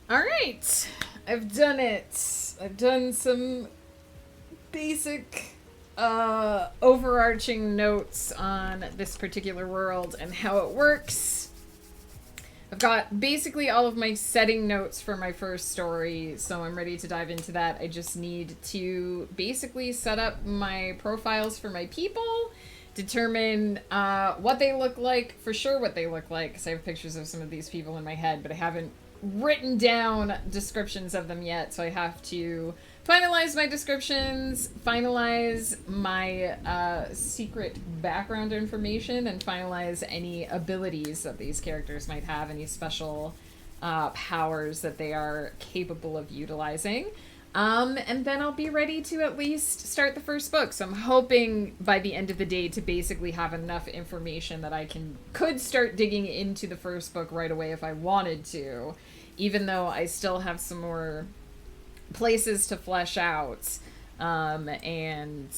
Alright, I've done it. I've done some basic overarching notes on this particular world and how it works. I've got basically all of my setting notes for my first story, so I'm ready to dive into that. I just need to basically set up my profiles for my people, determine what they look like, for sure what they look like, because I have pictures of some of these people in my head, but I haven't written down descriptions of them yet, so I have to finalize my descriptions, finalize my secret background information, and finalize any abilities that these characters might have, any special powers that they are capable of utilizing. And then I'll be ready to at least start the first book. So I'm hoping by the end of the day to basically have enough information that I could start digging into the first book right away if I wanted to, even though I still have some more places to flesh out and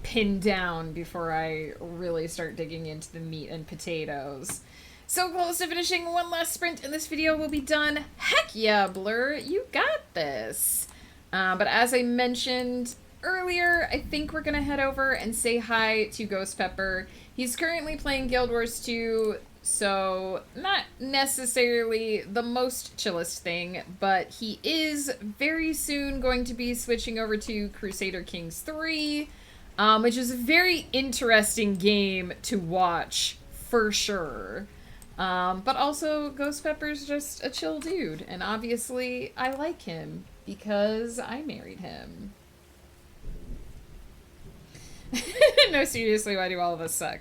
pin down before I really start digging into the meat and potatoes. So close to finishing. One last sprint and this video will be done. Heck yeah, Blur, you got this. But as I mentioned earlier, I think we're gonna head over and say hi to Ghost Pepper. He's currently playing Guild Wars 2, so not necessarily the most chillest thing, but he is very soon going to be switching over to Crusader Kings 3, which is a very interesting game to watch for sure. But also, Ghost Pepper's just a chill dude, and obviously I like him because I married him. No, seriously, why do all of us suck?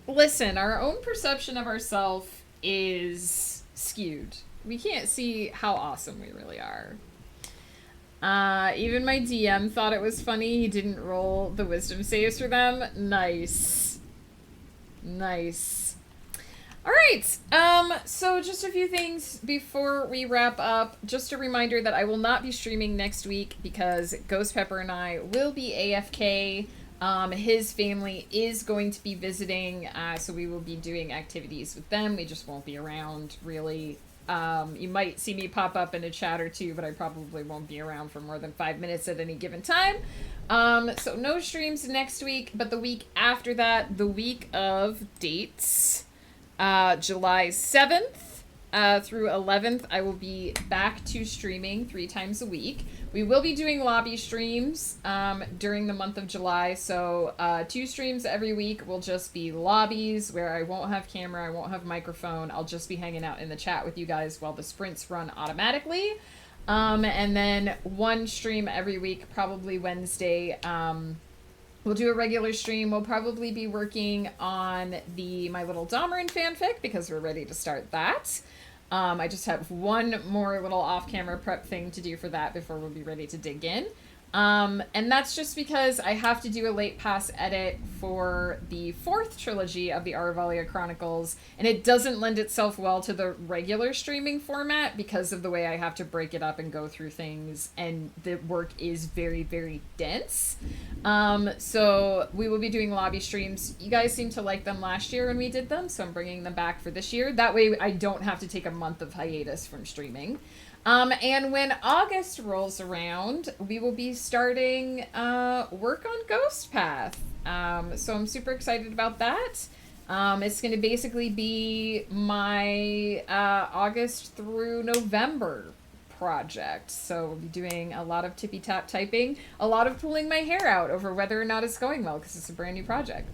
Listen, our own perception of ourselves is skewed. We can't see how awesome we really are. Even my DM thought it was funny he didn't roll the wisdom saves for them. Nice. Nice. Alright, so just a few things before we wrap up. Just a reminder that I will not be streaming next week because Ghost Pepper and I will be AFK. His family is going to be visiting, so we will be doing activities with them. We just won't be around, really. You might see me pop up in a chat or two, but I probably won't be around for more than 5 minutes at any given time. So no streams next week, but the week after that, the week of dates... July 7th through 11th, I will be back to streaming 3 times a week. We will be doing lobby streams during the month of July, so 2 streams every week will just be lobbies where I won't have camera, I won't have microphone, I'll just be hanging out in the chat with you guys while the sprints run automatically. And then 1 stream every week, probably Wednesday. We'll do a regular stream. We'll probably be working on the My Little Dahmerin fanfic because we're ready to start that. I just have one more little off-camera prep thing to do for that before we'll be ready to dig in. And that's just because I have to do a late pass edit for the 4th trilogy of the Aruvalia Chronicles, and it doesn't lend itself well to the regular streaming format because of the way I have to break it up and go through things, and the work is very, very dense. So we will be doing lobby streams. You guys seemed to like them last year when we did them, so I'm bringing them back for this year. That way I don't have to take a month of hiatus from streaming. And when August rolls around, we will be starting work on Ghost Path. So I'm super excited about that. It's going to basically be my August through November project. So we'll be doing a lot of tippy-tap typing, a lot of pulling my hair out over whether or not it's going well because it's a brand new project.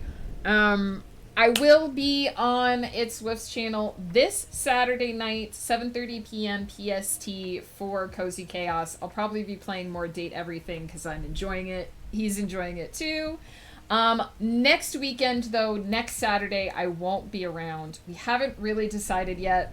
I will be on It's Swift's channel this Saturday night, 7:30 p.m. PST for Cozy Chaos. I'll probably be playing more Date Everything because I'm enjoying it. He's enjoying it too. Next weekend, though, next Saturday, I won't be around. We haven't really decided yet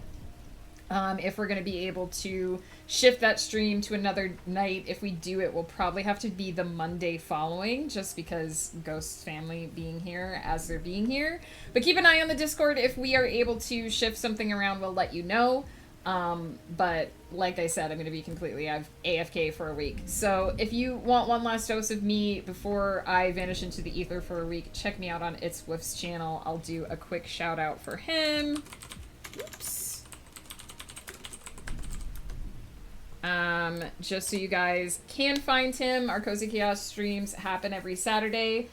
if we're going to be able to shift that stream to another night. If we do, it will probably have to be the Monday following, just because Ghost's family being here as they're being here. But keep an eye on the Discord. If we are able to shift something around, we'll let you know. But like I said, I'm going to be completely AFK for a week. So if you want one last dose of me before I vanish into the ether for a week, check me out on It's Swift's channel. I'll do a quick shout out for him. Oops. Just so you guys can find him. Our Cozy Chaos streams happen every Saturday.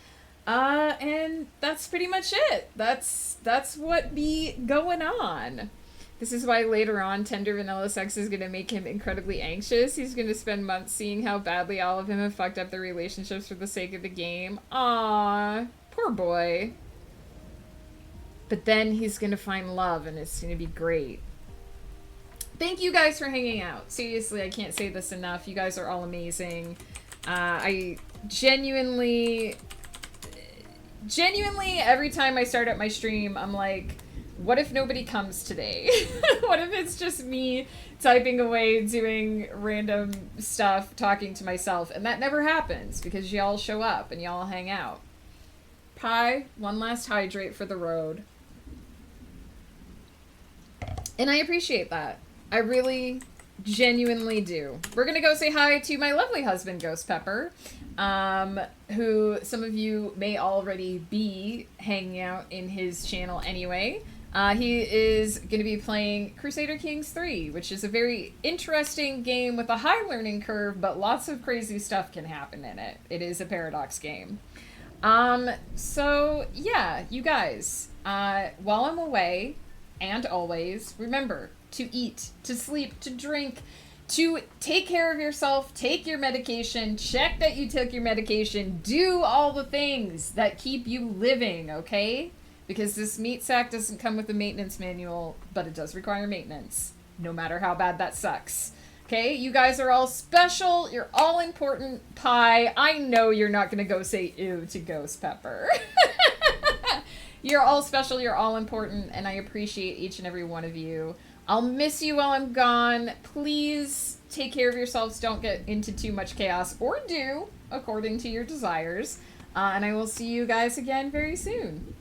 And that's pretty much it. That's what be going on. This is why later on Tender Vanilla Sex is going to make him incredibly anxious. He's going to spend months seeing how badly all of them have fucked up their relationships for the sake of the game. Aww, poor boy. But then he's going to find love and it's going to be great. Thank you guys for hanging out. Seriously, I can't say this enough. You guys are all amazing. I genuinely, every time I start up my stream, I'm like, what if nobody comes today? What if it's just me typing away, doing random stuff, talking to myself, and that never happens because y'all show up and y'all hang out. Pie, one last hydrate for the road. And I appreciate that. I really genuinely do. We're gonna go say hi to my lovely husband, Ghost Pepper, who some of you may already be hanging out in his channel anyway. He is going to be playing Crusader Kings 3, which is a very interesting game with a high learning curve, but lots of crazy stuff can happen in it. It is a paradox game. So yeah, you guys, while I'm away, and always, remember to eat, to sleep, to drink, to take care of yourself, take your medication, check that you took your medication, do all the things that keep you living, okay? Because this meat sack doesn't come with a maintenance manual, but it does require maintenance, no matter how bad that sucks. Okay, you guys are all special, you're all important. Pie, I know you're not gonna go say ew to Ghost Pepper. You're all special, you're all important, and I appreciate each and every one of you. I'll miss you while I'm gone. Please take care of yourselves, don't get into too much chaos, or do, according to your desires. And I will see you guys again very soon.